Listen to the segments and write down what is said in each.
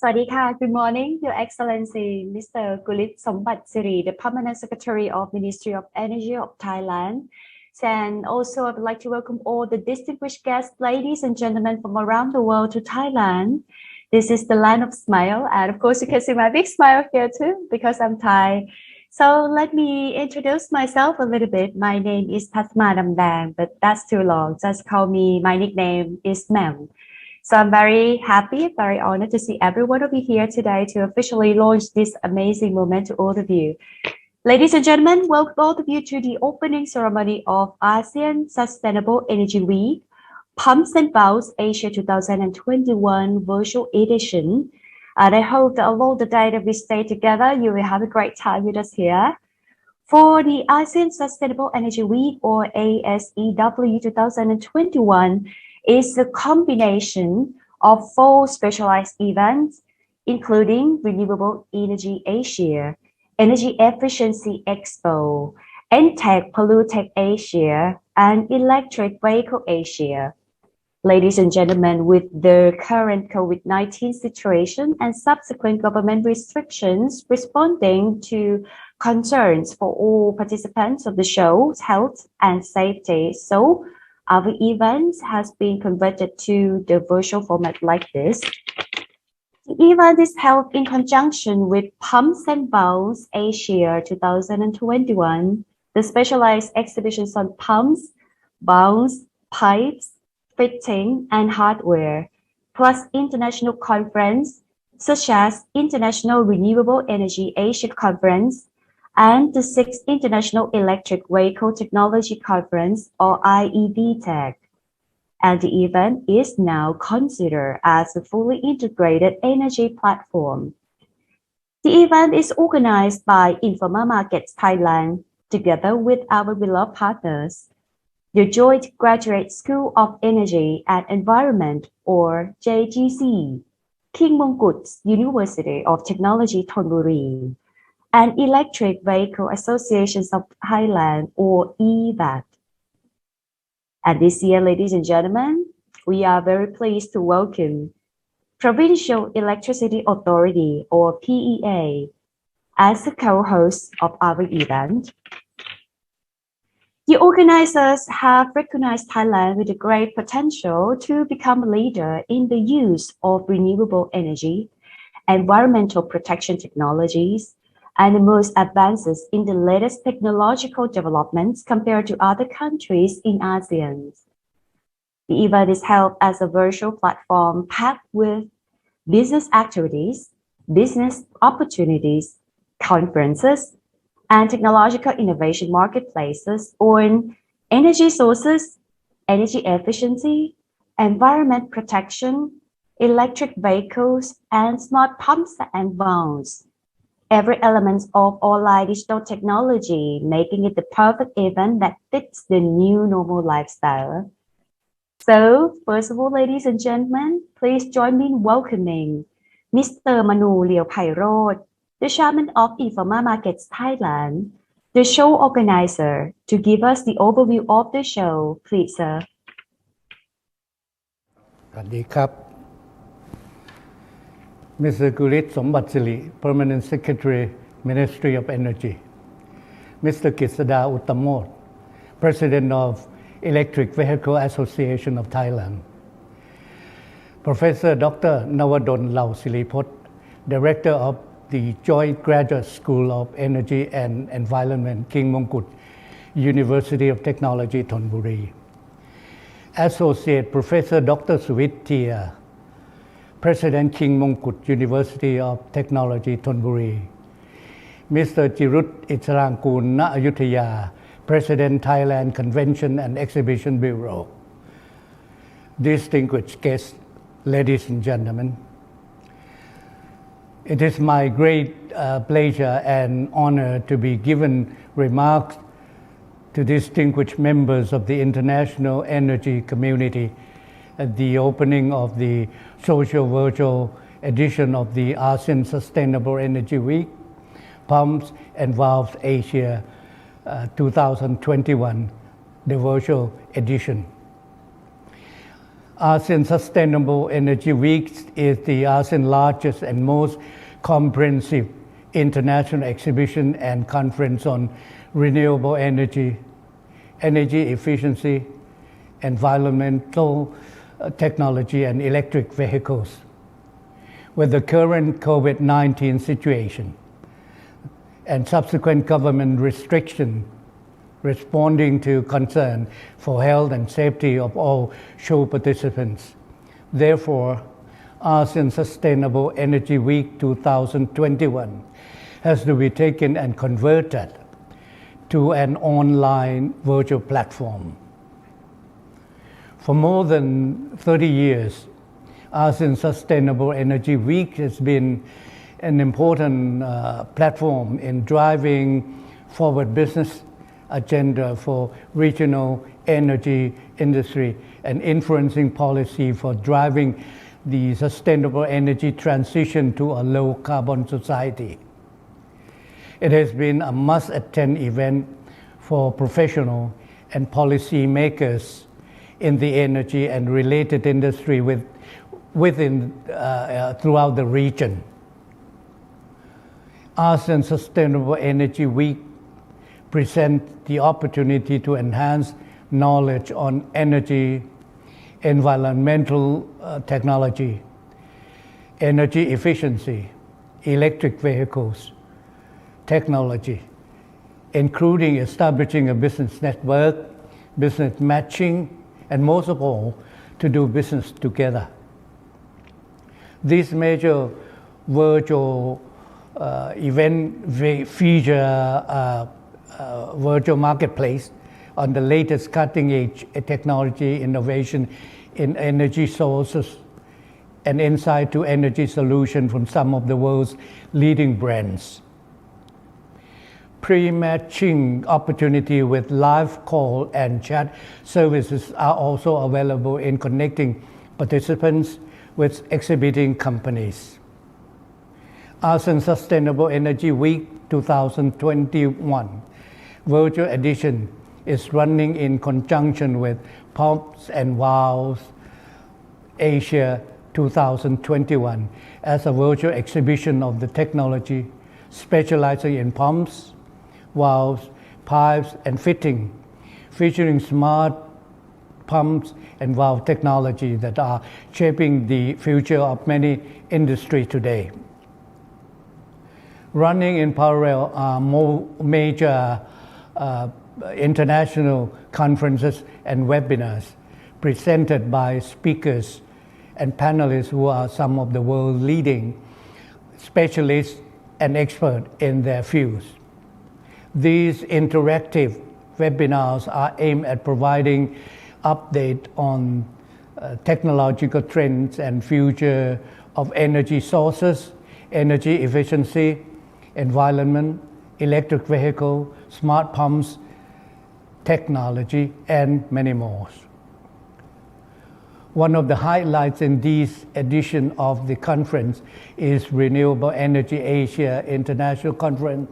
สวัสดีค่ะ Good morning, Your Excellency, Mr. Gulit Sombatsiri, the Permanent Secretary of Ministry of Energy of Thailand. And also, I would like to welcome all the distinguished guests, ladies and gentlemen from around the world to Thailand. This is the land of smile, and of course, you can see my big smile here too, because I'm Thai. So let me introduce myself a little bit. My name is Pasma Damdang, but that's too long. Just call me, my nickname is Mem. So I'm very happy, very honored to see every one of you here today to officially launch this amazing moment to all of you. Ladies and gentlemen, welcome all of you to the opening ceremony of ASEAN Sustainable Energy Week, Pumps and Valves Asia 2021 Virtual Edition. And I hope that along the day that we stay together, you will have a great time with us here. For the ASEAN Sustainable Energy Week, or ASEW 2021, is a combination of 4 specialized events, including Renewable Energy Asia, Energy Efficiency Expo, NTech Pollutech Asia, and Electric Vehicle Asia. Ladies and gentlemen, with the current COVID-19 situation and subsequent government restrictions responding to concerns for all participants of the show's health and safety, so our event has been converted to the virtual format like this. The event is held in conjunction with Pumps and Valves Asia 2021, the specialized exhibitions on pumps, valves, pipes, fitting, and hardware, plus international conference such as International Renewable Energy Asia Conference and the 6th International Electric Vehicle Technology Conference, or IEVTech. And the event is now considered as a fully integrated energy platform. The event is organized by Informa Markets Thailand together with our beloved partners, the Joint Graduate School of Energy and Environment, or JGC, King Mongkut University of Technology Thonburi, and Electric Vehicle Associations of Thailand, or EVAT. And this year, ladies and gentlemen, we are very pleased to welcome Provincial Electricity Authority, or PEA, as the co-host of our event. The organizers have recognized Thailand with a great potential to become a leader in the use of renewable energy, environmental protection technologies, and the most advances in the latest technological developments compared to other countries in ASEAN. The event is held as a virtual platform packed with business activities, business opportunities, conferences, and technological innovation marketplaces on energy sources, energy efficiency, environment protection, electric vehicles, and smart pumps and valves. Every element of online digital technology, making it the perfect event that fits the new normal lifestyle. So, first of all, ladies and gentlemen, please join me in welcoming Mr. Manu Leopairod, the Chairman of Informa Markets Thailand, the show organizer, to give us the overview of the show. Please, sir. สวัสดีครับ Mr. Gulit Sombatsiri, Permanent Secretary, Ministry of Energy. Mr. Kisada Uttamot, President of Electric Vehicle Association of Thailand. Professor Dr. Nawadon Lau Silipot, Director of the Joint Graduate School of Energy and Environment, King Mongkut University of Technology, Thonburi. Associate Professor Dr. Suvit Tia, President King Mongkut University of Technology, Thonburi. Mr. Jirut Icharankul Na Ayutthaya, President, Thailand Convention and Exhibition Bureau. Distinguished guests, ladies and gentlemen, it is my great pleasure and honor to be given remarks to distinguished members of the international energy community at the opening of the social virtual edition of the ASEAN Sustainable Energy Week, Pumps and Valves Asia 2021, the virtual edition. ASEAN Sustainable Energy Week is the ASEAN largest and most comprehensive international exhibition and conference on renewable energy, energy efficiency, environmental technology, and electric vehicles. With the current COVID-19 situation and subsequent government restriction responding to concern for health and safety of all show participants. Therefore, ASEAN Sustainable Energy Week 2021 has to be taken and converted to an online virtual platform. For more than 30 years, ASEAN Sustainable Energy Week has been an important platform in driving forward business agenda for regional energy industry and influencing policy for driving the sustainable energy transition to a low carbon society. It has been a must-attend event for professional and policy makers in the energy and related industry throughout the region. ASEAN Sustainable Energy Week presents the opportunity to enhance knowledge on energy, environmental technology, energy efficiency, electric vehicles, technology, including establishing a business network, business matching, and most of all, to do business together. This major virtual event feature virtual marketplace on the latest cutting-edge technology innovation in energy sources and insight to energy solutions from some of the world's leading brands. Pre-matching opportunity with live call and chat services are also available in connecting participants with exhibiting companies. ASEAN Sustainable Energy Week 2021 virtual edition is running in conjunction with Pumps and Valves Asia 2021 as a virtual exhibition of the technology specializing in pumps, valves, pipes, and fitting, featuring smart pumps and valve technology that are shaping the future of many industries today. Running in parallel are more major international conferences and webinars presented by speakers and panelists who are some of the world's leading specialists and experts in their fields. These interactive webinars are aimed at providing updates on technological trends and future of energy sources, energy efficiency, environment, electric vehicle, smart pumps, technology, and many more. One of the highlights in this edition of the conference is Renewable Energy Asia International Conference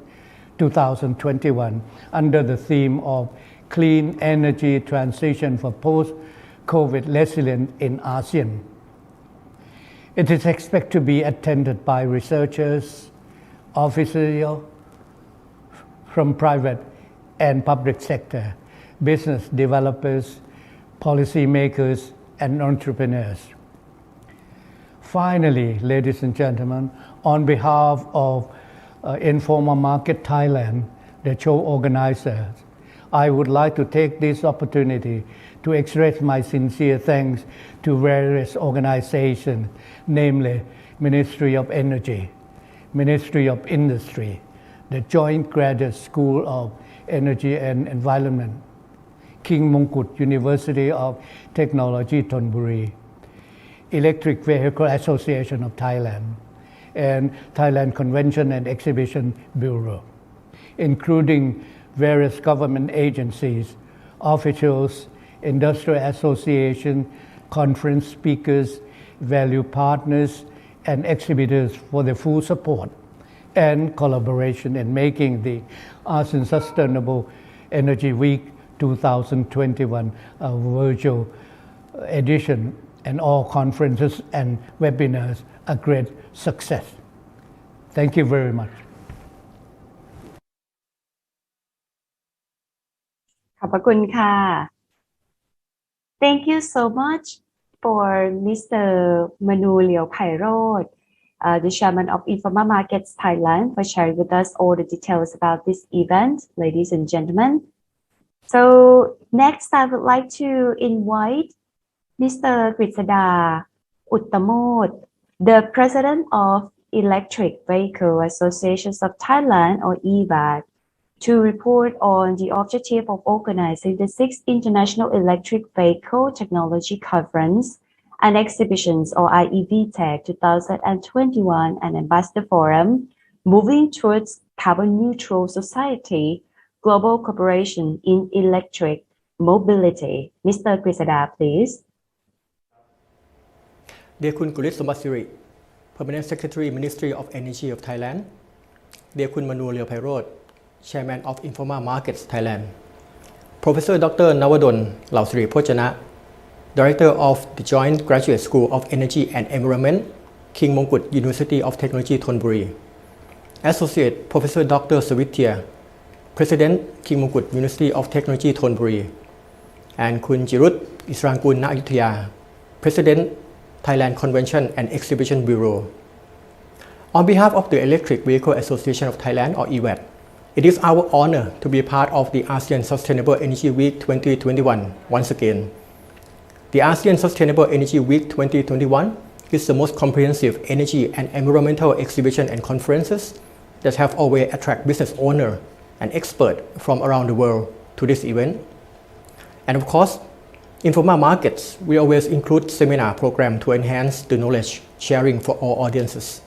2021 under the theme of Clean Energy Transition for Post-COVID Resilience in ASEAN. It is expected to be attended by researchers, officials from private and public sector, business developers, policymakers, and entrepreneurs. Finally, ladies and gentlemen, on behalf of Informal Market Thailand, the show organizers, I would like to take this opportunity to express my sincere thanks to various organizations, namely Ministry of Energy, Ministry of Industry, the Joint Graduate School of Energy and Environment, King Mongkut University of Technology Thonburi, Electric Vehicle Association of Thailand, and Thailand Convention and Exhibition Bureau, including various government agencies, officials, industrial association, conference speakers, value partners, and exhibitors for their full support and collaboration in making the ASEAN Sustainable Energy Week 2021 a virtual edition and all conferences and webinars a great success. Thank you very much. ขอบพระคุณค่ะ Thank you so much for Mr. Manu Liao Pairot, the chairman of Informa Markets Thailand, for sharing with us all the details about this event, ladies and gentlemen. So next, I would like to invite Mr. Grisada Uttamot, the president of Electric Vehicle Associations of Thailand, or EVAT, to report on the objective of organizing the 6th International Electric Vehicle Technology Conference and Exhibitions, or IEV Tech 2021, and Ambassador Forum, moving towards carbon neutral society, global cooperation in electric mobility. Mr. Grisada, please. Dear Kun Kulit Sombatsiri, Permanent Secretary, Ministry of Energy of Thailand. Dear Kun Manu Liao Pairot, Chairman of Informa Markets Thailand. Professor Dr. Nawadon Lausri Pojana, Director of the Joint Graduate School of Energy and Environment, King Mongkut University of Technology Thonburi. Associate Professor Dr. Savithia, President, King Mongkut University of Technology Thonburi. And Kun Jirut Israngkul Naayuthaya, President, Thailand Convention and Exhibition Bureau. On behalf of the Electric Vehicle Association of Thailand, or EVAT, it is our honor to be part of the ASEAN Sustainable Energy Week 2021 once again. The ASEAN Sustainable Energy Week 2021 is the most comprehensive energy and environmental exhibition and conferences that have always attracted business owners and experts from around the world to this event. And of course, Informa Markets will always include seminar program to enhance the knowledge sharing for all audiences.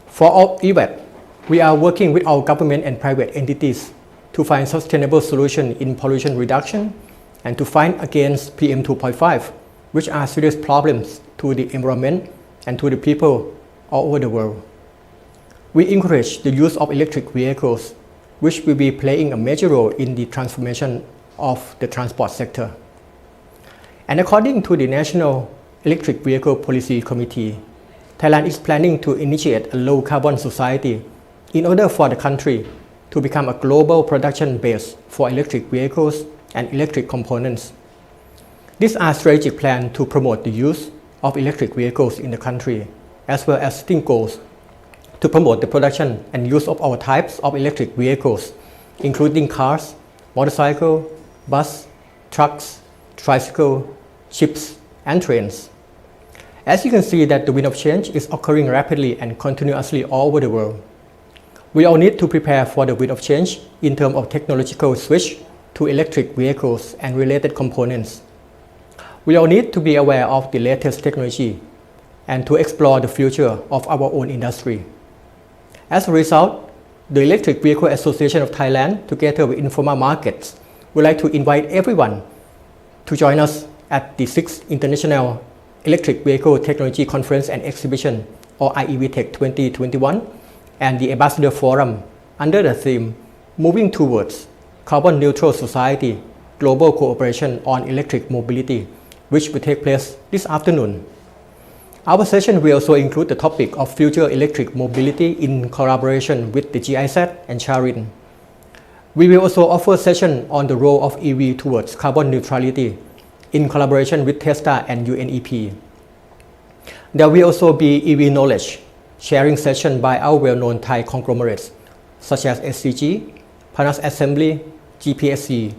For our EVAT, we are working with our government and private entities to find sustainable solutions in pollution reduction and to fight against PM 2.5, which are serious problems to the environment and to the people all over the world. We encourage the use of electric vehicles, which will be playing a major role in the transformation of the transport sector. And according to the National Electric Vehicle Policy Committee, Thailand is planning to initiate a low-carbon society in order for the country to become a global production base for electric vehicles and electric components. These are strategic plans to promote the use of electric vehicles in the country, as well as setting goals to promote the production and use of all types of electric vehicles, including cars, motorcycles, bus, trucks, tricycles, ships, and trains. As you can see that the wind of change is occurring rapidly and continuously all over the world. We all need to prepare for the wind of change in terms of technological switch to electric vehicles and related components. We all need to be aware of the latest technology and to explore the future of our own industry. As a result, the Electric Vehicle Association of Thailand, together with Informa Markets, would like to invite everyone to join us at the 6th International Electric Vehicle Technology Conference and Exhibition, or IEV Tech 2021, and the Ambassador Forum under the theme Moving Towards Carbon Neutral Society, Global Cooperation on Electric Mobility, which will take place this afternoon. Our session will also include the topic of future electric mobility in collaboration with the GIZ and Charin. We will also offer a session on the role of EV towards carbon neutrality in collaboration with Tesla and UNEP. There will also be EV knowledge sharing session by our well-known Thai conglomerates such as SCG, Panas Assembly, GPSC,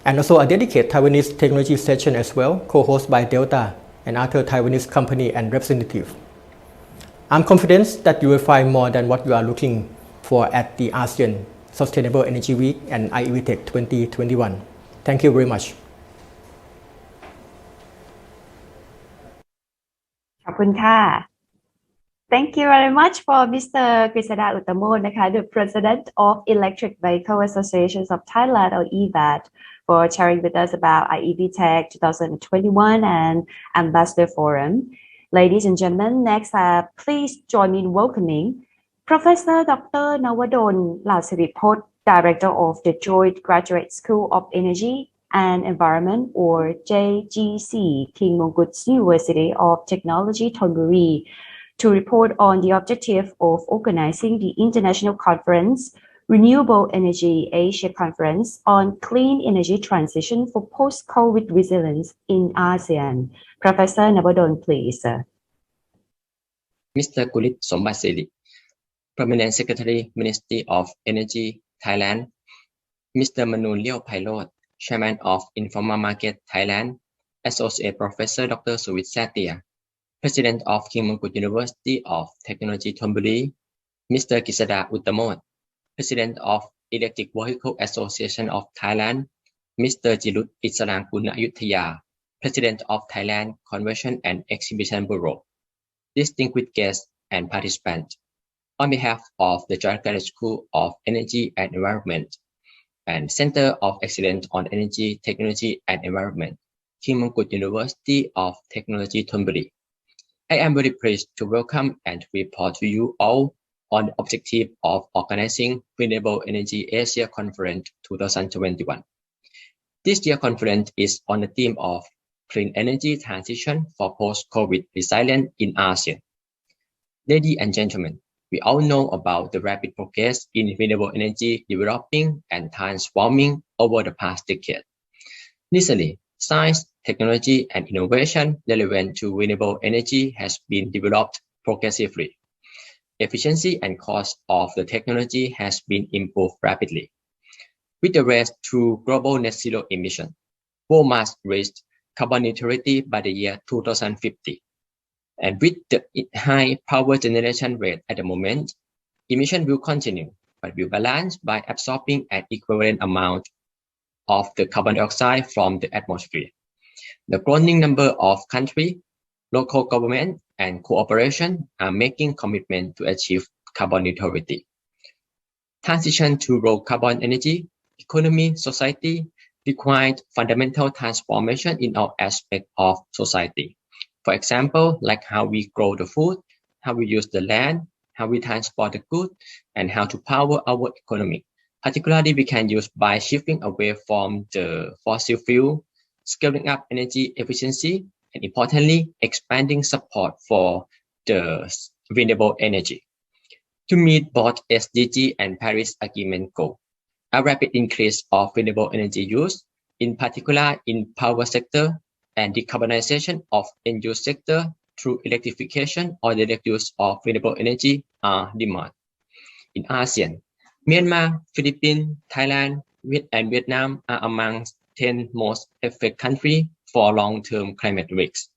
and also a dedicated Taiwanese technology session as well, co-hosted by Delta and other Taiwanese company and representative. I'm confident that you will find more than what you are looking for at the ASEAN Sustainable Energy Week and IEV Tech 2021. Thank you very much. ขอบคุณค่ะ Thank you very much for Mr. Grisada Uttamon นะคะ the President of Electric Vehicle Associations of Thailand or EVAT for sharing with us about IEV Tech 2021 and Ambassador Forum. Ladies and gentlemen, next please join me in welcoming Professor Dr. Nawadon Lausiripot, Director of the Joint Graduate School of Energy and Environment or JGC, King Mongkut University of Technology, Thonburi, to report on the objective of organizing the international conference Renewable Energy Asia Conference on Clean Energy Transition for Post-COVID Resilience in ASEAN. Professor Nawadon, please. Mr. Kulit Sombatsiri, Permanent Secretary, Ministry of Energy, Thailand. Mr. Manul Leopailot, Chairman of Informal Market, Thailand. Associate Professor Dr. Suvit Satia, President of King Mongkut University of Technology, Thonburi. Mr. Grisada Uttamon, President of Electric Vehicle Association of Thailand. Mr. Jilut Itsarangkun Ayuthaya, President of Thailand Convention and Exhibition Bureau. Distinguished guests and participants, on behalf of the Joint Graduate School of Energy and Environment and Center of Excellence on Energy, Technology and Environment, King Mongkut University of Technology, Thonburi. I am very pleased to welcome and report to you all on the objective of organizing Renewable Energy Asia Conference 2021. This year's conference is on the theme of Clean Energy Transition for Post-COVID Resilience in ASEAN. Ladies and gentlemen, we all know about the rapid progress in renewable energy developing and transforming over the past decade. Recently, science, technology, and innovation relevant to renewable energy has been developed progressively. Efficiency and cost of the technology has been improved rapidly. With the race to global net zero emission, world must reach carbon neutrality by the year 2050. And with the high power generation rate at the moment, emission will continue, but will balance by absorbing an equivalent amount of the carbon dioxide from the atmosphere. The growing number of countries, local government, and cooperation are making commitment to achieve carbon neutrality. Transition to low carbon energy, economy, society required fundamental transformation in all aspects of society. For example, like how we grow the food, how we use the land, how we transport the goods, and how to power our economy. Particularly, we can use by shifting away from the fossil fuel, scaling up energy efficiency, and importantly, expanding support for the renewable energy. To meet both SDG and Paris Agreement goals, a rapid increase of renewable energy use, in particular in power sector, and decarbonization of end-use sector through electrification or direct use of renewable energy are demanded. In ASEAN, Myanmar, Philippines, Thailand, and Vietnam are among 10 most affected countries for long-term climate risks.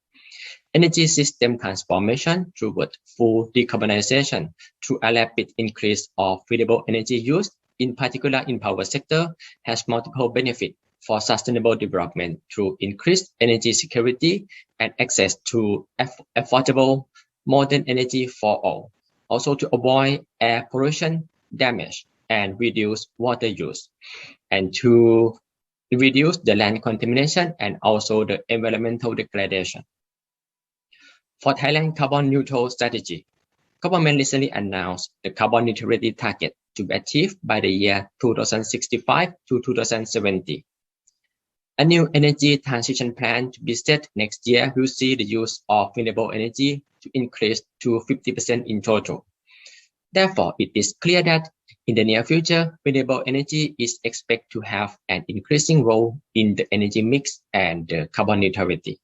Energy system transformation toward full decarbonization through a rapid increase of renewable energy use, in particular in power sector, has multiple benefits for sustainable development through increased energy security and access to affordable modern energy for all. Also to avoid air pollution, damage, and reduce water use, and to reduce the land contamination and also the environmental degradation. For Thailand carbon neutral strategy, government recently announced the carbon neutrality target to be achieved by the year 2065 to 2070. A new energy transition plan to be set next year will see the use of renewable energy to increase to 50% in total. Therefore, it is clear that in the near future, renewable energy is expected to have an increasing role in the energy mix and carbon neutrality.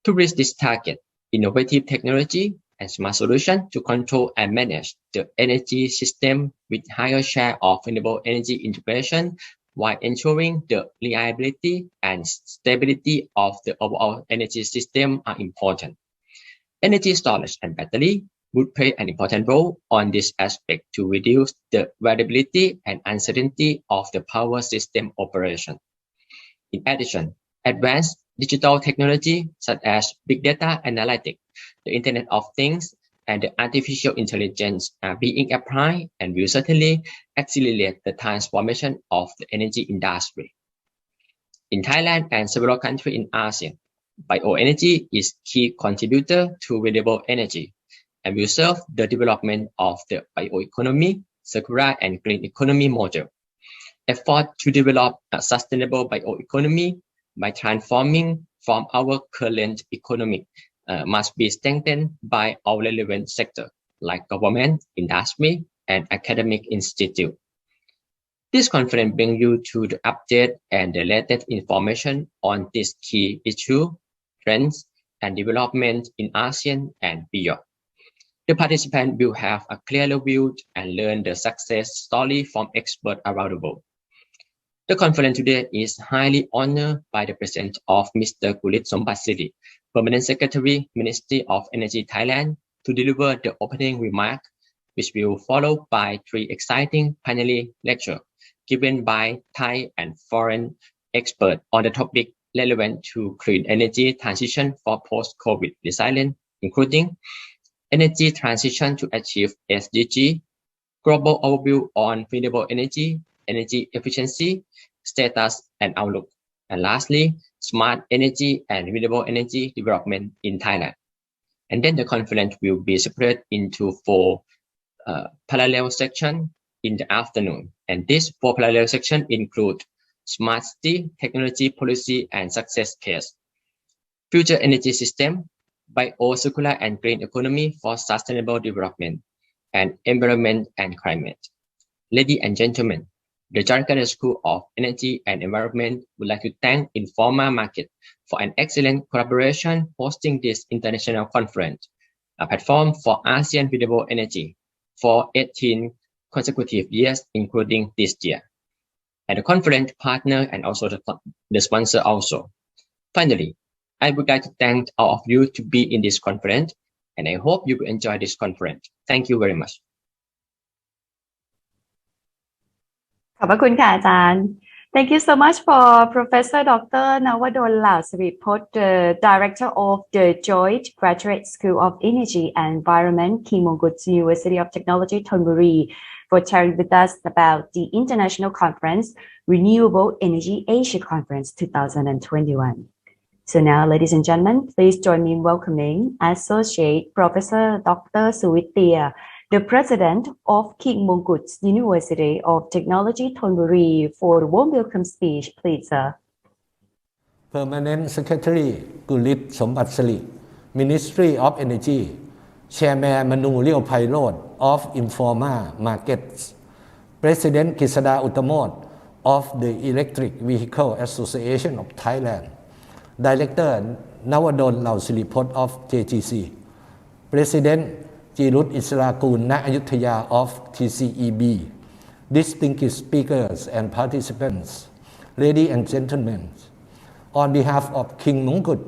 To reach this target, innovative technology and smart solutions to control and manage the energy system with higher share of renewable energy integration while ensuring the reliability and stability of the overall energy system are important. Energy storage and battery would play an important role on this aspect to reduce the variability and uncertainty of the power system operation. In addition, advanced digital technology such as big data analytics, the Internet of Things, and the artificial intelligence are being applied and will certainly accelerate the transformation of the energy industry. In Thailand and several countries in ASEAN, bioenergy is key contributor to renewable energy and will serve the development of the bioeconomy, circular and green economy model. Effort to develop a sustainable bioeconomy by transforming from our current economy must be strengthened by all relevant sectors like government, industry, and academic institute. This conference brings you to the update and the latest information on this key issue, trends, and development in ASEAN and beyond. The participants will have a clearer view and learn the success story from experts around the world. The conference today is highly honored by the presence of Mr. Kulit Sombatsiri, Permanent Secretary, Ministry of Energy Thailand, to deliver the opening remark, which will follow by 3 exciting panel lectures given by Thai and foreign experts on the topic relevant to clean energy transition for post-COVID resilience, including energy transition to achieve SDG, global overview on renewable energy, energy efficiency, status and outlook, and lastly, smart energy and renewable energy development in Thailand. And then the conference will be separated into 4 parallel sections in the afternoon. And these 4 parallel sections include smart city, technology, policy, and success case, future energy system, bio-circular and green economy for sustainable development, and environment and climate. Ladies and gentlemen, the George Graduate School of Energy and Environment would like to thank Informa Market for an excellent collaboration hosting this international conference, a platform for ASEAN renewable energy for 18 consecutive years, including this year, and the conference partner and also the sponsor also. Finally, I would like to thank all of you to be in this conference, and I hope you will enjoy this conference. Thank you very much. ขอบพระคุณค่ะอาจารย์ Thank you so much for Professor Dr. Nawadon Lausiripot, the Director of the Joint Graduate School of Energy and Environment, King Mongkut University of Technology, Thonburi, for sharing with us about the International Conference, Renewable Energy Asia Conference 2021. So now, ladies and gentlemen, please join me in welcoming Associate Professor Dr. Suwitia, the President of King Mongkut University of Technology, Thonburi, for the warm welcome speech, please, sir. Permanent Secretary Kulit Sombatsiri, Ministry of Energy, Chairman Manu Leopairod of Informa Markets, President Kisada Uttamot of the Electric Vehicle Association of Thailand, Director Nawadon Lausiripot of JGC, President Jirut Israkul Na Ayuthaya of TCEB, distinguished speakers and participants, ladies and gentlemen, on behalf of King Mongkut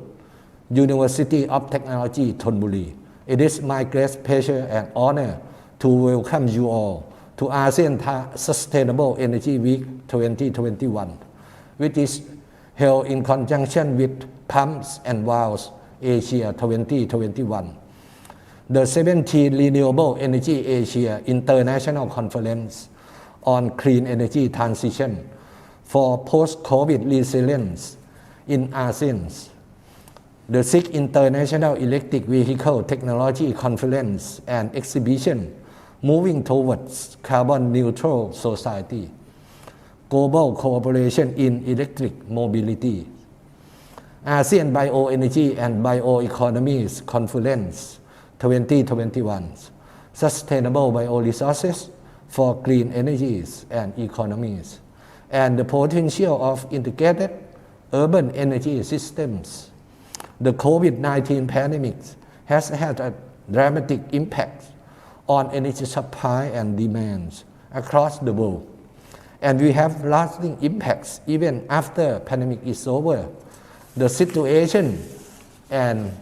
University of Technology, Thonburi, it is my great pleasure and honor to welcome you all to ASEAN Sustainable Energy Week 2021, which is held in conjunction with Pumps and Valves Asia 2021. The 17th Renewable Energy Asia International Conference on Clean Energy Transition for Post-COVID Resilience in ASEAN, the 6th International Electric Vehicle Technology Conference and Exhibition Moving Towards Carbon Neutral Society, Global Cooperation in Electric Mobility, ASEAN Bioenergy and Bioeconomies Conference 2021, Sustainable Bioresources for Clean Energies and Economies, and the potential of integrated urban energy systems. The COVID-19 pandemic has had a dramatic impact on energy supply and demand across the world, and we have lasting impacts even after pandemic is over. The situation and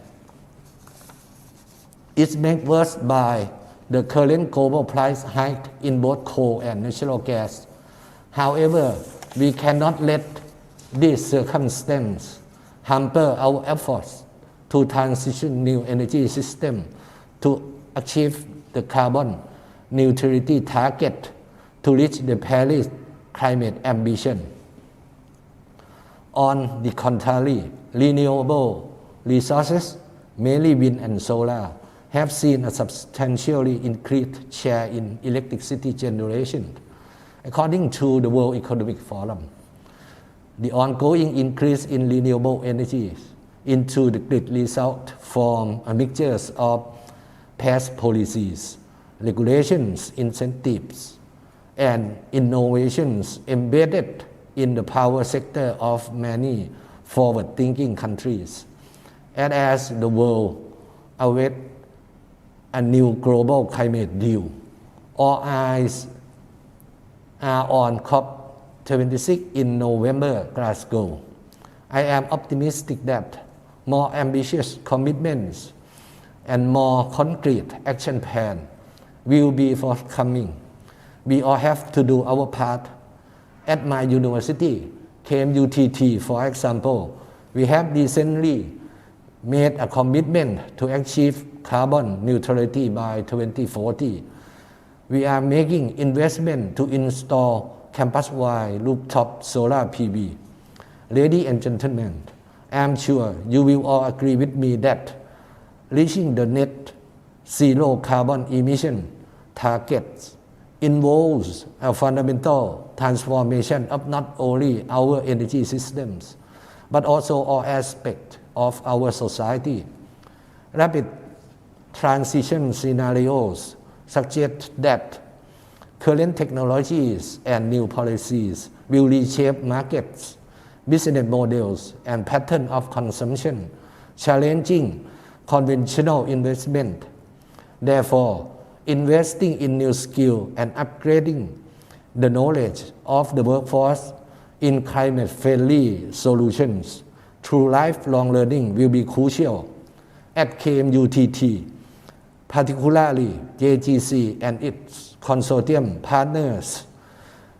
It's made worse by the current global price hike in both coal and natural gas. However, we cannot let this circumstance hamper our efforts to transition new energy system to achieve the carbon neutrality target to reach the Paris climate ambition. On the contrary, renewable resources, mainly wind and solar, have seen a substantially increased share in electricity generation, according to the World Economic Forum. The ongoing increase in renewable energies into the grid result from a mixture of past policies, regulations, incentives, and innovations embedded in the power sector of many forward-thinking countries. And as the world awaits a new global climate deal, all eyes are on COP26 in November, Glasgow. I am optimistic that more ambitious commitments and more concrete action plan will be forthcoming. We all have to do our part. At my university, KMUTT, for example, we have recently made a commitment to achieve carbon neutrality by 2040. We are making investment to install campus-wide rooftop solar PV. Ladies and gentlemen, I am sure you will all agree with me that reaching the net zero carbon emission targets involves a fundamental transformation of not only our energy systems, but also all aspects of our society. Rapid transition scenarios suggest that current technologies and new policies will reshape markets, business models, and patterns of consumption, challenging conventional investment. Therefore, investing in new skills and upgrading the knowledge of the workforce in climate-friendly solutions through lifelong learning will be crucial. At KMUTT, particularly JGC and its consortium partners,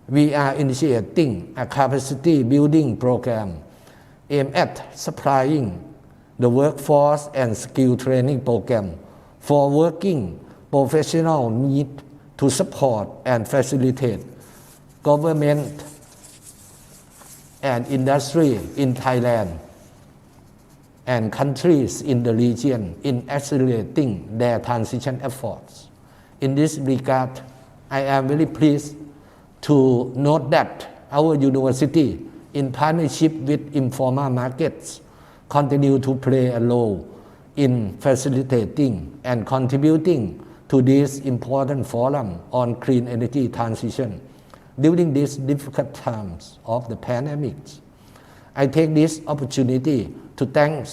we are initiating a capacity building program aimed at supplying the workforce and skill training program for working professional need to support and facilitate government and industry in Thailand and countries in the region in accelerating their transition efforts. In this regard, I am very pleased to note that our university, in partnership with informal markets, continue to play a role in facilitating and contributing to this important forum on clean energy transition during these difficult times of the pandemic. I take this opportunity to thank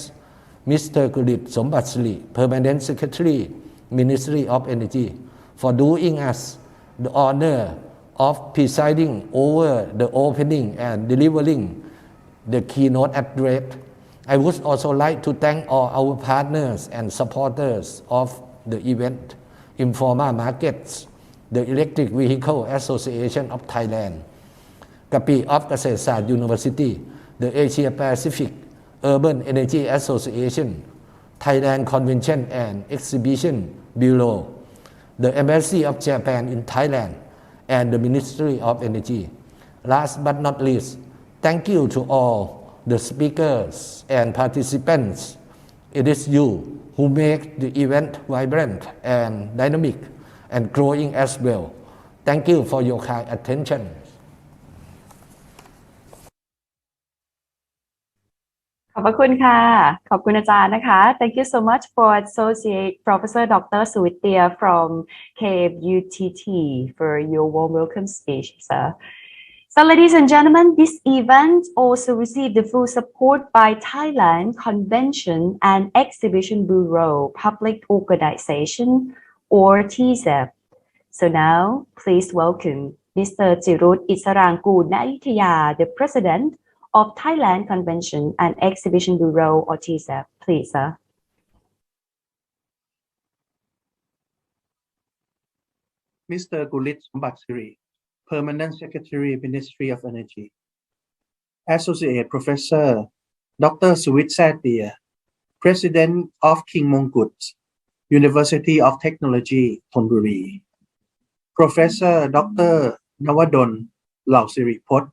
Mr. Kulit Sombatsri, Permanent Secretary, Ministry of Energy, for doing us the honor of presiding over the opening and delivering the keynote address. I would also like to thank all our partners and supporters of the event, informal markets, the Electric Vehicle Association of Thailand, Kapi of Kasetsart University, the Asia Pacific Urban Energy Association, Thailand Convention and Exhibition Bureau, the Embassy of Japan in Thailand, and the Ministry of Energy. Last but not least, thank you to all the speakers and participants. It is you who make the event vibrant and dynamic and growing as well. Thank you for your kind attention. ขอบพระคุณค่ะขอบคุณอาจารย์นะคะ Thank you so much for Associate Professor Dr. Suwitya from KMUTT for your warm welcome speech, sir. So, ladies and gentlemen, this event also received the full support by Thailand Convention and Exhibition Bureau Public Organization or TSEP. So now, please welcome Mr. Jirut Isarangkool Nayuthaya, the President of Thailand Convention and Exhibition Bureau or TSEP. Please, sir. Mr. Gulit Sombatsiri, Permanent Secretary, Ministry of Energy. Associate Professor Dr. Suwit Satia, President of King Mongkut, University of Technology, Thonburi. Professor Dr. Nawadon Lausiripot,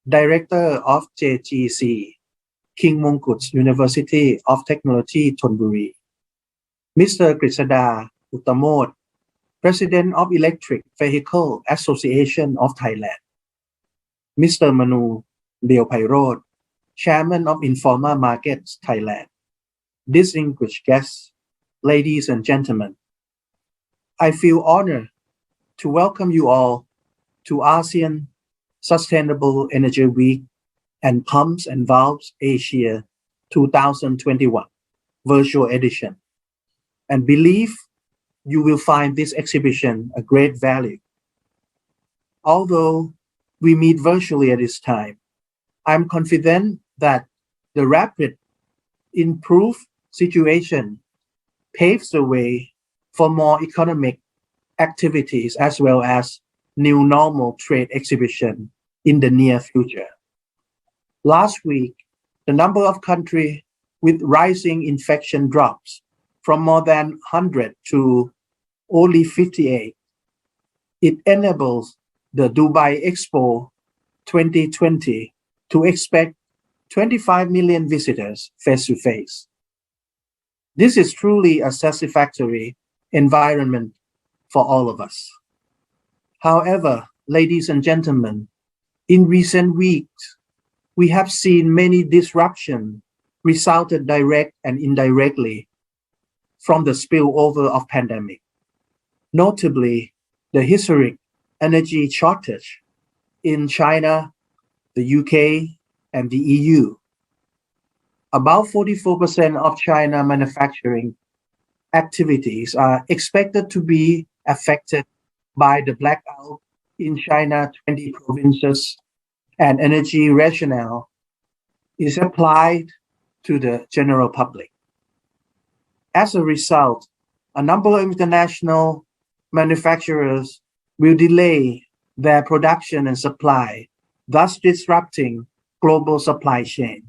Director of JGC, King Mongkut University of Technology, Thonburi. Mr. Grisada Uttamod, President of Electric Vehicle Association of Thailand. Mr. Manu Leopairod, Chairman of Informa Markets Thailand. Distinguished guests, ladies and gentlemen, I feel honored to welcome you all to ASEAN Sustainable Energy Week and Pumps and Valves Asia 2021 virtual edition, and believe you will find this exhibition a great value. Although we meet virtually at this time, I'm confident that the rapid improved situation paves the way for more economic activities as well as new normal trade exhibition in the near future. Last week, the number of countries with rising infection drops from more than 100 to only 58. It enables the Dubai Expo 2020 to expect 25 million visitors face to face. This is truly a satisfactory environment for all of us. However, ladies and gentlemen, in recent weeks, we have seen many disruptions resulted direct and indirectly from the spillover of pandemic, notably the historic energy shortage in China, the UK, and the EU. About 44% of China manufacturing activities are expected to be affected by the blackout in China 20 provinces, and energy rationale is applied to the general public. As a result, a number of international manufacturers will delay their production and supply, thus disrupting global supply chain.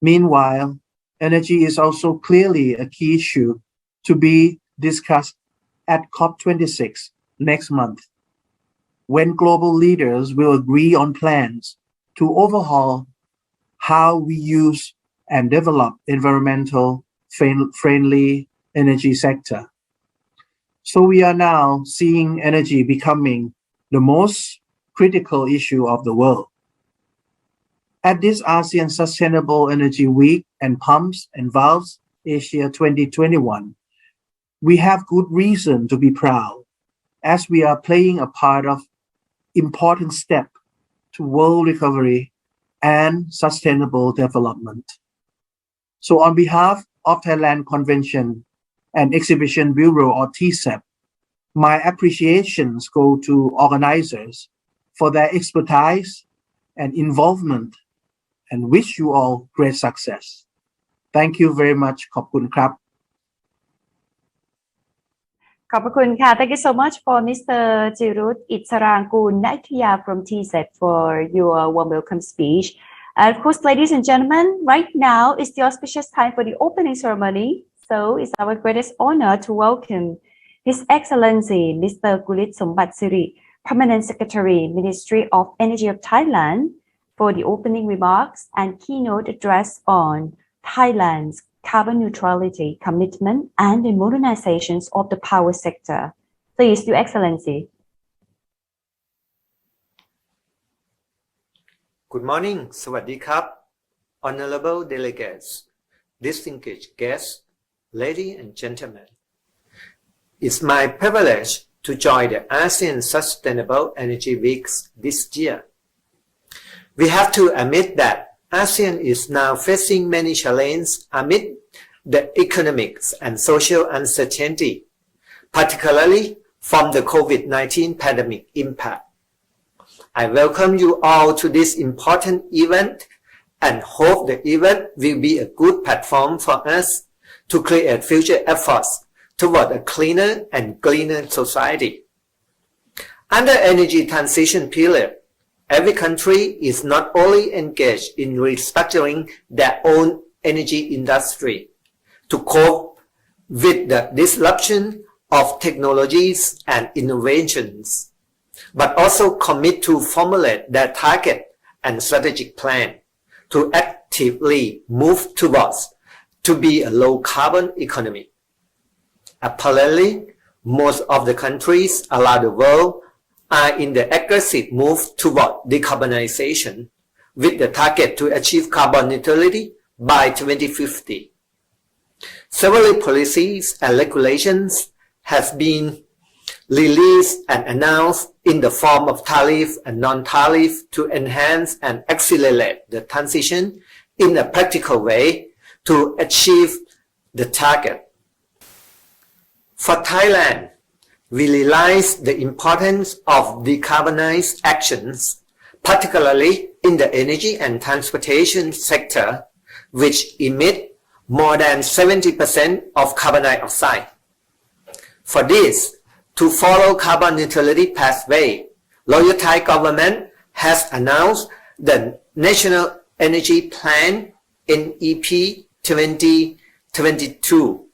Meanwhile, energy is also clearly a key issue to be discussed at COP26 next month, when global leaders will agree on plans to overhaul how we use and develop environmental friendly energy sector. So we are now seeing energy becoming the most critical issue of the world. At this ASEAN Sustainable Energy Week and Pumps and Valves Asia 2021, we have good reason to be proud, as we are playing a part of important step to world recovery and sustainable development. So on behalf of Thailand Convention and Exhibition Bureau, or TCEP, my appreciations go to organizers for their expertise and involvement, and wish you all great success. Thank you very much. ขอบคุณครับ ขอบคุณค่ะ Thank you so much for Mr. Jirut Itsarangkul Naitya from TSET for your warm welcome speech. Of course, ladies and gentlemen, right now is the auspicious time for the opening ceremony. So it's our greatest honor to welcome His Excellency Mr. Gulit Sombatsiri, Permanent Secretary, Ministry of Energy of Thailand, for the opening remarks and keynote address on Thailand's carbon neutrality commitment and the modernizations of the power sector. Please, Your Excellency. Good morning, สวัสดีครับ Honorable delegates, distinguished guests, ladies and gentlemen. It's my privilege to join the ASEAN Sustainable Energy Weeks this year. We have to admit that ASEAN is now facing many challenges amid the economic and social uncertainty, particularly from the COVID-19 pandemic impact. I welcome you all to this important event and hope the event will be a good platform for us to create future efforts toward a cleaner and greener society. Under energy transition period, every country is not only engaged in restructuring their own energy industry to cope with the disruption of technologies and innovations, but also commit to formulate their target and strategic plan to actively move towards to be a low carbon economy. Apparently, most of the countries around the world are in the aggressive move toward decarbonization with the target to achieve carbon neutrality by 2050. Several policies and regulations have been released and announced in the form of tariff and non-tariff to enhance and accelerate the transition in a practical way to achieve the target. For Thailand, we realize the importance of decarbonized actions, particularly in the energy and transportation sector, which emit more than 70% of carbon dioxide. For this, to follow carbon neutrality pathway, Royal Thai government has announced the National Energy Plan NEP 2022,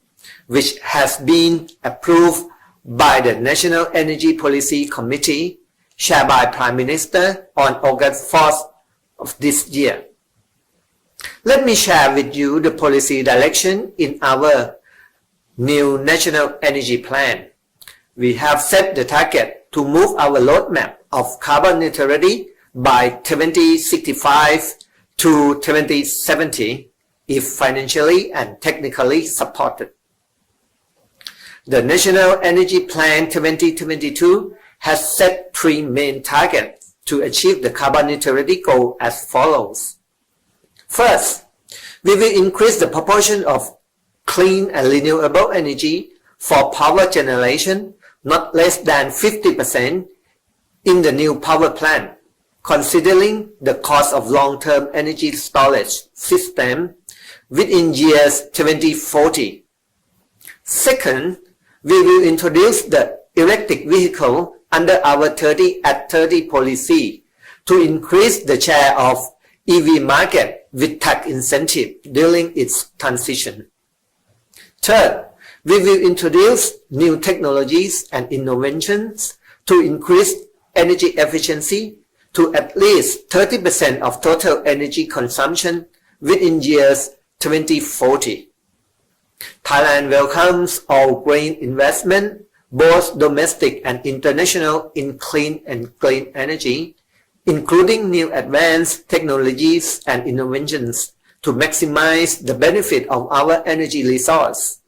which has been approved by the National Energy Policy Committee, chaired by Prime Minister on August 4th of this year. Let me share with you the policy direction in our new National Energy Plan. We have set the target to move our roadmap of carbon neutrality by 2065 to 2070 if financially and technically supported. The National Energy Plan 2022 has set three main targets to achieve the carbon neutrality goal as follows. First, we will increase the proportion of clean and renewable energy for power generation not less than 50% in the new power plant, considering the cost of long-term energy storage system within years 2040. Second, we will introduce the electric vehicle under our 30 at 30 policy to increase the share of EV market with tax incentive during its transition. Third, we will introduce new technologies and innovations to increase energy efficiency to at least 30% of total energy consumption within years 2040. Thailand welcomes all green investment, both domestic and international, in clean and green energy, including new advanced technologies and innovations to maximize the benefit of our energy resource.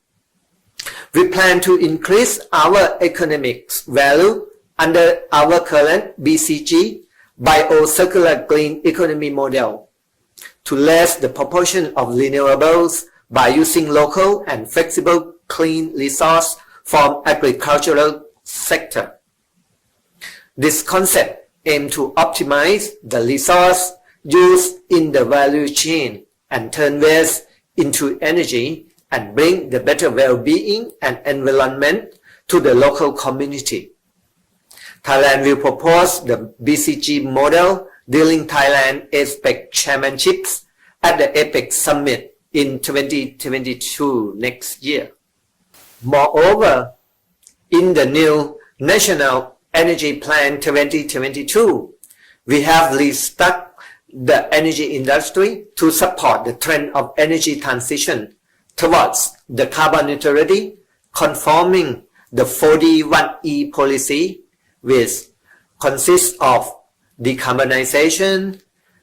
We plan to increase our economic value under our current BCG Bio-Circular Green Economy model to raise the proportion of renewables by using local and flexible clean resource from agricultural sector. This concept aims to optimize the resource used in the value chain and turn waste into energy and bring the better well-being and environment to the local community. Thailand will propose the BCG model during Thailand APEC chairmanships at the APEC summit in 2022 next year. Moreover, in the new National Energy Plan 2022, we have restructured the energy industry to support the trend of energy transition towards the carbon neutrality, conforming the 41E policy, which consists of decarbonization,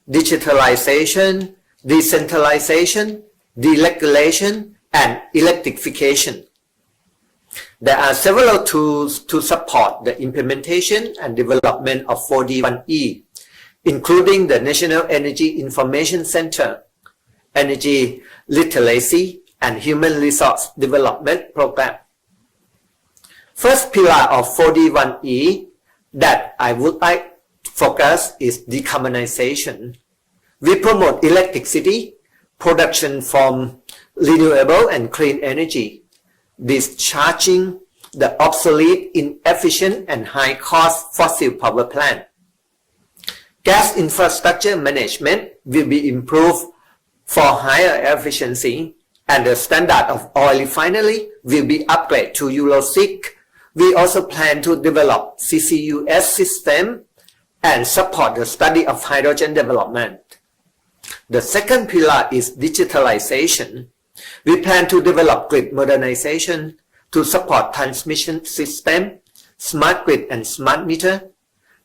digitalization, decentralization, deregulation, and electrification. There are several tools to support the implementation and development of 41E, including the National Energy Information Center, Energy Literacy, and Human Resource Development Program. First pillar of 41E that I would like to focus is decarbonization. We promote electricity production from renewable and clean energy, discharging the obsolete, inefficient, and high-cost fossil power plant. Gas infrastructure management will be improved for higher efficiency, and the standard of oil refinery will be upgraded to Euro 6. We also plan to develop CCUS system and support the study of hydrogen development. The second pillar is digitalization. We plan to develop grid modernization to support transmission system, smart grid and smart meter,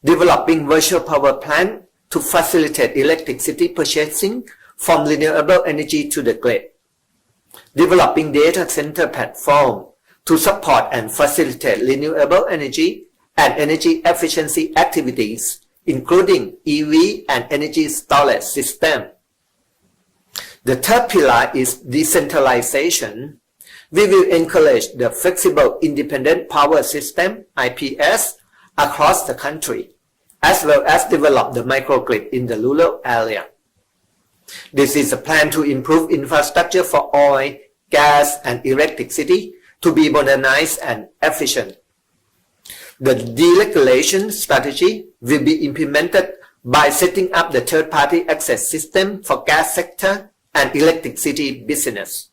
developing virtual power plant to facilitate electricity purchasing from renewable energy to the grid, developing data center platform to support and facilitate renewable energy and energy efficiency activities, including EV and energy storage system. The third pillar is decentralization. We will encourage the flexible independent power system, IPS, across the country, as well as develop the microgrid in the rural area. This is a plan to improve infrastructure for oil, gas, and electricity to be modernized and efficient. The deregulation strategy will be implemented by setting up the third-party access system for gas sector and electricity business,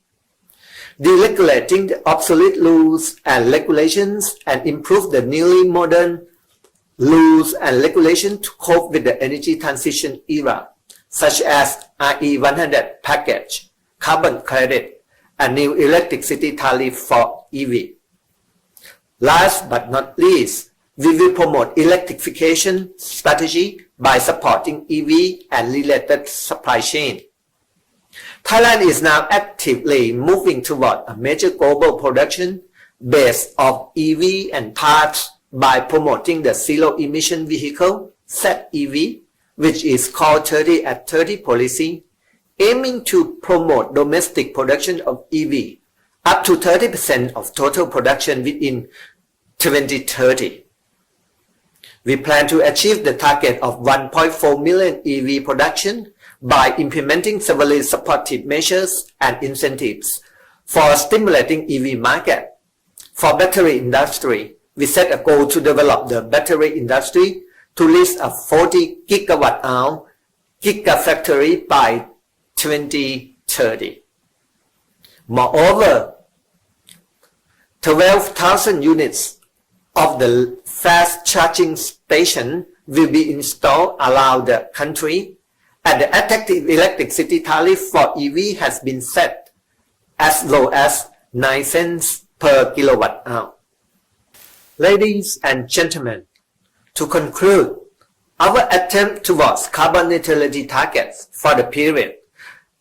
deregulating the obsolete rules and regulations and improve the newly modern rules and regulations to cope with the energy transition era, such as RE 100 package, carbon credit, and new electricity tariff for EV. Last but not least, we will promote electrification strategy by supporting EV and related supply chain. Thailand is now actively moving toward a major global production base of EV and parts by promoting the Zero Emission Vehicle (ZEV), which is called 30 at 30 policy, aiming to promote domestic production of EV up to 30% of total production within 2030. We plan to achieve the target of 1.4 million EV production by implementing several supportive measures and incentives for stimulating EV market. For battery industry, we set a goal to develop the battery industry to reach a 40 gigawatt-hour gigafactory by 2030. Moreover, 12,000 units of the fast charging station will be installed around the country, and the effective electricity tariff for EV has been set as low as 9 cents per kilowatt-hour. Ladies and gentlemen, to conclude, our attempt towards carbon neutrality targets for the period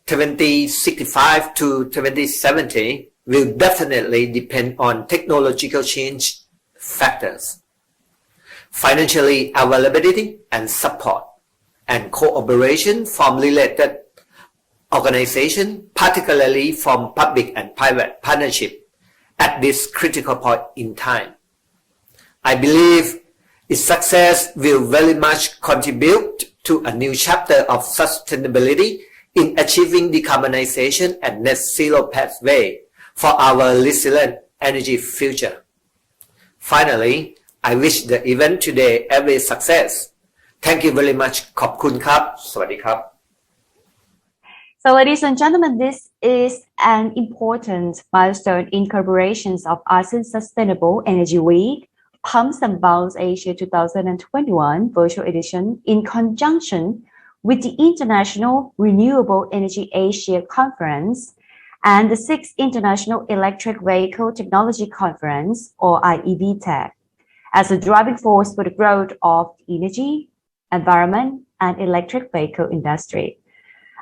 2065 to 2070 will definitely depend on technological change factors, financially availability and support, and cooperation from related organizations, particularly from public and private partnership at this critical point in time. I believe its success will very much contribute to a new chapter of sustainability in achieving decarbonization and net zero pathway for our resilient energy future. Finally, I wish the event today every success. Thank you very much. ขอบคุณครับ สวัสดีครับ So ladies and gentlemen, this is an important milestone in collaborations of ASEAN Sustainable Energy Week, Pumps and Valves Asia 2021 virtual edition in conjunction with the International Renewable Energy Asia Conference and the 6th International Electric Vehicle Technology Conference, or IEVTech, as a driving force for the growth of the energy, environment, and electric vehicle industry.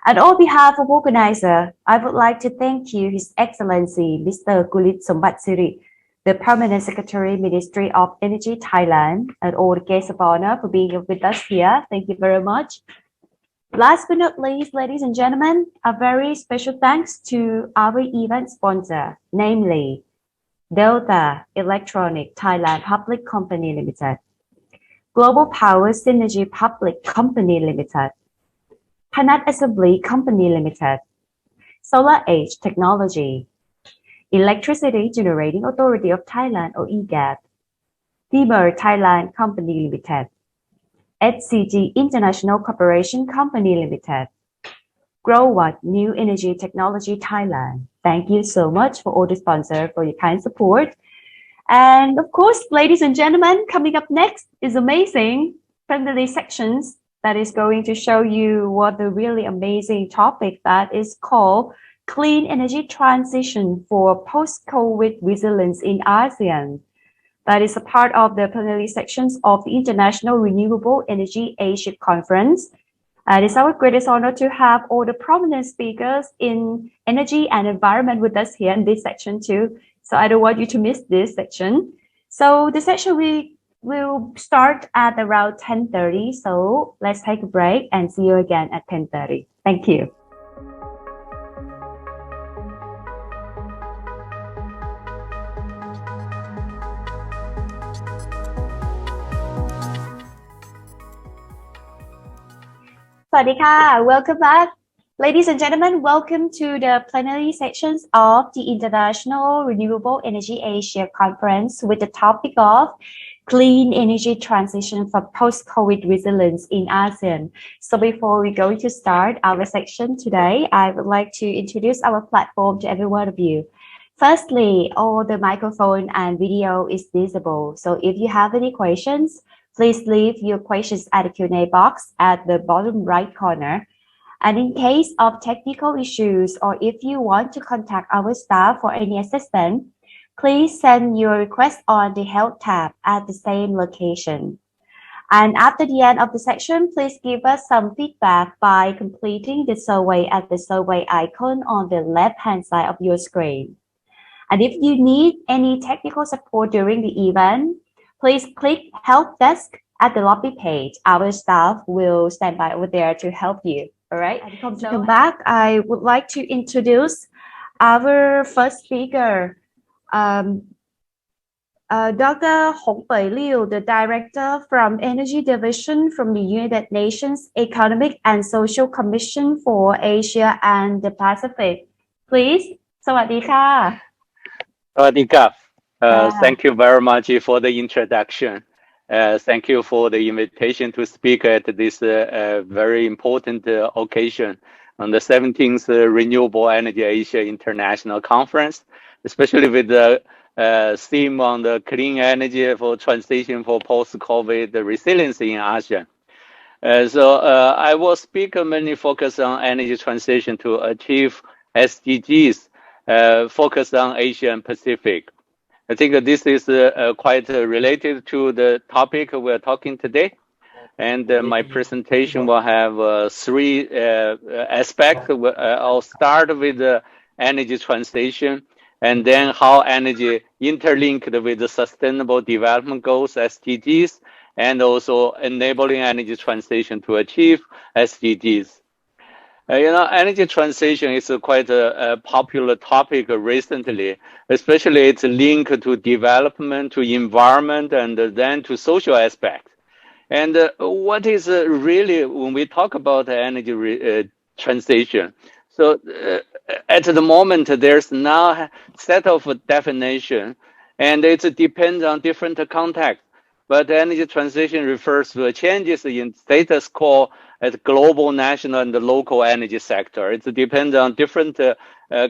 And on behalf of organizer, I would like to thank you, His Excellency Mr. Kulit Sombatsiri, the Permanent Secretary, Ministry of Energy, Thailand, and all the guests of honor for being with us here. Thank you very much. Last but not least, ladies and gentlemen, a very special thanks to our event sponsor, namely Delta Electronic Thailand Public Company Limited, Global Power Synergy Public Company Limited, Panat Assembly Company Limited, Solar Age Technology, Electricity Generating Authority of Thailand or EGAT, Timber Thailand Company Limited, HCG International Corporation Company Limited, Growwatt New Energy Technology Thailand. Thank you so much for all the sponsors for your kind support. And of course, ladies and gentlemen, coming up next is amazing friendly sections that is going to show you what the really amazing topic that is called Clean Energy Transition for Post-COVID Resilience in ASEAN. That is a part of the plenary sections of the International Renewable Energy Asia Conference. It is our greatest honor to have all the prominent speakers in energy and environment with us here in this section too. So I don't want you to miss this section. So the section we will start at around 10:30. So let's take a break and see you again at 10:30. Thank you. Welcome back. Ladies and gentlemen, welcome to the plenary sessions of the International Renewable Energy Asia Conference with the topic of Clean Energy Transition for Post-COVID Resilience in ASEAN. So before we go to start our section today, I would like to introduce our platform to every one of you. Firstly, all the microphone and video is visible. So if you have any questions, please leave your questions at the Q&A box at the bottom right corner. And in case of technical issues, or if you want to contact our staff for any assistance, please send your request on the Help tab at the same location. And after the end of the section, please give us some feedback by completing the survey at the survey icon on the left-hand side of your screen. And if you need any technical support during the event, please click Help Desk at the lobby page. Our staff will stand by over there to help you. All right. To come back, I would like to introduce our first speaker, Dr. Hong Pei Liu, the Director from Energy Division from the United Nations Economic and Social Commission for Asia and the Pacific. Please, สวัสดีค่ะ สวัสดีครับ Thank you very much for the introduction. Thank you for the invitation to speak at this very important occasion on the 17th Renewable Energy Asia International Conference, especially with the theme on the clean energy for transition for post-COVID resilience in ASEAN. So I will speak mainly focus on energy transition to achieve SDGs focused on Asia and Pacific. I think this is quite related to the topic we're talking today. And my presentation will have three aspects. I'll start with the energy transition, and then how energy interlinked with the Sustainable Development Goals, SDGs, and also enabling energy transition to achieve SDGs. Energy transition is quite a popular topic recently, especially it's linked to development, to environment, and then to social aspects. And what is really, when we talk about energy transition, so at the moment, there's now a set of definition, and it depends on different contexts. But energy transition refers to changes in status quo at global, national, and the local energy sector. It depends on different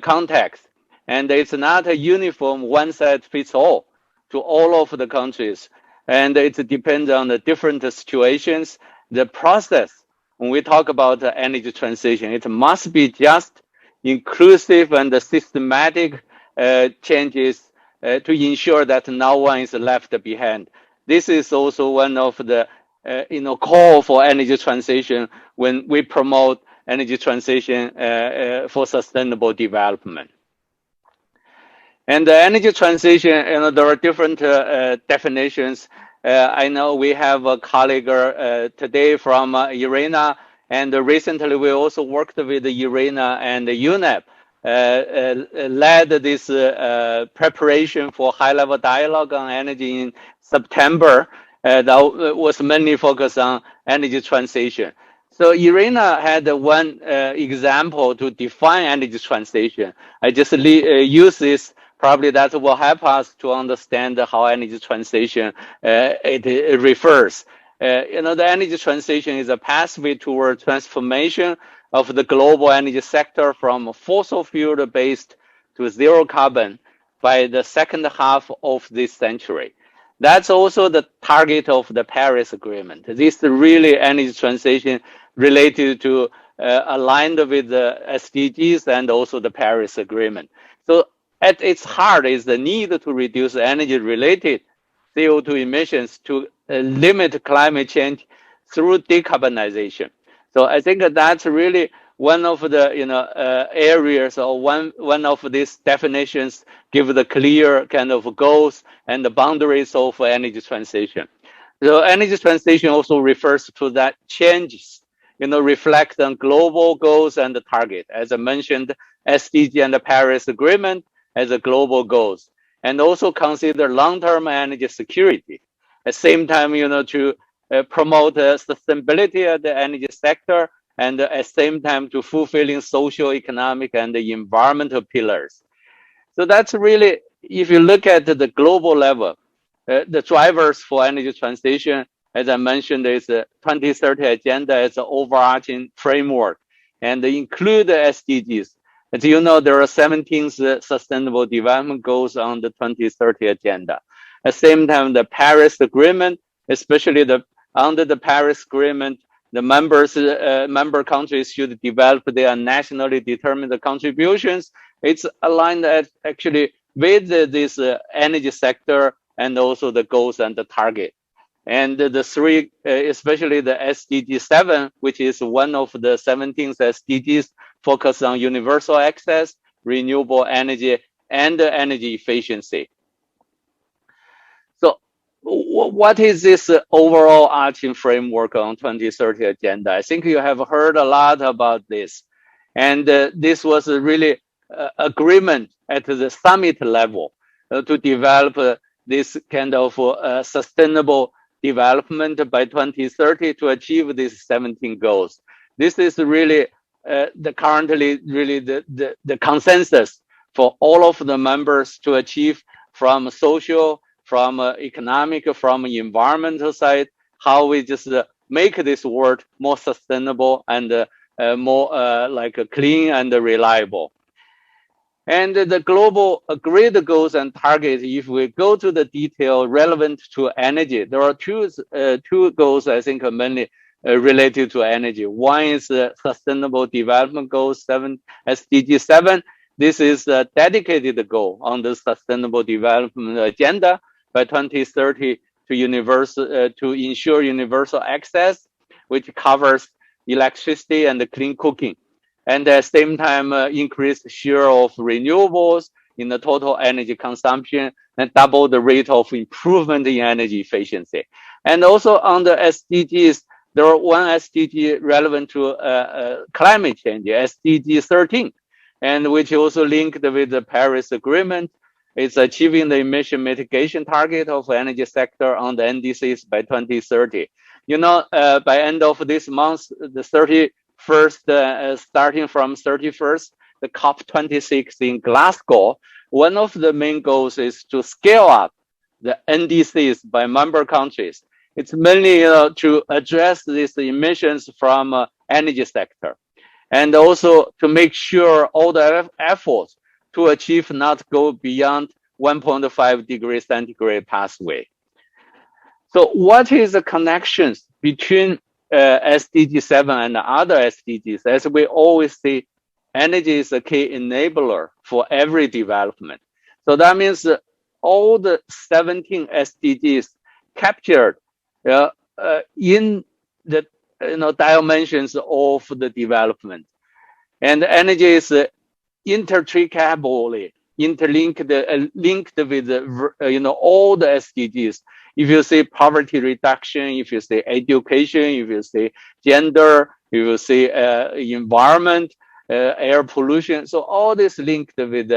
contexts. And it's not a uniform one-size-fits-all to all of the countries. And it depends on the different situations. The process, when we talk about energy transition, it must be just, inclusive, and systematic changes to ensure that no one is left behind. This is also one of the call for energy transition when we promote energy transition for sustainable development. And the energy transition, there are different definitions. I know we have a colleague today from IRENA, and recently we also worked with the IRENA and the UNEP, led this preparation for high-level dialogue on energy in September. That was mainly focused on energy transition. So IRENA had one example to define energy transition. I just use this Probably that will help us to understand how energy transition it refers. The energy transition is a pathway toward transformation of the global energy sector from fossil fuel based to zero carbon by the second half of this century. That's also the target of the Paris Agreement. This is really energy transition related to aligned with the SDGs and also the Paris Agreement. So at its heart is the need to reduce energy-related CO2 emissions to limit climate change through decarbonization. So I think that's really one of the areas, or one of these definitions give the clear kind of goals and the boundaries of energy transition. So energy transition also refers to that changes reflect on global goals and the target. As I mentioned, SDG and the Paris Agreement as a global goals, and also consider long-term energy security. At the same time, to promote sustainability of the energy sector, and at the same time to fulfilling social, economic, and the environmental pillars. So that's really, if you look at the global level, the drivers for energy transition, as I mentioned, is the 2030 agenda as an overarching framework and include the SDGs. As you know, there are 17 sustainable development goals on the 2030 agenda. At the same time, the Paris Agreement, especially under the Paris Agreement, the member countries should develop their nationally determined contributions. It's aligned actually with this energy sector and also the goals and the target. And the three, especially the SDG 7, which is one of the 17 SDGs, focus on universal access, renewable energy, and energy efficiency. So what is this overall arching framework on 2030 agenda? I think you have heard a lot about this. And this was a really agreement at the summit level to develop this kind of sustainable development by 2030 to achieve these 17 goals. This is really currently the consensus for all of the members to achieve from social, from economic, from environmental side, how we just make this world more sustainable and more like clean and reliable. And the global agreed goals and targets, if we go to the detail relevant to energy, there are two goals I think are mainly related to energy. One is Sustainable Development Goal 7, SDG 7. This is a dedicated goal on the Sustainable Development Agenda by 2030 to ensure universal access, which covers electricity and clean cooking. And at the same time, increase share of renewables in the total energy consumption and double the rate of improvement in energy efficiency. And also on the SDGs, there are one SDG relevant to climate change, SDG 13, and which also linked with the Paris Agreement. It's achieving the emission mitigation target of energy sector on the NDCs by 2030. By end of this month, the 31st, starting from 31st, the COP26 in Glasgow, one of the main goals is to scale up the NDCs by member countries. It's mainly to address these emissions from energy sector, and also to make sure all the efforts to achieve not go beyond 1.5 degrees centigrade pathway. So what is the connections between SDG 7 and other SDGs? As we always say, energy is a key enabler for every development. So that means all the 17 SDGs captured in the dimensions of the development. And energy is intertricably linked with all the SDGs. If you say poverty reduction, if you say education, if you say gender, if you say environment, air pollution, so all this linked with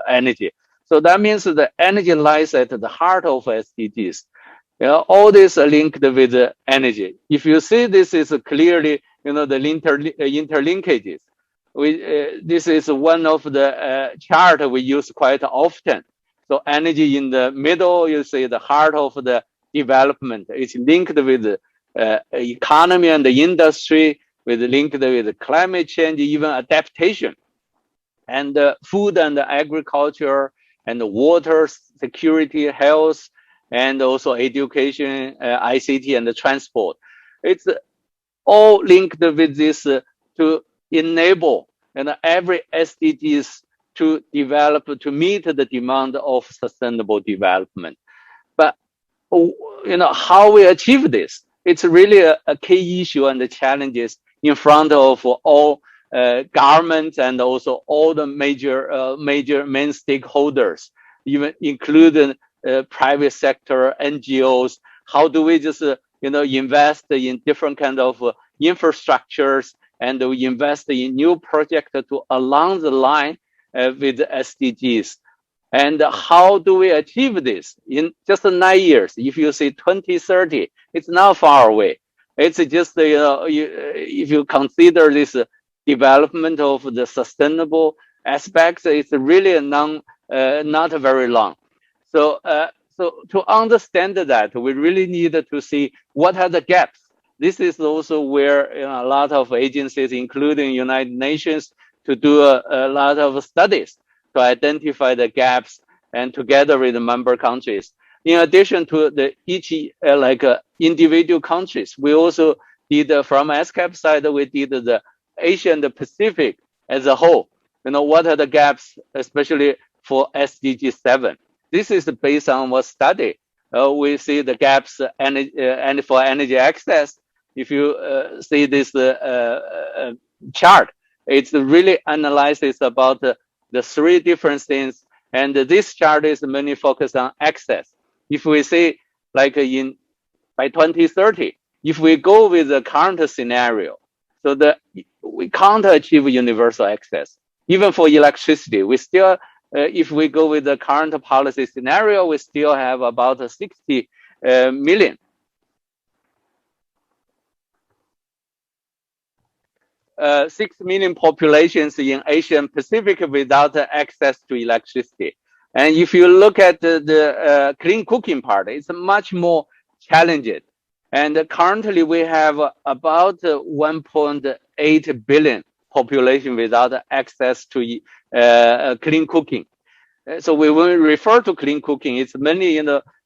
energy. So that means the energy lies at the heart of SDGs. All this are linked with energy. If you see this is clearly, the interlinkages. this is one of the chart we use quite often. So energy in the middle, you see the heart of the development. It's linked with economy and the industry, linked with climate change, even adaptation, and food and agriculture, and water security, health, and also education, ICT, and the transport. It's all linked with this to enable every SDGs to develop to meet the demand of sustainable development. But how we achieve this, it's really a key issue and the challenges in front of all governments and also all the major main stakeholders, even including private sector, NGOs. How do we just invest in different kind of infrastructures, and we invest in new projects to along the line with SDGs? And how do we achieve this in just 9 years? If you say 2030, it's not far away. It's just if you consider this development of the sustainable aspects, it's really not very long. So to understand that, we really need to see what are the gaps. This is also where a lot of agencies, including United Nations, to do a lot of studies to identify the gaps, and together with the member countries. In addition to each individual countries, we also did from ASCAP side, we did the Asia and the Pacific as a whole. What are the gaps, especially for SDG 7? This is based on what study. We see the gaps and for energy access. If you see this chart, it's really analysis about the 3 different things, and this chart is mainly focused on access. If we say by 2030, if we go with the current scenario, so we can't achieve universal access. Even for electricity, we still, if we go with the current policy scenario, we still have about 60 million. 6 million populations in Asia and Pacific without access to electricity. And if you look at the clean cooking part, it's much more challenging. And currently we have about 1.8 billion population without access to clean cooking. So when we refer to clean cooking, it's mainly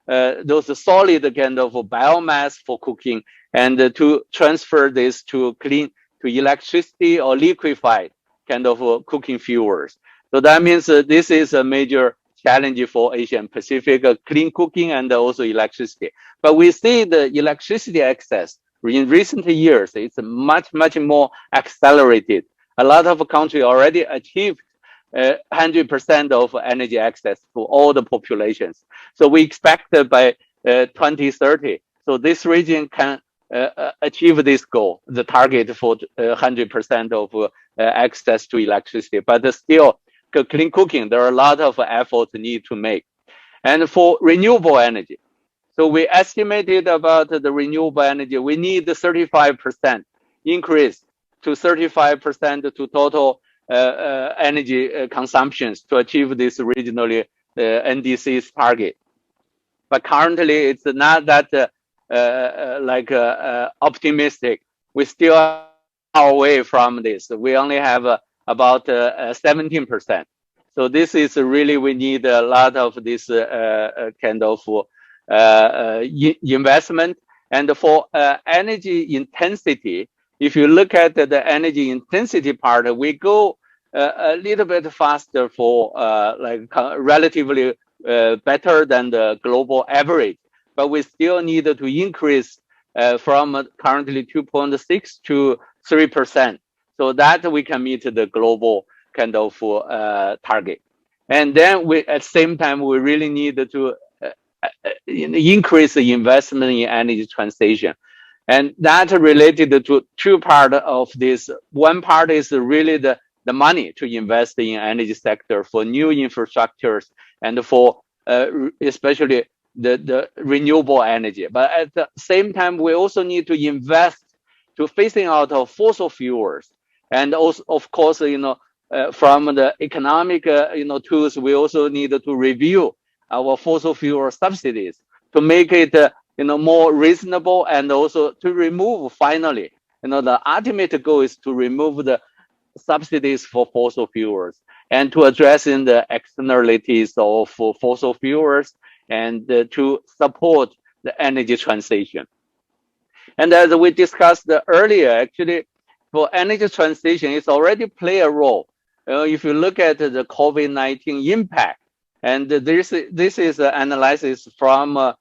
those solid kind of biomass for cooking, and to transfer this to electricity or liquefied kind of cooking fuels. So that means this is a major challenge for Asia and Pacific, clean cooking and also electricity. But we see the electricity access in recent years, it's much more accelerated. A lot of countries already achieved 100% of energy access to all the populations. So we expect that by 2030, so this region can achieve this goal, the target for 100% of access to electricity. But still, clean cooking, there are a lot of efforts need to make. And for renewable energy, so we estimated about the renewable energy, we need 35% increase to 35% to total energy consumptions to achieve this regionally NDC's target. But currently, it's not that optimistic. We still are away from this. We only have about 17%. So this is really, we need a lot of this kind of investment. And for energy intensity, if you look at the energy intensity part, we go a little bit faster for relatively better than the global average. But we still need to increase from currently 2.6 to 3%, so that we can meet the global kind of target. And then we, at the same time, we really need to increase the investment in energy transition. And that related to 2 parts of this. One part is really the money to invest in energy sector for new infrastructures and for especially the renewable energy. But at the same time, we also need to invest to phasing out of fossil fuels And also, of course, from the economic, tools, we also need to review our fossil fuel subsidies to make it, more reasonable, and also to remove, finally, the ultimate goal is to remove the subsidies for fossil fuels and to address in the externalities of fossil fuels and to support the energy transition. And as we discussed earlier, actually, for energy transition, it's already play a role. If you look at the COVID-19 impact, and this is an analysis from a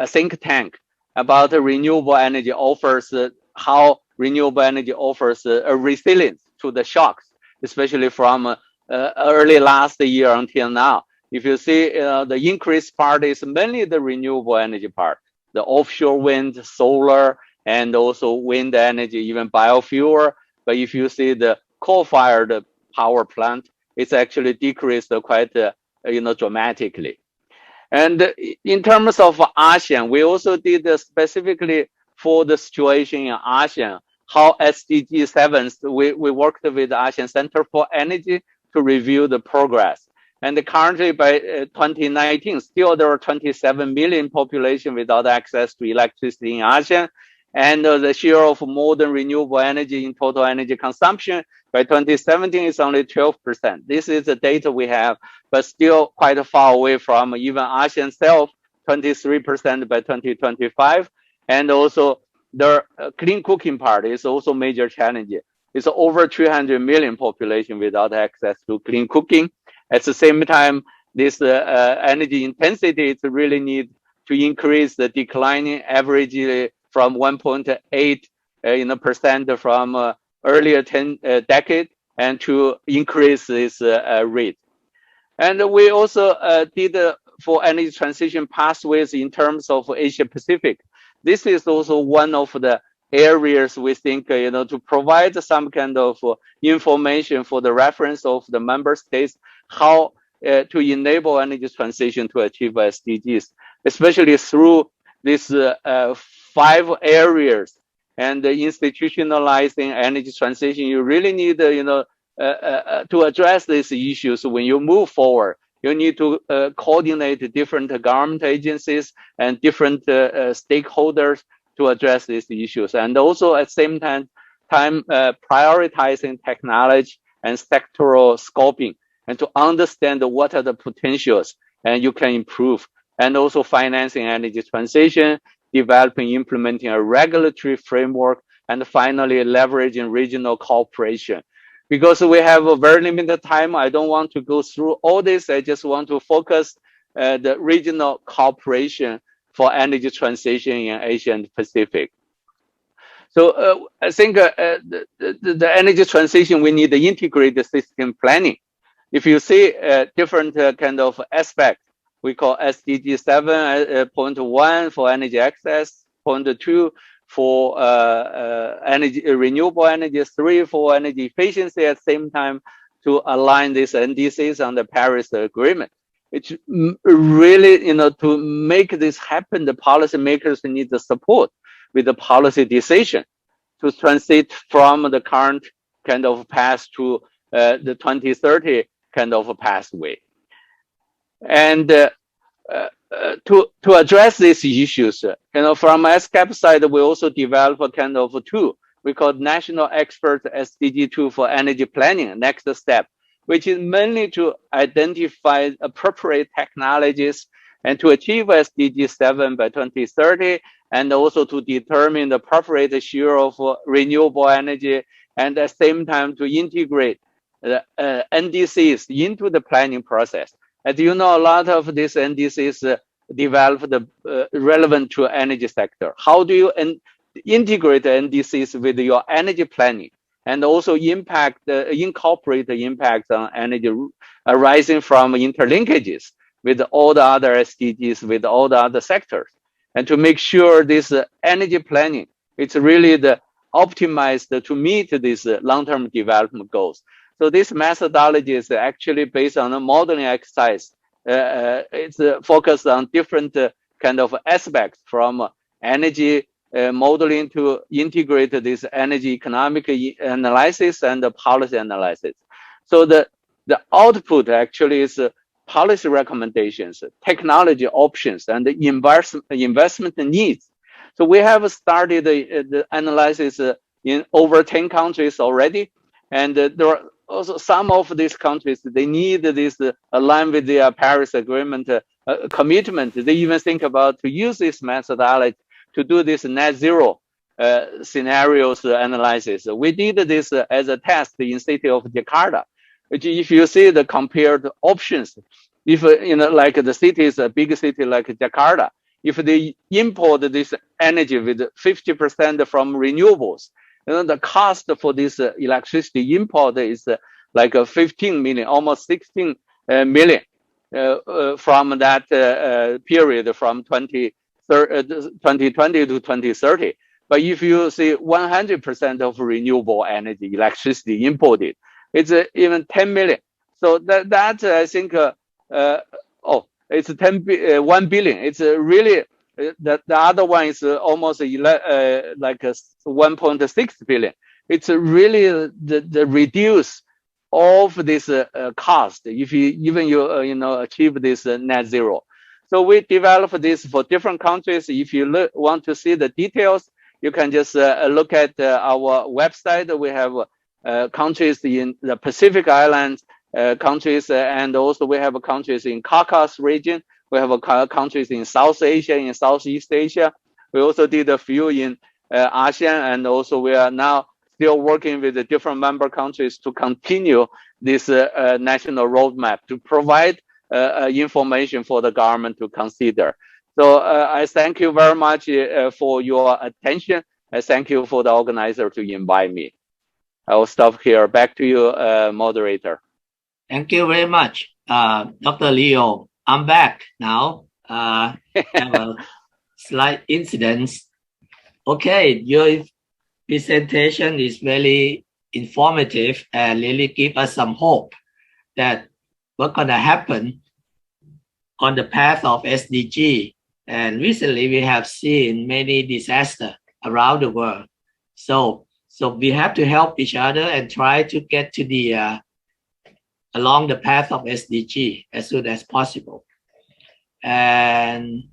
think tank about renewable energy offers, how renewable energy offers a resilience to the shocks, especially from early last year until now. If you see the increased part is mainly the renewable energy part, the offshore wind, solar, and also wind energy, even biofuel. But if you see the coal-fired power plant, it's actually decreased quite, dramatically. And in terms of ASEAN, we also did specifically for the situation in ASEAN, how SDG 7, we worked with the ASEAN Center for Energy to review the progress. And currently by 2019, still there are 27 million population without access to electricity in ASEAN. And the share of modern renewable energy in total energy consumption by 2017 is only 12%. This is the data we have, but still quite far away from even ASEAN itself, 23% by 2025. And also the clean cooking part is also major challenge. It's over 300 million population without access to clean cooking. At the same time, this energy intensity is really need to increase the declining average from 1.8 percent from earlier decade, and to increase this rate. And we also did for energy transition pathways in terms of Asia Pacific. This is also one of the areas we think, to provide some kind of information for the reference of the member states, how to enable energy transition to achieve SDGs, especially through these 5 areas. And institutionalizing energy transition, you really need, to address these issues when you move forward. You need to coordinate different government agencies and different stakeholders to address these issues. And also at the same time prioritizing technology and sectoral scoping, and to understand what are the potentials and you can improve. And also financing energy transition, developing, implementing a regulatory framework, and finally leveraging regional cooperation. Because we have a very limited time, I don't want to go through all this. I just want to focus the regional cooperation for energy transition in Asia and Pacific. So I think the energy transition, we need the integrated system planning. If you see different kind of aspects, we call SDG 7.1 for energy access, 0.2 for renewable energy, 3 for energy efficiency, at the same time to align these NDCs on the Paris Agreement. It's really, to make this happen, the policymakers need the support with the policy decision to transit from the current kind of path to the 2030 kind of a pathway. And to address these issues, from SCAP side, we also develop a kind of a tool we call National Expert SDG 2 for energy planning, next step, which is mainly to identify appropriate technologies and to achieve SDG 7 by 2030, and also to determine the appropriate share of renewable energy, and at the same time to integrate the NDCs into the planning process. As you know, a lot of these NDCs developed relevant to energy sector. How do you integrate the NDCs with your energy planning, and also incorporate the impacts on energy arising from interlinkages with all the other SDGs, with all the other sectors, and to make sure this energy planning, it's really the optimized to meet these long-term development goals. So this methodology is actually based on a modeling exercise. It's focused on different kind of aspects, from energy modeling to integrate this energy economic analysis and the policy analysis. So the output actually is policy recommendations, technology options, and the investment needs. So we have started the analysis in over 10 countries already, and there are also some of these countries, they need this align with the Paris Agreement commitment. They even think about to use this methodology to do this net zero scenarios analysis. We did this as a test in city of Jakarta, which if you see the compared options, if like the cities, a big city like Jakarta, if they import this energy with 50% from renewables, the cost for this electricity import is like 15 million, almost 16 million from that period from 2020 to 2030. But if you see 100% of renewable energy, electricity imported, it's even 10 million. So that I think, it's 1 billion. It's really, the other one is almost like 1.6 billion. It's really the reduce of this cost if you achieve this net zero. So we developed this for different countries. If you want to see the details, you can just look at our website. We have countries in the Pacific Islands, countries, and also we have countries in Caucasus region. We have countries in South Asia, in Southeast Asia. We also did a few in ASEAN, and also we are now still working with the different member countries to continue this national roadmap to provide information for the government to consider. So I thank you very much for your attention. I thank you for the organizer to invite me. I will stop here. Back to you, moderator. Thank you very much, Dr. Leo. I'm back now. Have a slight incident. Okay, your presentation is very informative and really give us some hope that what's going to happen on the path of SDG. And recently we have seen many disasters around the world. So we have to help each other and try to get to the along the path of SDG as soon as possible. And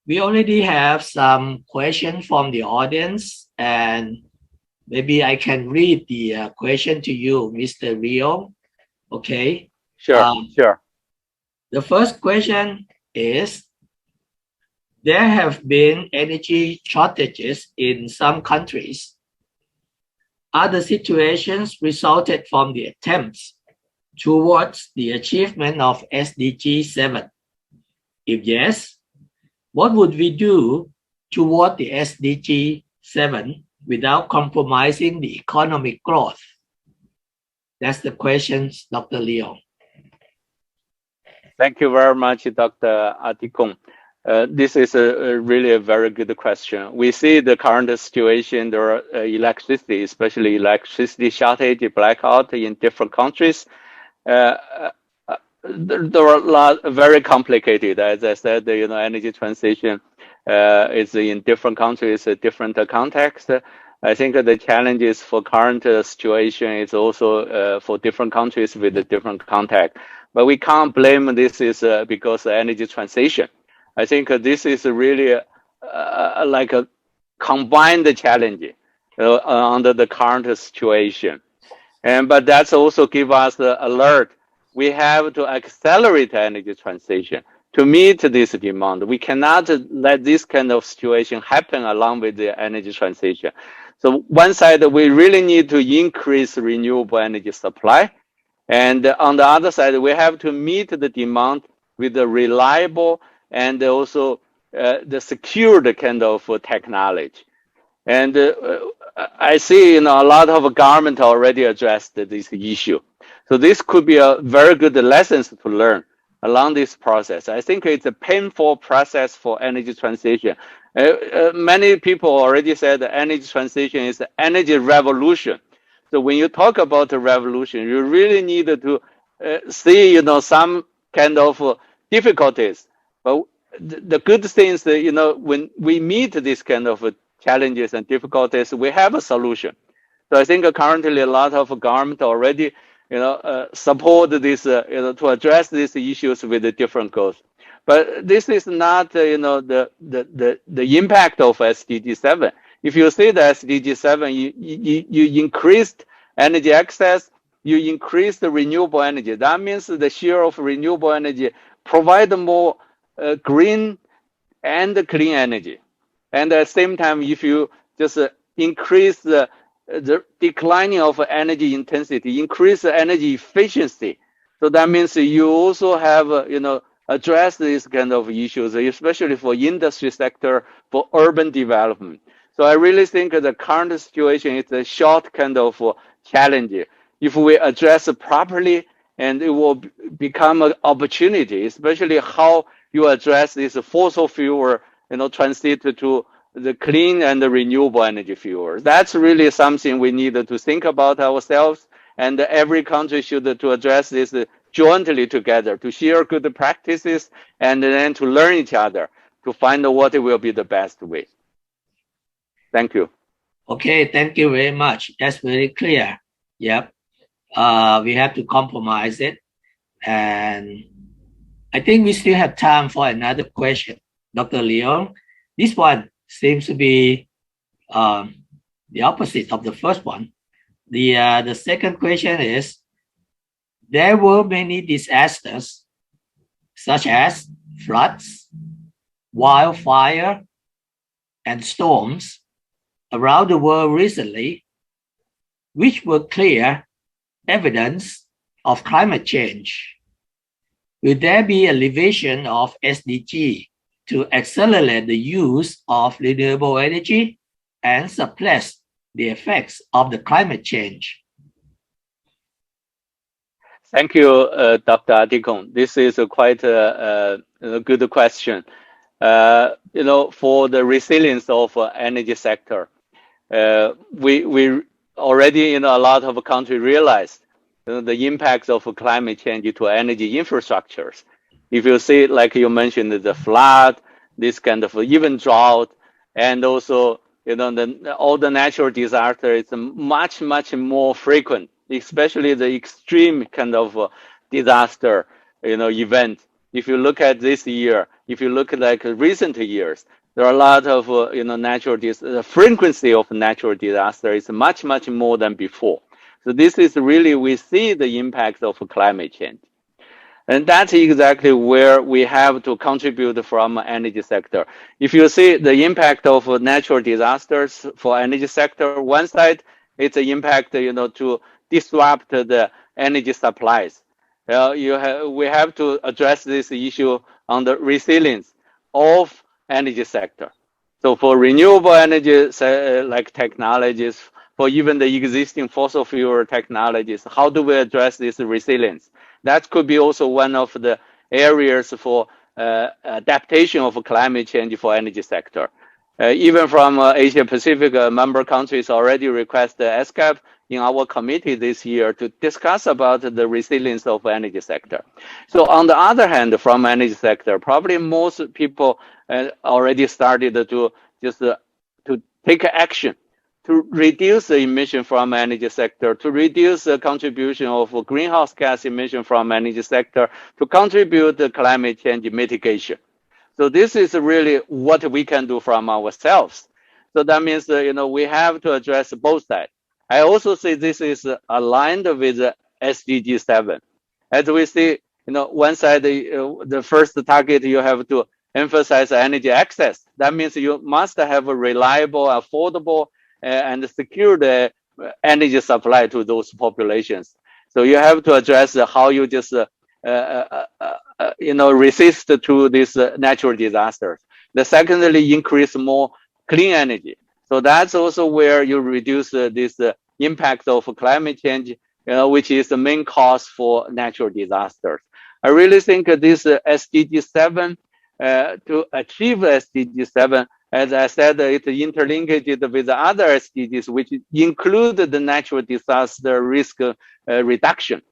we already have some questions from the audience, and maybe I can read the question to you, Mr. Rio. Okay. Sure, sure. The first question is, there have been energy shortages in some countries. Are the situations resulted from the attempts towards the achievement of SDG 7? If yes, what would we do toward the SDG 7 without compromising the economic growth? That's the question, Dr. Leo. Thank you very much, Dr. Atikung. This is really a very good question. We see the current situation, there are electricity, especially electricity shortage, blackout in different countries. There are a lot very complicated. As I said, energy transition is in different countries, a different context. I think the challenges for current situation is also for different countries with a different context. But we can't blame this is because of energy transition. I think this is really like a combined challenge under the current situation. But that's also give us the alert. We have to accelerate energy transition to meet this demand. We cannot let this kind of situation happen along with the energy transition. So one side, we really need to increase renewable energy supply. And on the other side, we have to meet the demand with the reliable and also the secured kind of technology. And I see, a lot of government already addressed this issue. So this could be a very good lessons to learn along this process. I think it's a painful process for energy transition. Many people already said the energy transition is the energy revolution. So when you talk about the revolution, you really need to see, some kind of difficulties. But the good thing is that, when we meet this kind of challenges and difficulties, we have a solution. So I think currently a lot of government already, support this, to address these issues with the different goals. But this is not, the impact of SDG 7. If you see the SDG 7, you increased energy access, you increase the renewable energy. That means the share of renewable energy provide more green and clean energy. And at the same time, if you just increase the declining of energy intensity, increase the energy efficiency, so that means you also have, address these kind of issues, especially for industry sector, for urban development. So I really think the current situation is a short kind of challenge. If we address it properly, and it will become an opportunity, especially how you address this fossil fuel, transit to the clean and the renewable energy fuels. That's really something we need to think about ourselves, and every country should to address this jointly together, to share good practices, and then to learn each other, to find what will be the best way. Thank you. Okay, thank you very much. That's very clear. Yep. We have to compromise it. And I think we still have time for another question. Dr. Leon, this one seems to be the opposite of the first one. The second question is, there were many disasters such as floods, wildfire, and storms around the world recently, which were clear evidence of climate change. Will there be a revision of SDG to accelerate the use of renewable energy and suppress the effects of the climate change? Thank you, Dr. Adikon. This is quite a good question. For the resilience of energy sector, we already, a lot of countries realized the impacts of climate change to energy infrastructures. If you see, like you mentioned, the flood, this kind of even drought, and also, all the natural disasters, it's much more frequent, especially the extreme kind of disaster, event. If you look at this year, if you look at like recent years, there are a lot of, the frequency of natural disaster is much more than before. So this is really, we see the impact of climate change. And that's exactly where we have to contribute from energy sector. If you see the impact of natural disasters for energy sector, one side, it's an impact, to disrupt the energy supplies. We have to address this issue on the resilience of energy sector. So for renewable energy, like technologies, for even the existing fossil fuel technologies, how do we address this resilience? That could be also one of the areas for adaptation of climate change for energy sector. Even from Asia Pacific, member countries already request the ESCAP in our committee this year to discuss about the resilience of energy sector. So on the other hand, from energy sector, probably most people already started to just to take action to reduce the emission from energy sector, to reduce the contribution of greenhouse gas emission from energy sector, to contribute to climate change mitigation. So this is really what we can do from ourselves. So that means, we have to address both sides. I also say this is aligned with SDG 7. As we see, one side, the first target, you have to emphasize energy access. That means you must have a reliable, affordable, and secure the energy supply to those populations. So you have to address how you just, resist to these natural disasters. The secondly, increase more clean energy. So that's also where you reduce this impact of climate change, which is the main cause for natural disasters. I really think this SDG 7, to achieve SDG 7, as I said, it's interlinked with the other SDGs, which include the natural disaster risk reduction.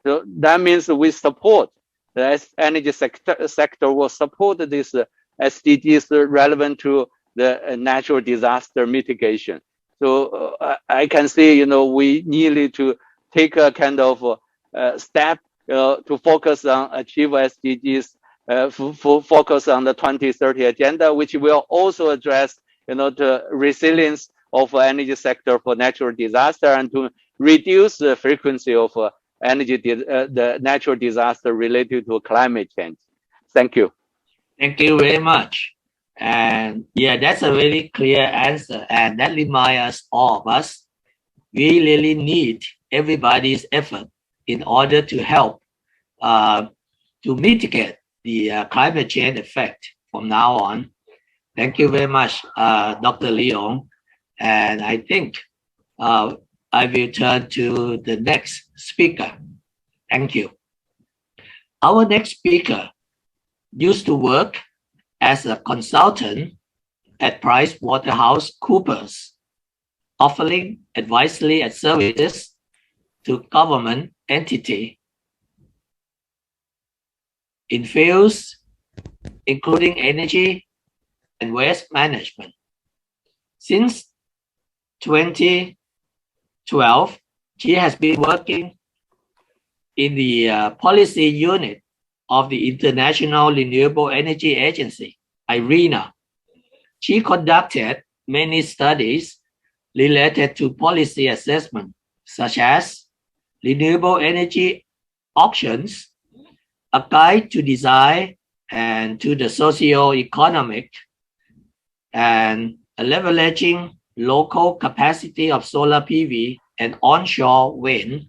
So that means we support the energy sector will support this SDGs relevant to the natural disaster mitigation. So I can say, we need to take a kind of step to focus on achieve SDGs, focus on the 2030 agenda, which will also address, the resilience of energy sector for natural disaster and to reduce the frequency of the natural disaster related to climate change. Thank you. Thank you very much. And yeah, that's a very clear answer. And that reminds us, all of us, we really need everybody's effort in order to help to mitigate the climate change effect from now on. Thank you very much, Dr. Leong. And I think I will turn to the next speaker. Thank you. Our next speaker used to work as a consultant at PricewaterhouseCoopers, offering advisory and services to government entity in fields including energy and waste management. Since 2012, she has been working in the policy unit of the International Renewable Energy Agency, IRENA. She conducted many studies related to policy assessment, such as renewable energy auctions, a guide to design and to the socio-economic, and leveraging local capacity of solar PV and onshore wind.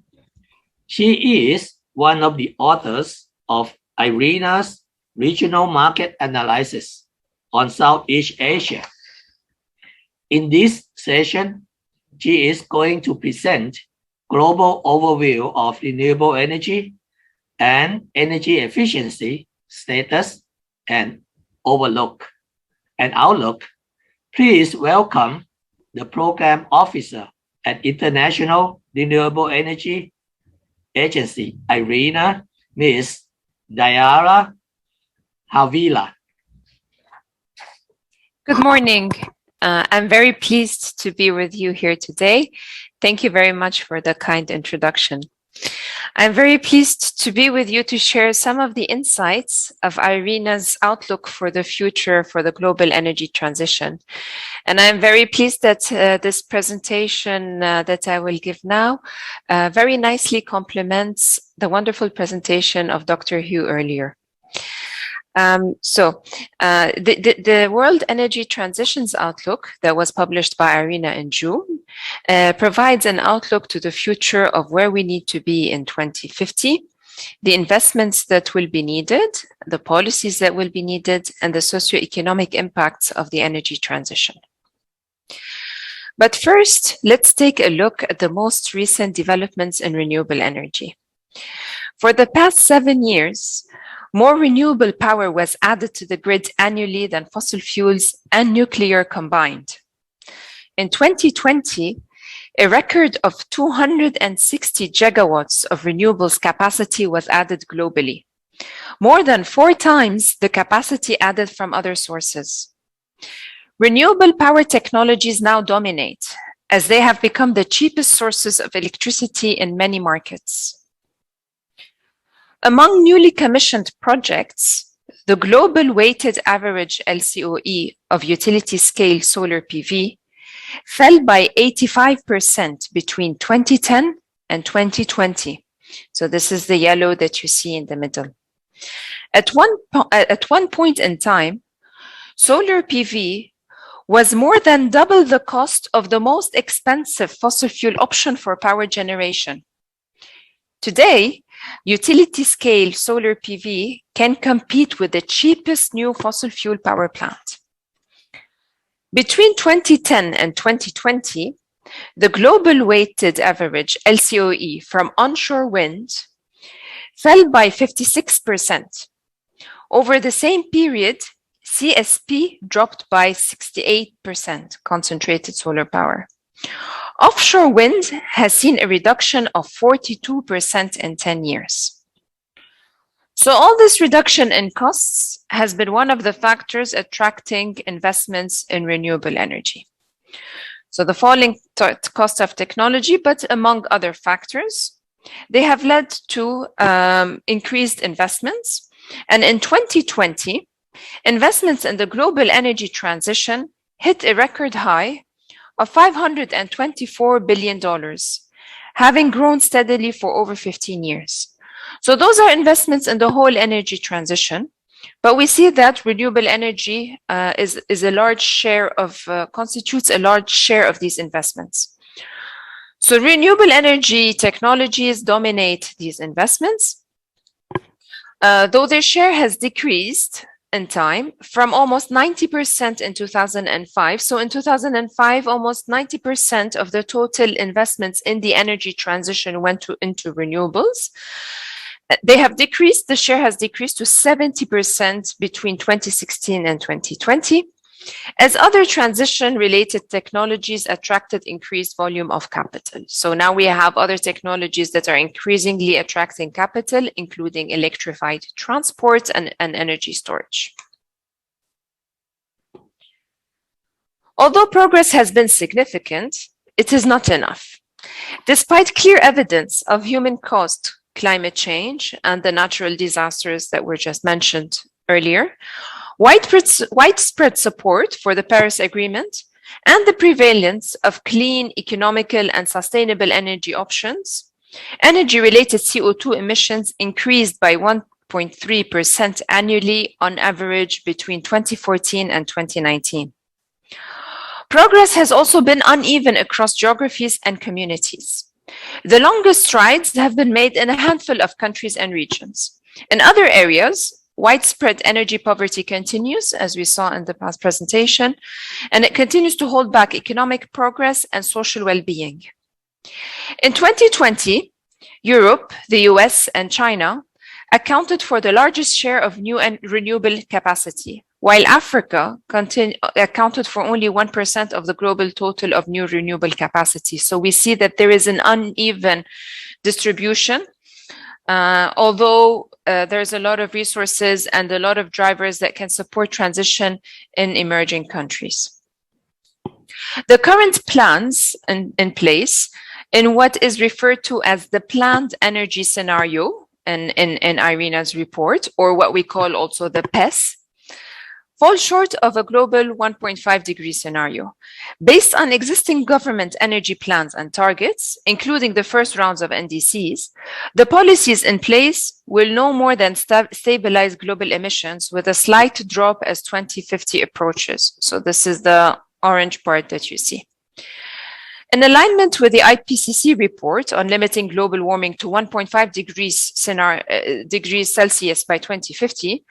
She is one of the authors of IRENA's regional market analysis on Southeast Asia. In this session, she is going to present global overview of renewable energy and energy efficiency status and outlook. Please welcome the Program Officer at International Renewable Energy Agency, IRENA, Ms. Diara Havila. Good morning. I'm very pleased to be with you here today. Thank you very much for the kind introduction. I'm very pleased to be with you to share some of the insights of IRENA's outlook for the future for the global energy transition. And I'm very pleased that this presentation that I will give now very nicely complements the wonderful presentation of Dr. Hu earlier. The World Energy Transitions Outlook that was published by IRENA in June provides an outlook to the future of where we need to be in 2050, the investments that will be needed, the policies that will be needed, and the socioeconomic impacts of the energy transition. But first, let's take a look at the most recent developments in renewable energy. For the past 7 years, more renewable power was added to the grid annually than fossil fuels and nuclear combined. In 2020, a record of 260 gigawatts of renewables capacity was added globally, more than 4 times the capacity added from other sources. Renewable power technologies now dominate, as they have become the cheapest sources of electricity in many markets. Among newly commissioned projects, the global weighted average LCOE of utility-scale solar PV fell by 85% between 2010 and 2020. So this is the yellow that you see in the middle. At one point in time, solar PV was more than double the cost of the most expensive fossil fuel option for power generation. Today, utility-scale solar PV can compete with the cheapest new fossil fuel power plant. Between 2010 and 2020, the global weighted average LCOE from onshore wind fell by 56%. Over the same period, CSP dropped by 68%, concentrated solar power. Offshore wind has seen a reduction of 42% in 10 years. So all this reduction in costs has been one of the factors attracting investments in renewable energy. So the falling cost of technology, but among other factors, they have led to increased investments. And in 2020, investments in the global energy transition hit a record high of $524 billion, having grown steadily for over 15 years. So those are investments in the whole energy transition, but we see that renewable energy is a large share of, constitutes a large share of these investments. So renewable energy technologies dominate these investments, though their share has decreased in time from almost 90% in 2005. So in 2005, almost 90% of the total investments in the energy transition went into renewables. They have decreased, the share has decreased to 70% between 2016 and 2020, as other transition-related technologies attracted increased volume of capital. So now we have other technologies that are increasingly attracting capital, including electrified transport and energy storage. Although progress has been significant, it is not enough. Despite clear evidence of human-caused climate change and the natural disasters that were just mentioned earlier, widespread support for the Paris Agreement and the prevalence of clean, economical, and sustainable energy options, energy-related CO2 emissions increased by 1.3% annually on average between 2014 and 2019. Progress has also been uneven across geographies and communities. The longest strides have been made in a handful of countries and regions. In other areas, widespread energy poverty continues, as we saw in the past presentation, and it continues to hold back economic progress and social well-being. In 2020, Europe, the US, and China accounted for the largest share of new and renewable capacity, while Africa accounted for only 1% of the global total of new renewable capacity. So we see that there is an uneven distribution, although there's a lot of resources and a lot of drivers that can support transition in emerging countries. The current plans in place in what is referred to as the planned energy scenario in IRENA's report, or what we call also the PES, fall short of a global 1.5-degree scenario. Based on existing government energy plans and targets, including the first rounds of NDCs, the policies in place will no more than stabilize global emissions with a slight drop as 2050 approaches. So this is the orange part that you see. In alignment with the IPCC report on limiting global warming to 1.5 degrees Celsius by 2050,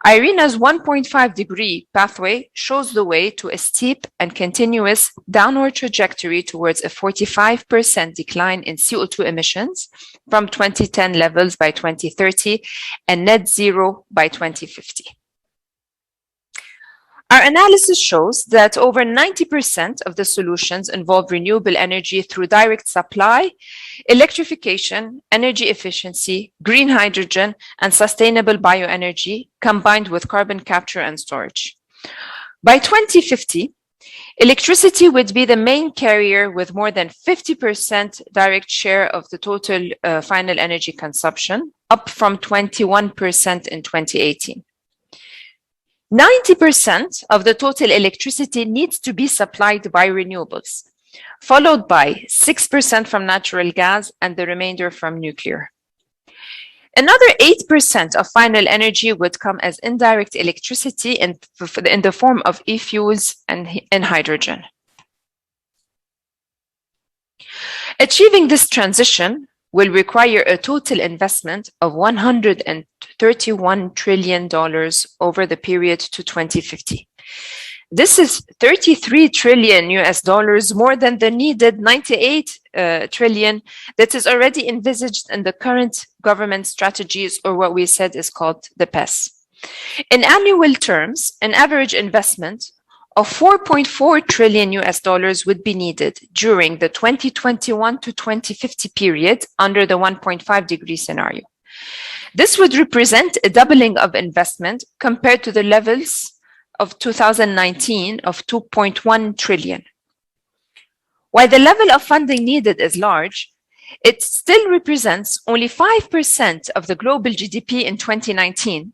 IRENA's 1.5-degree pathway shows the way to a steep and continuous downward trajectory towards a 45% decline in CO2 emissions from 2010 levels by 2030 and net zero by 2050. Our analysis shows that over 90% of the solutions involve renewable energy through direct supply, electrification, energy efficiency, green hydrogen, and sustainable bioenergy combined with carbon capture and storage. By 2050, electricity would be the main carrier with more than 50% direct share of the total final energy consumption, up from 21% in 2018. 90% of the total electricity needs to be supplied by renewables, followed by 6% from natural gas and the remainder from nuclear. Another 8% of final energy would come as indirect electricity in the form of e-fuels and hydrogen. Achieving this transition will require a total investment of $131 trillion over the period to 2050. This is $33 trillion more than the needed $98 trillion that is already envisaged in the current government strategies, or what we said is called the PES. In annual terms, an average investment of $4.4 trillion would be needed during the 2021 to 2050 period under the 1.5-degree scenario. This would represent a doubling of investment compared to the levels of 2019 of 2.1 trillion. While the level of funding needed is large, it still represents only 5% of the global GDP in 2019,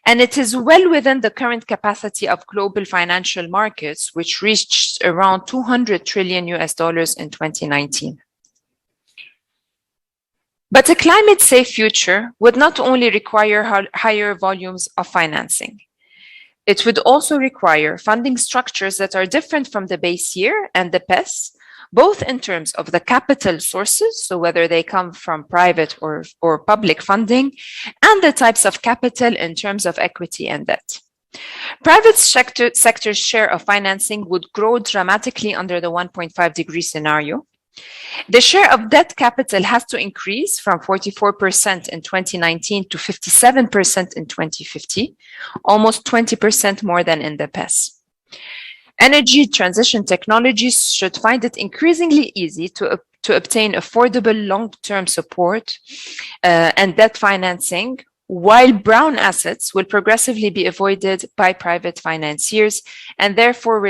and it is well within the current capacity of global financial markets, which reached around 200 trillion US dollars in 2019. But a climate-safe future would not only require higher volumes of financing. It would also require funding structures that are different from the base year and the PES, both in terms of the capital sources, so whether they come from private or public funding, and the types of capital in terms of equity and debt. Private sector's share of financing would grow dramatically under the 1.5-degree scenario. The share of debt capital has to increase from 44% in 2019 to 57% in 2050, almost 20% more than in the PES. Energy transition technologies should find it increasingly easy to obtain affordable long-term support and debt financing, while brown assets will progressively be avoided by private financiers and therefore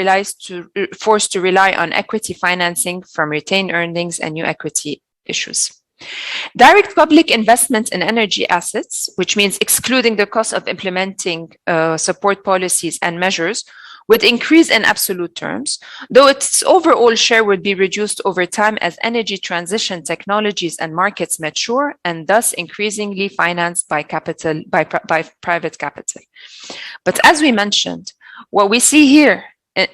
forced to rely on equity financing from retained earnings and new equity issues. Direct public investment in energy assets, which means excluding the cost of implementing support policies and measures, would increase in absolute terms, though its overall share would be reduced over time as energy transition technologies and markets mature and thus increasingly financed by private capital. But as we mentioned, what we see here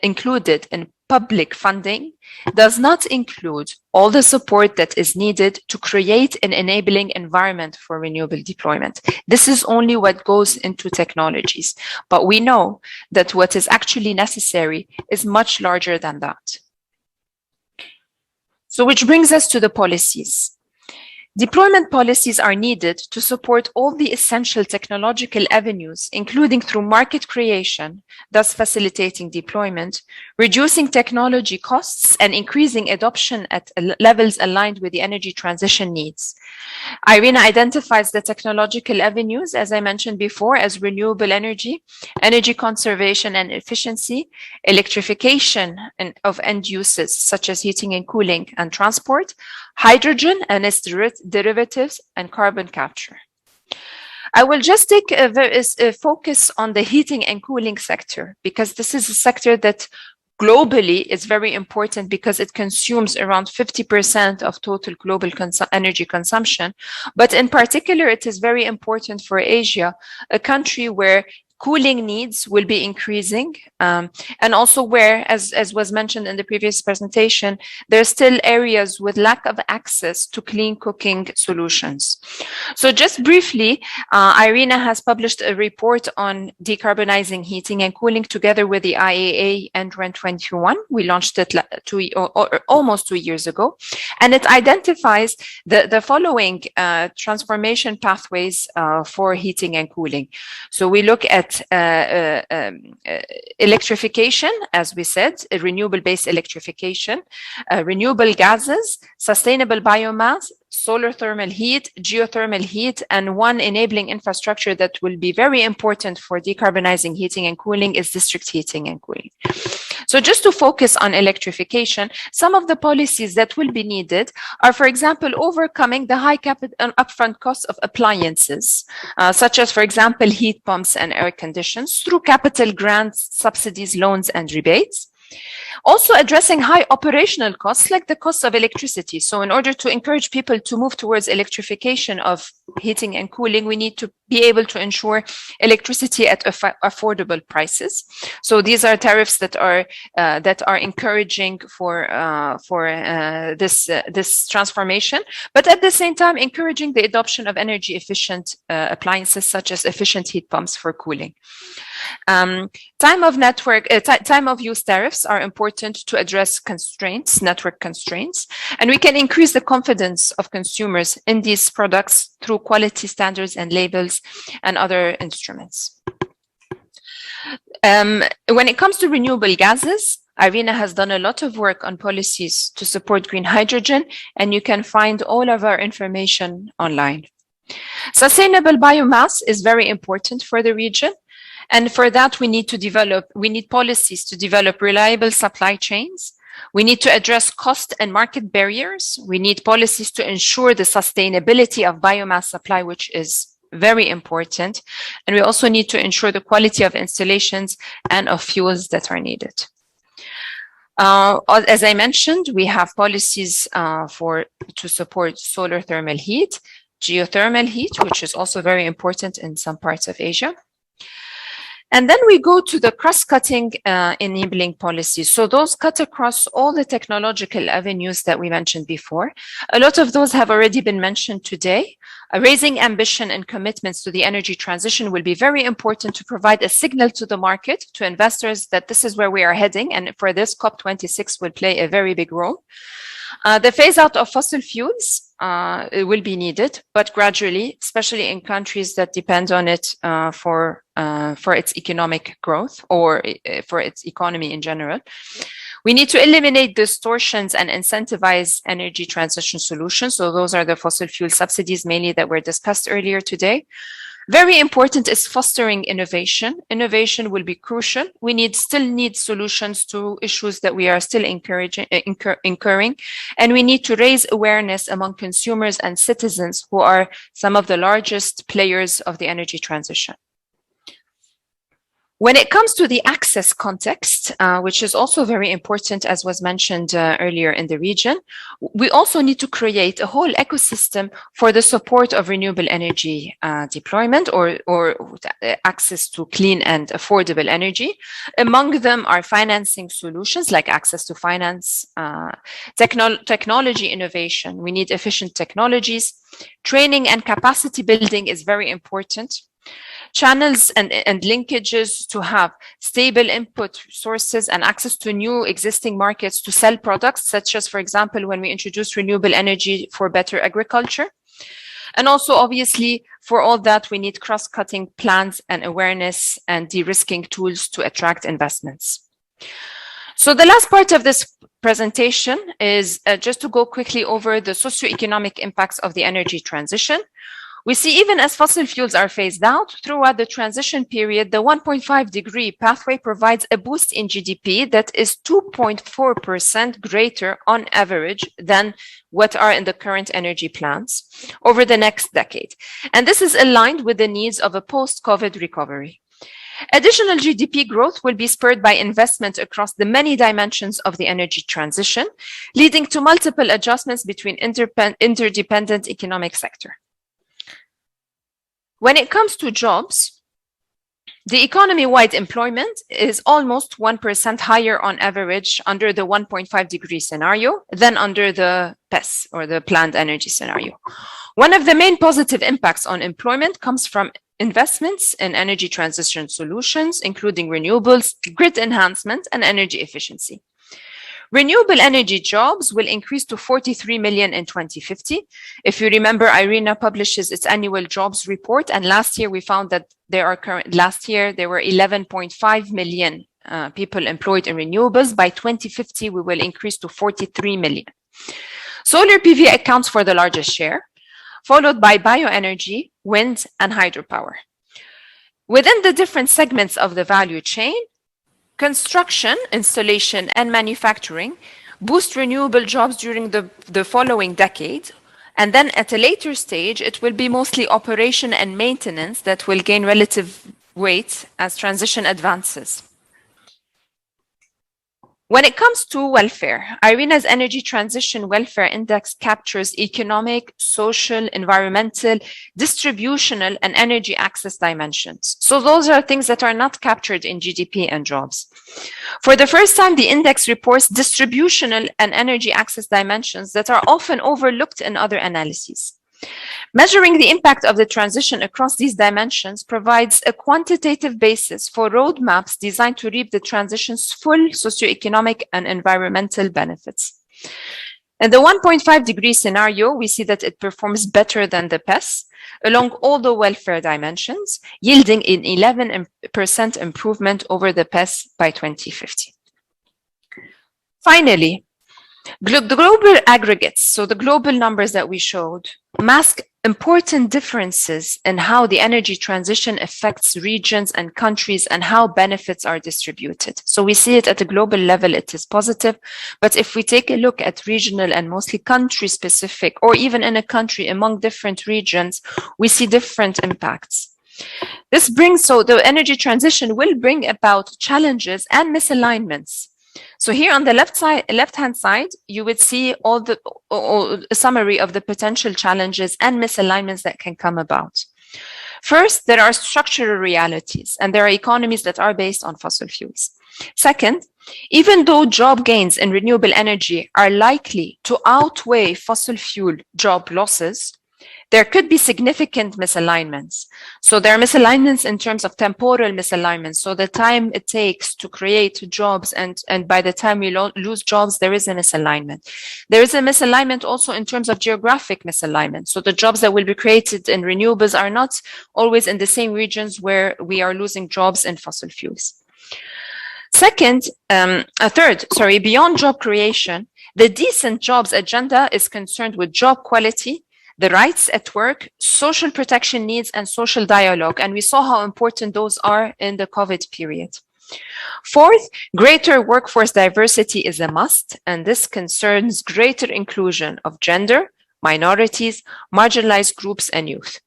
included in public funding does not include all the support that is needed to create an enabling environment for renewable deployment. This is only what goes into technologies, but we know that what is actually necessary is much larger than that. So which brings us to the policies. Deployment policies are needed to support all the essential technological avenues, including through market creation, thus facilitating deployment, reducing technology costs, and increasing adoption at levels aligned with the energy transition needs. IRENA identifies the technological avenues, as I mentioned before, as renewable energy, energy conservation and efficiency, electrification of end uses such as heating and cooling and transport, hydrogen and its derivatives, and carbon capture. I will just take a focus on the heating and cooling sector, because this is a sector that globally is very important because it consumes around 50% of total global energy consumption. But in particular, it is very important for Asia, a country where cooling needs will be increasing, and also where, as was mentioned in the previous presentation, there are still areas with lack of access to clean cooking solutions. So just briefly, IRENA has published a report on decarbonizing heating and cooling together with the IAA and REN 21. We launched it almost 2 years ago, and it identifies the following transformation pathways for heating and cooling. So we look at electrification, as we said, renewable-based electrification, renewable gases, sustainable biomass, solar thermal heat, geothermal heat, and one enabling infrastructure that will be very important for decarbonizing heating and cooling is district heating and cooling. So just to focus on electrification, some of the policies that will be needed are, for example, overcoming the high capital and upfront costs of appliances, such as, for example, heat pumps and air conditioners through capital grants, subsidies, loans, and rebates. Also addressing high operational costs like the cost of electricity. So in order to encourage people to move towards electrification of heating and cooling, we need to be able to ensure electricity at affordable prices. So these are tariffs that are encouraging for this transformation, but at the same time encouraging the adoption of energy efficient appliances such as efficient heat pumps for cooling. Time of use tariffs are important to address constraints, network constraints, and we can increase the confidence of consumers in these products through quality standards and labels and other instruments. When it comes to renewable gases, IRENA has done a lot of work on policies to support green hydrogen, and you can find all of our information online. Sustainable biomass is very important for the region. And for that, we need policies to develop reliable supply chains. We need to address cost and market barriers. We need policies to ensure the sustainability of biomass supply, which is very important. And we also need to ensure the quality of installations and of fuels that are needed. As I mentioned, we have policies to support solar thermal heat, geothermal heat, which is also very important in some parts of Asia. And then we go to the cross-cutting enabling policies. So those cut across all the technological avenues that we mentioned before. A lot of those have already been mentioned today. Raising ambition and commitments to the energy transition will be very important to provide a signal to the market, to investors, that this is where we are heading. And for this, COP26 will play a very big role. The phase out of fossil fuels it will be needed, but gradually, especially in countries that depend on it for its economic growth or for its economy in general. We need to eliminate distortions and incentivize energy transition solutions. So those are the fossil fuel subsidies mainly that were discussed earlier today. Very important is fostering innovation. Innovation will be crucial. We still need solutions to issues that we are still incurring, and we need to raise awareness among consumers and citizens who are some of the largest players of the energy transition. When it comes to the access context, which is also very important, as was mentioned earlier in the region, we also need to create a whole ecosystem for the support of renewable energy deployment or access to clean and affordable energy. Among them are financing solutions like access to finance, technology innovation. We need efficient technologies. Training and capacity building is very important. Channels and linkages to have stable input sources and access to new existing markets to sell products, such as, for example, when we introduce renewable energy for better agriculture. And also, obviously, for all that, we need cross-cutting plans and awareness and de-risking tools to attract investments. So the last part of this presentation is just to go quickly over the socioeconomic impacts of the energy transition. We see even as fossil fuels are phased out, throughout the transition period, the 1.5-degree pathway provides a boost in GDP that is 2.4% greater on average than what are in the current energy plans over the next decade. And this is aligned with the needs of a post-COVID recovery. Additional GDP growth will be spurred by investment across the many dimensions of the energy transition, leading to multiple adjustments between interdependent economic sectors. When it comes to jobs, the economy-wide employment is almost 1% higher on average under the 1.5-degree scenario than under the PES, or the planned energy scenario. One of the main positive impacts on employment comes from investments in energy transition solutions, including renewables, grid enhancement, and energy efficiency. Renewable energy jobs will increase to 43 million in 2050. If you remember, IRENA publishes its annual jobs report, and last year we found that there were 11.5 million people employed in renewables. By 2050, we will increase to 43 million. Solar PV accounts for the largest share, followed by bioenergy, wind, and hydropower. Within the different segments of the value chain, construction, installation, and manufacturing boost renewable jobs during the following decade. And then at a later stage, it will be mostly operation and maintenance that will gain relative weight as transition advances. When it comes to welfare, IRENA's Energy Transition Welfare Index captures economic, social, environmental, distributional, and energy access dimensions. So those are things that are not captured in GDP and jobs. For the first time, the index reports distributional and energy access dimensions that are often overlooked in other analyses. Measuring the impact of the transition across these dimensions provides a quantitative basis for roadmaps designed to reap the transition's full socioeconomic and environmental benefits. In the 1.5-degree scenario, we see that it performs better than the PES along all the welfare dimensions, yielding an 11% improvement over the PES by 2050. Finally, the global aggregates, so the global numbers that we showed, mask important differences in how the energy transition affects regions and countries and how benefits are distributed. So we see it at a global level, it is positive. But if we take a look at regional and mostly country specific, or even in a country among different regions, we see different impacts. So the energy transition will bring about challenges and misalignments. So here on the left-hand side, you would see a summary of the potential challenges and misalignments that can come about. First, there are structural realities, and there are economies that are based on fossil fuels. Second, even though job gains in renewable energy are likely to outweigh fossil fuel job losses, there could be significant misalignments. So there are misalignments in terms of temporal misalignments. So the time it takes to create jobs and by the time we lose jobs, there is a misalignment. There is a misalignment also in terms of geographic misalignment. So the jobs that will be created in renewables are not always in the same regions where we are losing jobs in fossil fuels. Third, beyond job creation, the decent jobs agenda is concerned with job quality, the rights at work, social protection needs, and social dialogue. And we saw how important those are in the COVID period. Fourth, greater workforce diversity is a must, and this concerns greater inclusion of gender, minorities, marginalized groups, and youth.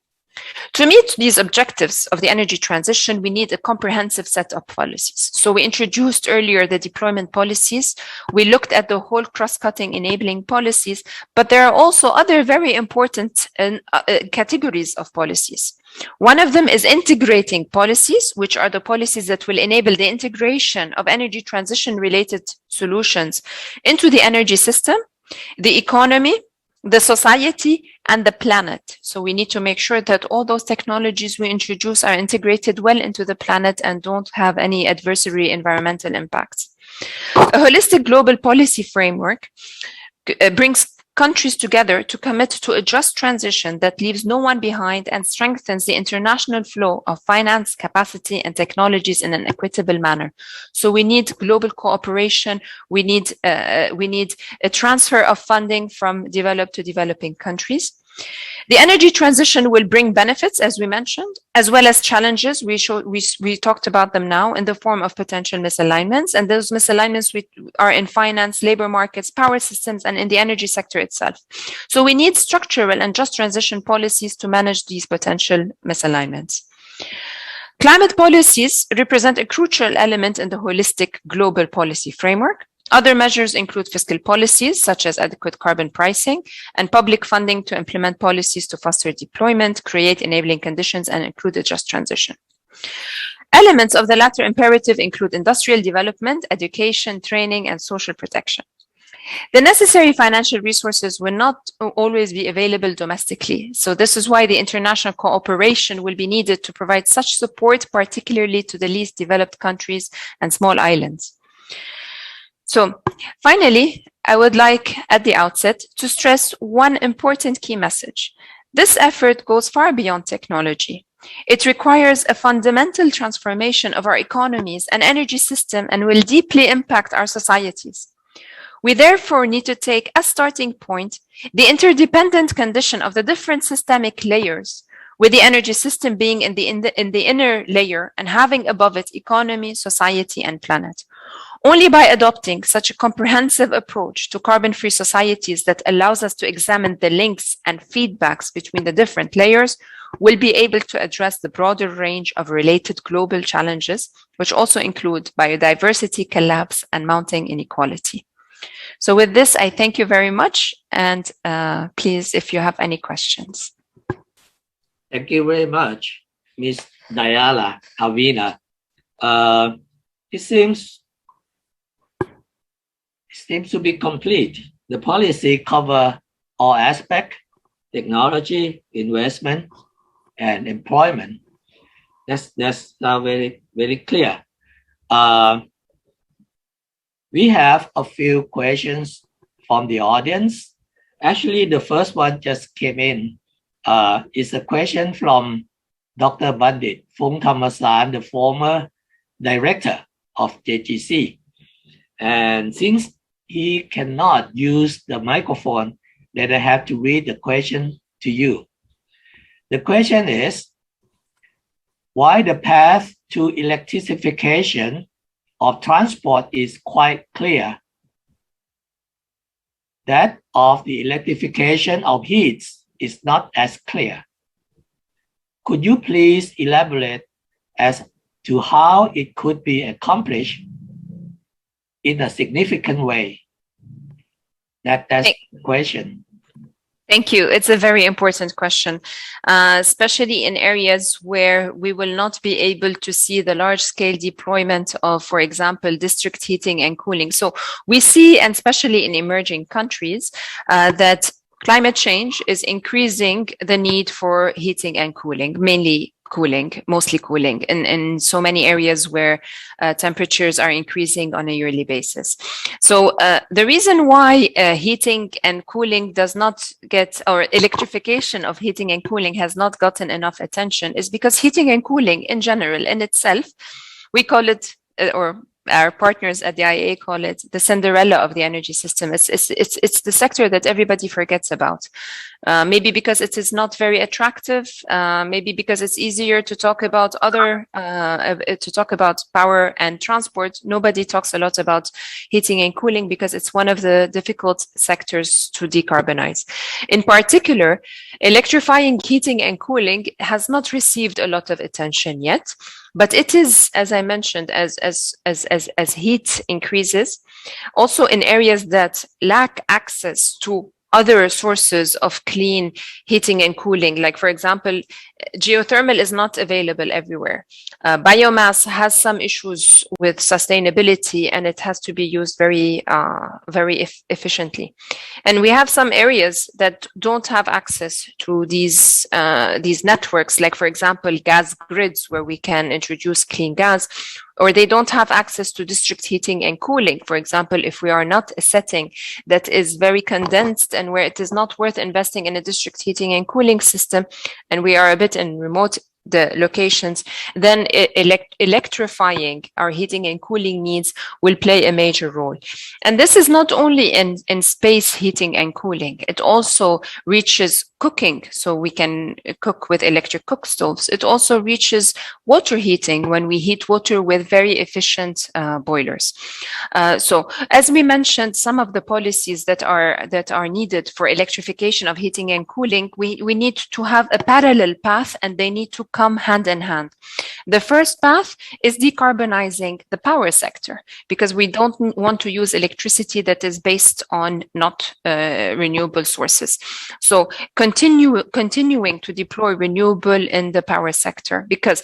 To meet these objectives of the energy transition, we need a comprehensive set of policies. So we introduced earlier the deployment policies. We looked at the whole cross-cutting enabling policies, but there are also other very important categories of policies. One of them is integrating policies, which are the policies that will enable the integration of energy transition-related solutions into the energy system, the economy, the society, and the planet. So we need to make sure that all those technologies we introduce are integrated well into the planet and don't have any adversary environmental impacts. A holistic global policy framework brings countries together to commit to a just transition that leaves no one behind and strengthens the international flow of finance, capacity, and technologies in an equitable manner. So we need global cooperation. We need a transfer of funding from developed to developing countries. The energy transition will bring benefits, as we mentioned, as well as challenges. We talked about them now in the form of potential misalignments, and those misalignments are in finance, labor markets, power systems, and in the energy sector itself. So we need structural and just transition policies to manage these potential misalignments. Climate policies represent a crucial element in the holistic global policy framework. Other measures include fiscal policies, such as adequate carbon pricing, and public funding to implement policies to foster deployment, create enabling conditions, and include a just transition. Elements of the latter imperative include industrial development, education, training, and social protection. The necessary financial resources will not always be available domestically. So this is why the international cooperation will be needed to provide such support, particularly to the least developed countries and small islands. So finally, I would like at the outset to stress one important key message. This effort goes far beyond technology. It requires a fundamental transformation of our economies and energy system and will deeply impact our societies. We therefore need to take as starting point the interdependent condition of the different systemic layers, with the energy system being in the inner layer and having above it economy, society, and planet. Only by adopting such a comprehensive approach to carbon-free societies that allows us to examine the links and feedbacks between the different layers, we'll be able to address the broader range of related global challenges, which also include biodiversity collapse and mounting inequality. So with this, I thank you very much. And please, if you have any questions. Thank you very much, Ms. Diala Avina. It seems to be complete. The policy covers all aspects: technology, investment, and employment. That's very, very clear. We have a few questions from the audience. Actually, the first one just came in. It's a question from Dr. Bandit Phung Thamasan, the former director of JGC. And since he cannot use the microphone, then I have to read the question to you. The question is, why the path to electrification of transport is quite clear? That of the electrification of heat is not as clear. Could you please elaborate as to how it could be accomplished in a significant way? That's the question. Thank you. It's a very important question, especially in areas where we will not be able to see the large-scale deployment of, for example, district heating and cooling. So we see, and especially in emerging countries, that climate change is increasing the need for heating and cooling, mostly cooling in so many areas where temperatures are increasing on a yearly basis. So the reason why heating and cooling does not get, or electrification of heating and cooling has not gotten enough attention is because heating and cooling in general, in itself, we call it, or our partners at the IEA call it, the Cinderella of the energy system. It's the sector that everybody forgets about. Maybe because it is not very attractive. Maybe because it's easier to talk about power and transport. Nobody talks a lot about heating and cooling because it's one of the difficult sectors to decarbonize. In particular, electrifying heating and cooling has not received a lot of attention yet. But it is, as I mentioned, as heat increases, also in areas that lack access to other sources of clean heating and cooling. Like, for example, geothermal is not available everywhere. Biomass has some issues with sustainability, and it has to be used very efficiently. And we have some areas that don't have access to these networks, like, for example, gas grids, where we can introduce clean gas, or they don't have access to district heating and cooling. For example, if we are not a setting that is very condensed and where it is not worth investing in a district heating and cooling system, and we are a bit in remote locations, then electrifying our heating and cooling needs will play a major role. And this is not only in space heating and cooling, it also reaches cooking, so we can cook with electric cook stoves. It also reaches water heating when we heat water with very efficient boilers. So as we mentioned, some of the policies that are needed for electrification of heating and cooling, we need to have a parallel path, and they need to come hand in hand. The first path is decarbonizing the power sector, because we don't want to use electricity that is based on not renewable sources. So continuing to deploy renewable in the power sector, because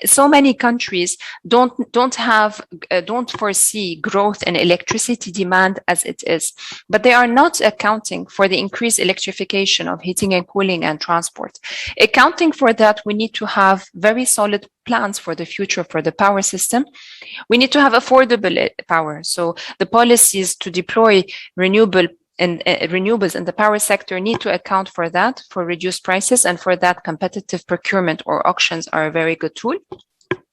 so many countries don't foresee growth in electricity demand as it is, but they are not accounting for the increased electrification of heating and cooling and transport. Accounting for that, we need to have very solid plans for the future for the power system. We need to have affordable power. So the policies to deploy renewables in the power sector need to account for that, for reduced prices, and for that competitive procurement or auctions are a very good tool.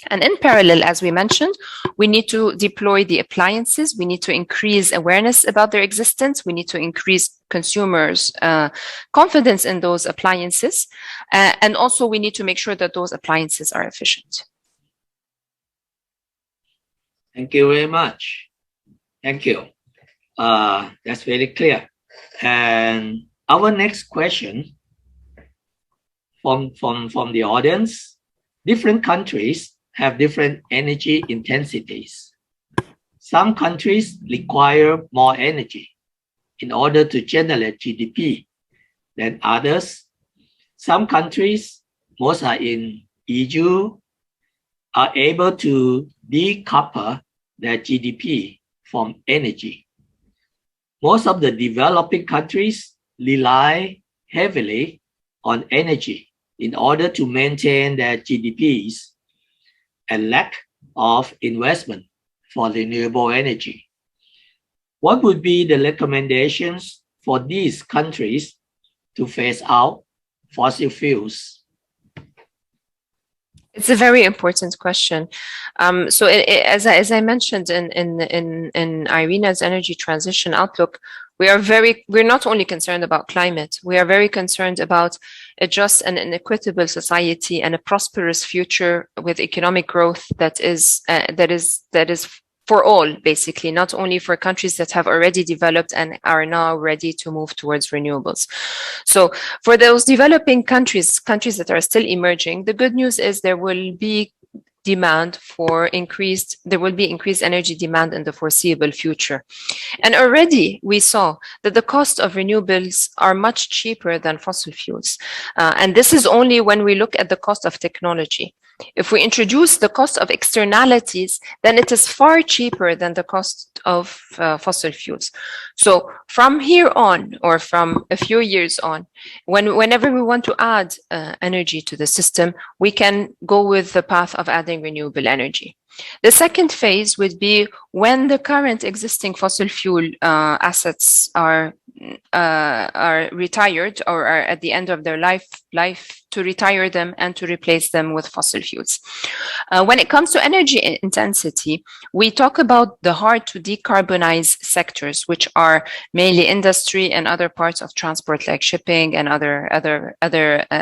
And in parallel, as we mentioned, we need to deploy the appliances. We need to increase awareness about their existence. We need to increase consumers' confidence in those appliances. And also we need to make sure that those appliances are efficient. Thank you very much. Thank you. That's very clear. And our next question from the audience: different countries have different energy intensities. Some countries require more energy in order to generate GDP than others. Some countries, most are in EU, are able to decouple their GDP from energy. Most of the developing countries rely heavily on energy in order to maintain their GDPs and lack of investment for renewable energy. What would be the recommendations for these countries to phase out fossil fuels? It's a very important question. So as I mentioned in Irina's energy transition outlook, we're not only concerned about climate, we are very concerned about a just and an equitable society and a prosperous future with economic growth that is for all, basically, not only for countries that have already developed and are now ready to move towards renewables. So for those developing countries that are still emerging, the good news is there will be increased energy demand in the foreseeable future. And already we saw that the cost of renewables are much cheaper than fossil fuels. And this is only when we look at the cost of technology. If we introduce the cost of externalities, then it is far cheaper than the cost of fossil fuels. So from here on, or from a few years on, whenever we want to add energy to the system, we can go with the path of adding renewable energy. The second phase would be when the current existing fossil fuel assets are retired or are at the end of their life, to retire them and to replace them with fossil fuels. When it comes to energy intensity, we talk about the hard to decarbonize sectors, which are mainly industry and other parts of transport like shipping and other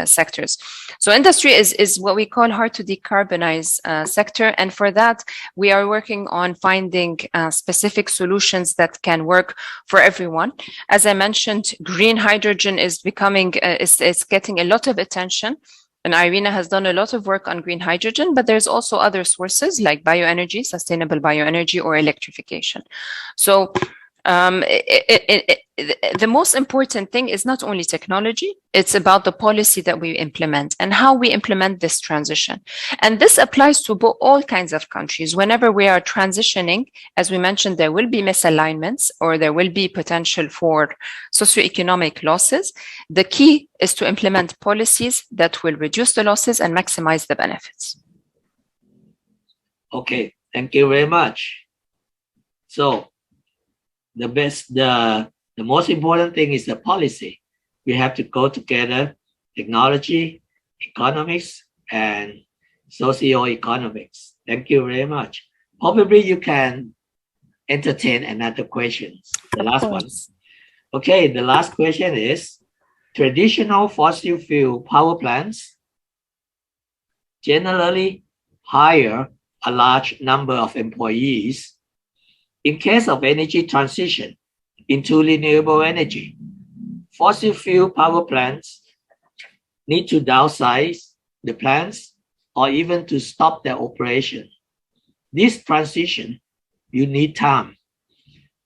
sectors. So industry is what we call hard to decarbonize sector. And for that, we are working on finding specific solutions that can work for everyone. As I mentioned, green hydrogen is becoming, is getting a lot of attention. And IRENA has done a lot of work on green hydrogen, but there's also other sources like bioenergy, sustainable bioenergy, or electrification. So the most important thing is not only technology, it's about the policy that we implement and how we implement this transition. And this applies to all kinds of countries. Whenever we are transitioning, as we mentioned, there will be misalignments or there will be potential for socioeconomic losses. The key is to implement policies that will reduce the losses and maximize the benefits. Okay, thank you very much. So the most important thing is the policy. We have to go together, technology, economics, and socio-economics. Thank you very much. Probably you can entertain another question. The last one. Okay, the last question is, traditional fossil fuel power plants generally hire a large number of employees. In case of energy transition into renewable energy, fossil fuel power plants need to downsize the plants or even to stop their operation. This transition, you need time.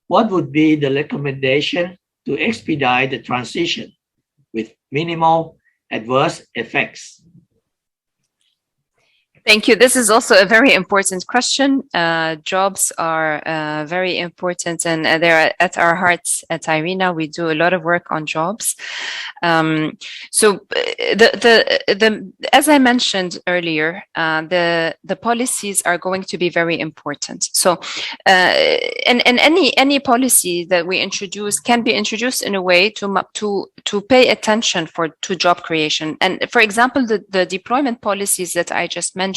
What would be the recommendation to expedite the transition with minimal adverse effects? Thank you. This is also a very important question. Jobs are very important, and they're at our hearts at IRENA. We do a lot of work on jobs. So as I mentioned earlier, the policies are going to be very important. So and any policy that we introduce can be introduced in a way to pay attention to job creation. And for example, the deployment policies that I just mentioned,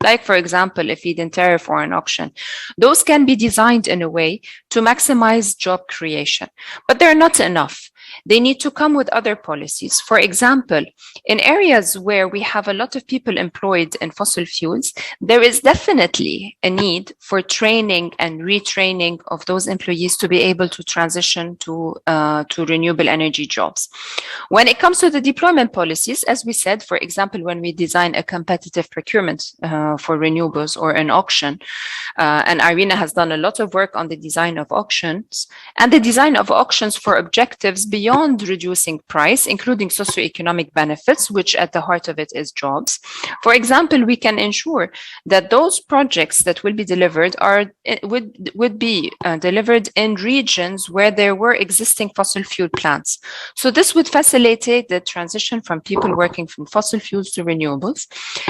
like, for example, a feed-in tariff or an auction, those can be designed in a way to maximize job creation, but they're not enough. They need to come with other policies. For example, in areas where we have a lot of people employed in fossil fuels, there is definitely a need for training and retraining of those employees to be able to transition to renewable energy jobs. When it comes to the deployment policies, as we said, for example, when we design a competitive procurement for renewables or an auction, and IRENA has done a lot of work on the design of auctions and the design of auctions for objectives beyond reducing price, including socioeconomic benefits, which at the heart of it is jobs. For example, we can ensure that those projects that will be delivered would be delivered in regions where there were existing fossil fuel plants. So this would facilitate the transition from people working from fossil fuels to renewables.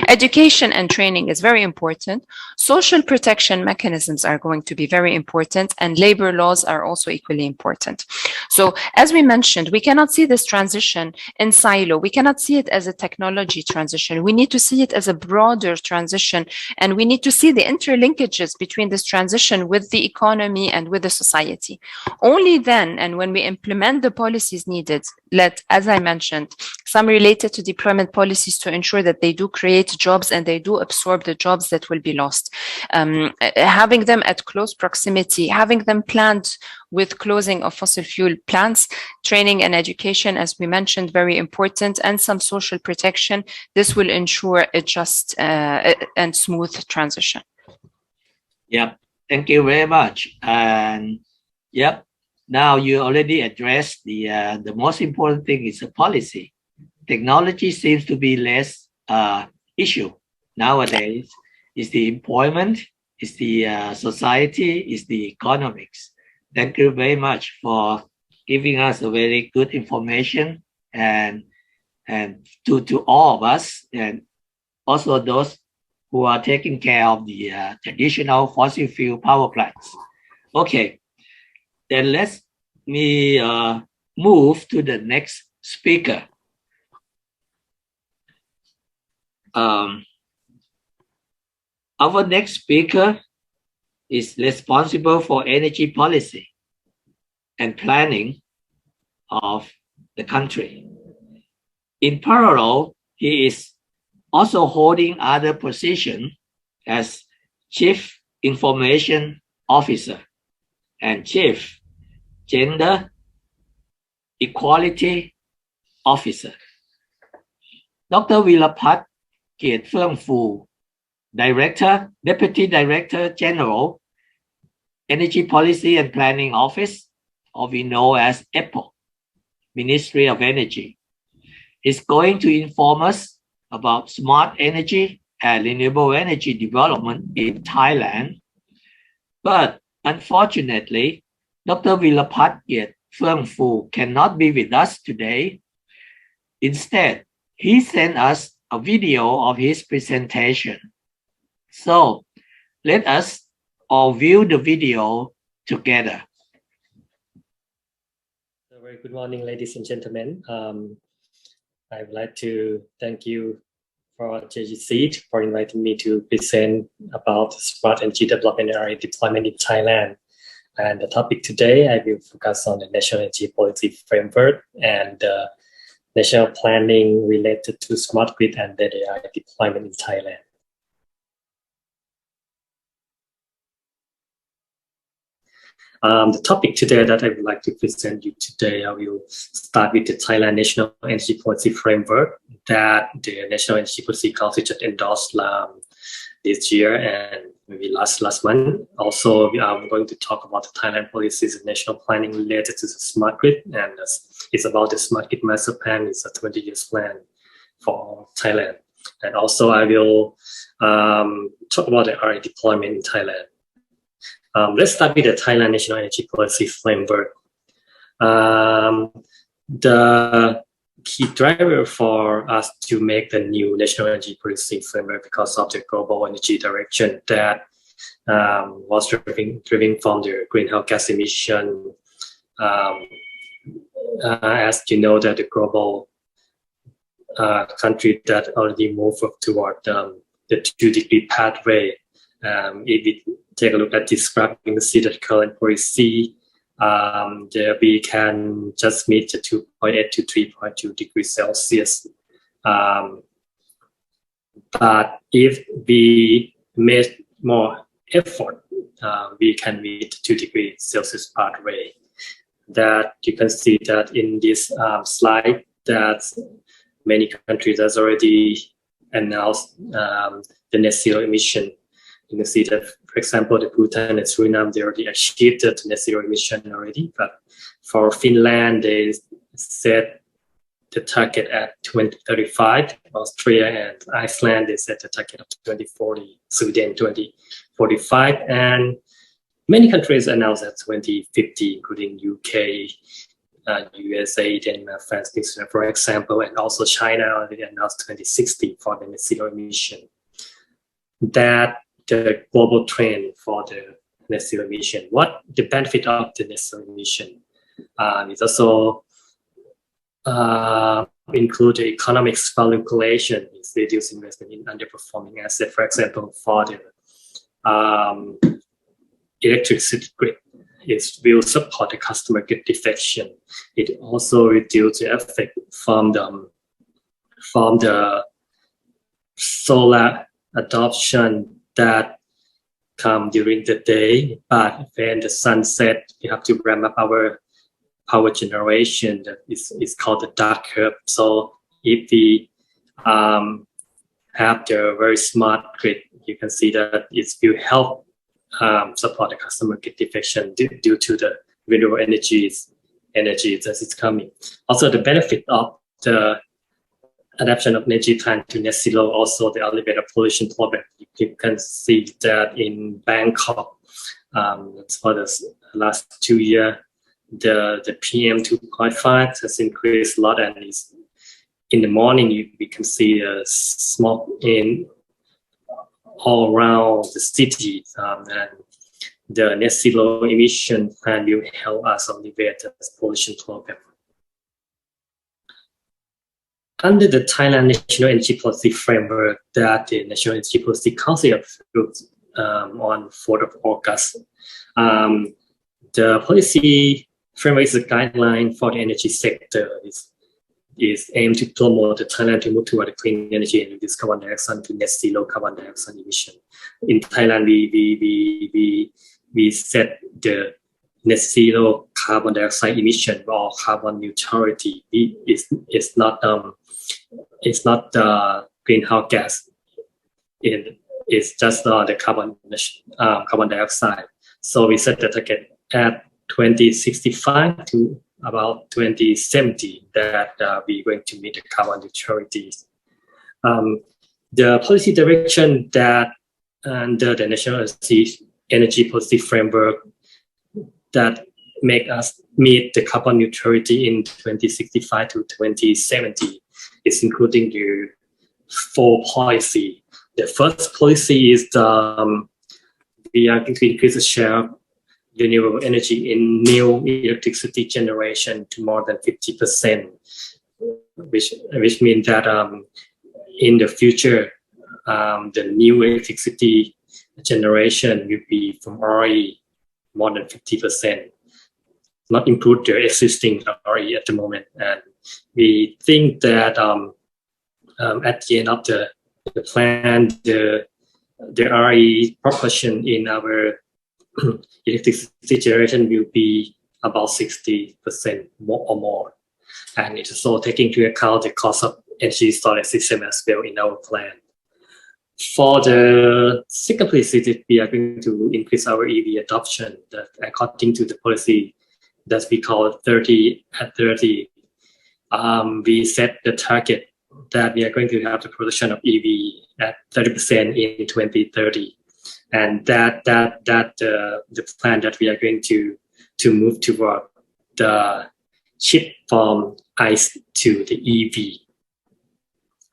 Education and training is very important. Social protection mechanisms are going to be very important, and labor laws are also equally important. So as we mentioned, we cannot see this transition in silo. We cannot see it as a technology transition. We need to see it as a broader transition, and we need to see the interlinkages between this transition with the economy and with the society. Only then, and when we implement the policies needed, as I mentioned, some related to deployment policies to ensure that they do create jobs and they do absorb the jobs that will be lost. Having them at close proximity, having them planned with closing of fossil fuel plants, training and education, as we mentioned, very important, and some social protection. This will ensure a just and smooth transition. Yep, thank you very much. And yep, now you already addressed the most important thing is the policy. Technology seems to be less issue nowadays. Is the employment, is the society, is the economics. Thank you very much for giving us a very good information and to all of us, and also those who are taking care of the traditional fossil fuel power plants. Okay, then let's move to the next speaker. Our next speaker is responsible for energy policy and planning of the country. In parallel, he is also holding other positions as Chief Information Officer and Chief Gender Equality Officer. Dr. Vilapat Kiet Phang Phu, Deputy Director General, Energy Policy and Planning Office, or we know as EPO, Ministry of Energy, is going to inform us about smart energy and renewable energy development in Thailand. But unfortunately, Dr. Vilapat Kiet Phang Phu cannot be with us today. Instead, he sent us a video of his presentation. So let us all view the video together. Very good morning, ladies and gentlemen. I would like to thank you for JGC for inviting me to present about smart energy development and REA deployment in Thailand. And the topic today, I will focus on the national energy policy framework and national planning related to smart grid and the REA deployment in Thailand. The topic today that I would like to present you today, I will start with the Thailand National Energy Policy Framework that the National Energy Policy Council just endorsed this year and maybe last month. Also, we are going to talk about the Thailand policies and national planning related to the smart grid, and it's about the smart grid master plan. It's a 20-year plan for Thailand. And also, I will talk about the REA deployment in Thailand. Let's start with the Thailand National Energy Policy Framework. The key driver for us to make the new National Energy Policy Framework because of the global energy direction that was driven from the greenhouse gas emission. As you know, that the global country that already moved toward the 2-degree pathway. If we take a look at this graph, you can see that current policy, there we can just meet the 2.8 to 3.2 degrees Celsius. But if we make more effort, we can meet 2 degrees Celsius pathway. That you can see that in this slide that many countries has already announced the net zero emission. You can see that, for example, the Bhutan and Suriname, they already achieved the net zero emission already. But for Finland, they set the target at 2035. Austria and Iceland, they set the target of 2040. Sweden, 2045. And many countries announced at 2050, including UK, USA, Denmark, France, for example, and also China already announced 2060 for the net zero emission. that the global trend for the net zero emission. What the benefit of the net zero emission? It also include the economics value creation, is reduce investment in underperforming assets. For example, for the electricity grid, it will support the customer grid defection. It also reduce the effect from the solar adoption that come during the day, but when the sun set, we have to ramp up our power generation. That is called the dark curve. So if we have the very smart grid, you can see that it will help support the customer grid defection due to the renewable energy that is coming. Also, the benefit of the adaptation of energy plan to net zero, also the elevated pollution problem. You can see that in Bangkok, for the last 2 years, the PM 2.5 has increased a lot, and in the morning we can see smoke in all around the city, and the net zero emission plan will help us alleviate the pollution problem. Under the Thailand National Energy Policy Framework that the National Energy Policy Council approved on 4th of August, the policy framework is a guideline for the energy sector. Is aimed to promote the Thailand to move toward a clean energy and reduce carbon dioxide to net zero carbon dioxide emission. In Thailand, we set the net zero carbon dioxide emission or carbon neutrality. It's not greenhouse gas. It's just the carbon dioxide. So we set the target at 2065 to about 2070 that we're going to meet the carbon neutrality. The policy direction that under the National Energy Policy Framework that make us meet the carbon neutrality in 2065 to 2070 is including the 4 policy. The first policy is we are going to increase the share of renewable energy in new electricity generation to more than 50%, which means that in the future, the new electricity generation will be from RE more than 50%, not include the existing RE at the moment. And we think that at the end of the plan, the RE proportion in our electricity generation will be about 60% more or more. And it's also taking into account the cost of energy storage system as well in our plan. For the second policy, we are going to increase our EV adoption that according to the policy that we call 30 at 30. We set the target that we are going to have the production of EV at 30% in 2030. And that the plan that we are going to move toward the shift from ICE to the EV.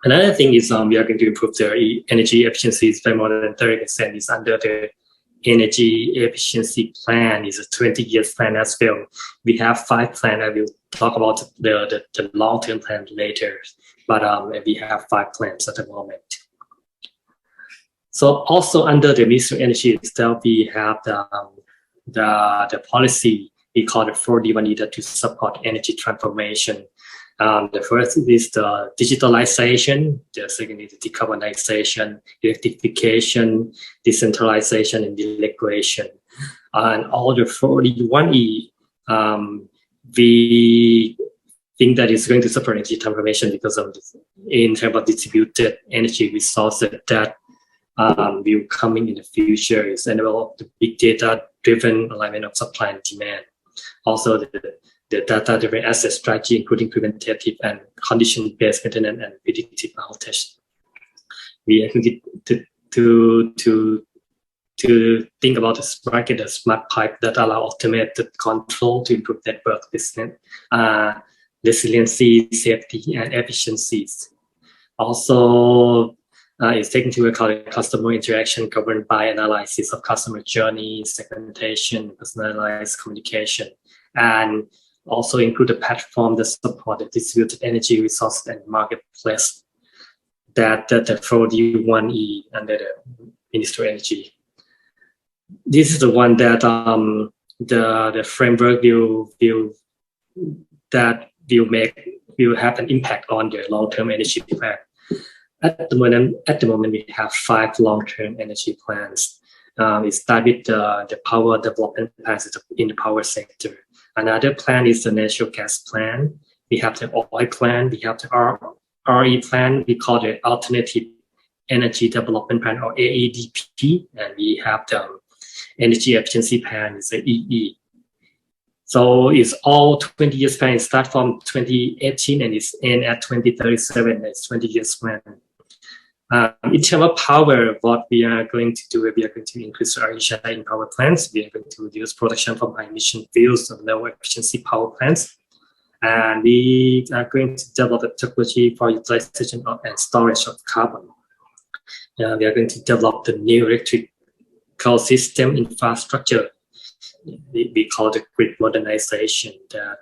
Another thing is we are going to improve the energy efficiencies by more than 30%. Is under the energy efficiency plan. Is a 20-year plan as well. We have 5 plans. I will talk about the long-term plan later, but we have 5 plans at the moment. So also under the Ministry of Energy itself, we have the policy we call the 4D needed to support energy transformation. The first is the digitalization, the second is the decarbonization, electrification, decentralization, and deregulation. And all the 41E, we think that it's going to support energy transformation because of this, in terms of distributed energy resources that will coming in the future is enable the big data-driven alignment of supply and demand. Also, the data-driven asset strategy, including preventative and condition-based maintenance and predictive outage. We are going to think about the smart grid, the smart pipe that allow automated control to improve network business, resiliency, safety, and efficiencies. Also, is taking into account customer interaction governed by analysis of customer journey, segmentation, personalized communication, and also include a platform that support the distributed energy resource and marketplace that the 4D1E under the Ministry of Energy. This is the one that the framework will have an impact on the long-term energy plan. At the moment, we have 5 long-term energy plans. It starts with the power development plans in the power sector. Another plan is the natural gas plan. We have the oil plan. We have the RE plan. We call it Alternative Energy Development Plan, or AEDP. And we have the Energy Efficiency Plan, is the EE. So it's all 20 years plan. It starts from 2018 and it's end at 2037. It's 20 years plan. In terms of power, what we are going to do, we are going to increase our share in power plants. We are going to reduce production from high emission fuels and low efficiency power plants. And we are going to develop a technology for utilization of and storage of carbon. We are going to develop the new electrical system infrastructure. We call it grid modernization that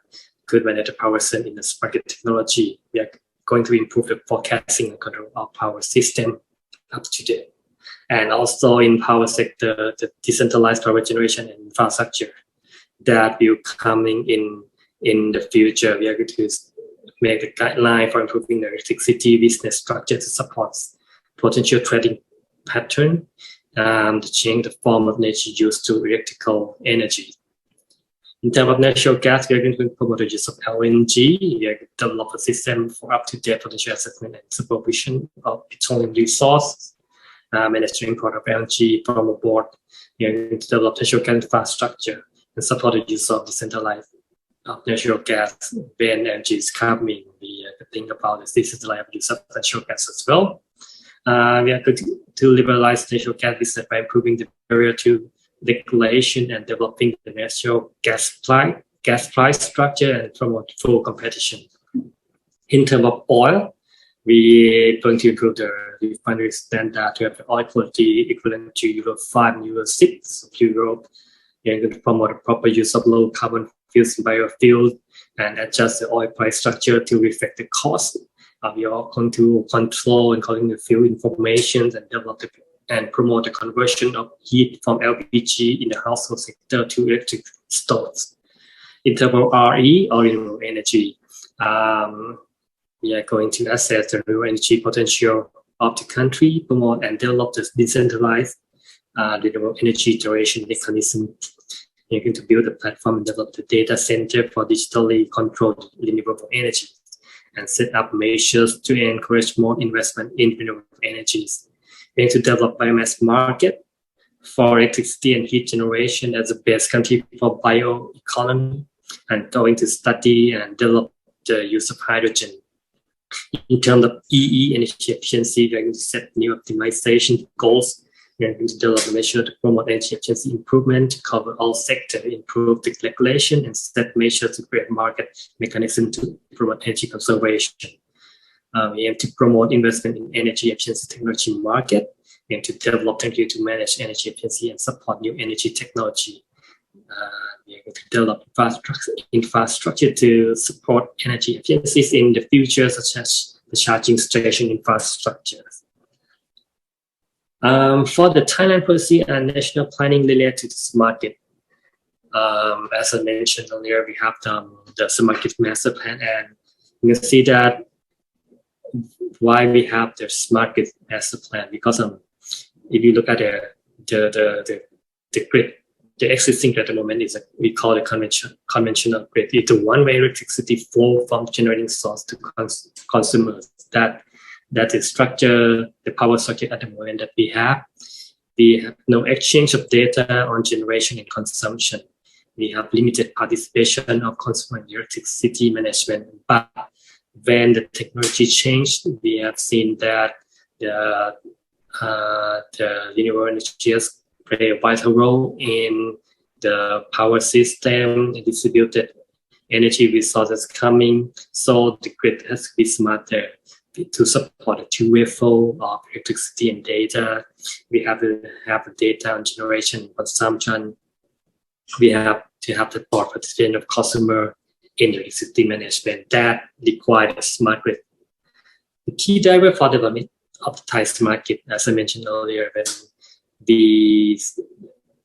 could manage the power system in the smart grid technology. We are going to improve the forecasting and control of power system up to date. And also in power sector, the decentralized power generation and infrastructure that will coming in the future. We are going to make a guideline for improving the electricity business structure to support potential trading pattern, to change the form of energy used to electrical energy. In terms of natural gas, we are going to promote the use of LNG. We are going to develop a system for up-to-date potential assessment and supervision of petroleum resources, managing import of LNG from aboard. We are going to develop natural gas infrastructure and support the use of decentralized natural gas when energy is coming. We think about the decentralized use of natural gas as well. We are going to liberalize natural gas business by improving the barrier to regulation and developing the natural gas price structure and promote full competition. In terms of oil, we are going to improve the refinery standard to have the oil quality equivalent to Euro 5 and Euro 6 of Europe. We are going to promote the proper use of low carbon fuels and biofuels and adjust the oil price structure to reflect the cost. We are going to control and collect the fuel information and develop and promote the conversion of heat from LPG in the household sector to electric stoves. In terms of RE, or renewable energy, we are going to assess the renewable energy potential of the country, promote and develop the decentralized renewable energy generation mechanism. We are going to build a platform and develop the data center for digitally controlled renewable energy and set up measures to encourage more investment in renewable energies. We need to develop biomass market for electricity and heat generation as the best country for bioeconomy, and going to study and develop the use of hydrogen. In terms of EE, energy efficiency, we are going to set new optimization goals. We are going to develop a measure to promote energy efficiency improvement, to cover all sectors, improve the regulation, and set measures to create market mechanism to promote energy conservation. We aim to promote investment in energy efficiency technology market. We aim to develop technology to manage energy efficiency and support new energy technology. We are going to develop infrastructure to support energy efficiencies in the future, such as the charging station infrastructure. For the Thailand policy and national planning related to the smart grid, as I mentioned earlier, we have the smart grid master plan, and you can see that why we have the smart grid master plan, because if you look at the grid, the existing grid at the moment is we call it conventional grid. It's a one-way electricity flow from generating source to consumers. That is structure, the power structure at the moment that we have. We have no exchange of data on generation and consumption. We have limited participation of consumer electricity management. But when the technology changed, we have seen that the renewable energies play a vital role in the power system, the distributed energy resources coming. So the grid has to be smarter. to support the two-way flow of electricity and data. We have to have the data on generation consumption. We have to have the participation of customer in the electricity management that requires a smart grid. The key driver for development of the Thai smart grid, as I mentioned earlier, when we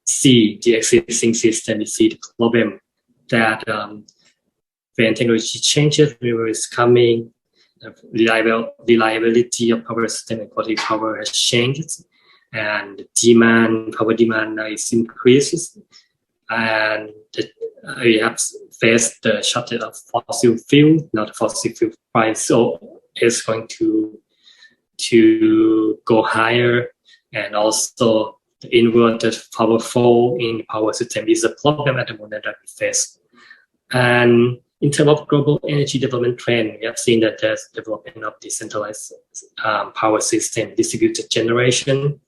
see the existing system, we see the problem that when technology changes, whenever it's coming, reliability of power system and quality of power has changed, and power demand is increases, and we have faced the shortage of fossil fuel. Now the fossil fuel price so is going to go higher, and also the inverted power flow in the power system is a problem at the moment that we face. And in terms of global energy development trend, we have seen that there's development of decentralized power system, distributed generation.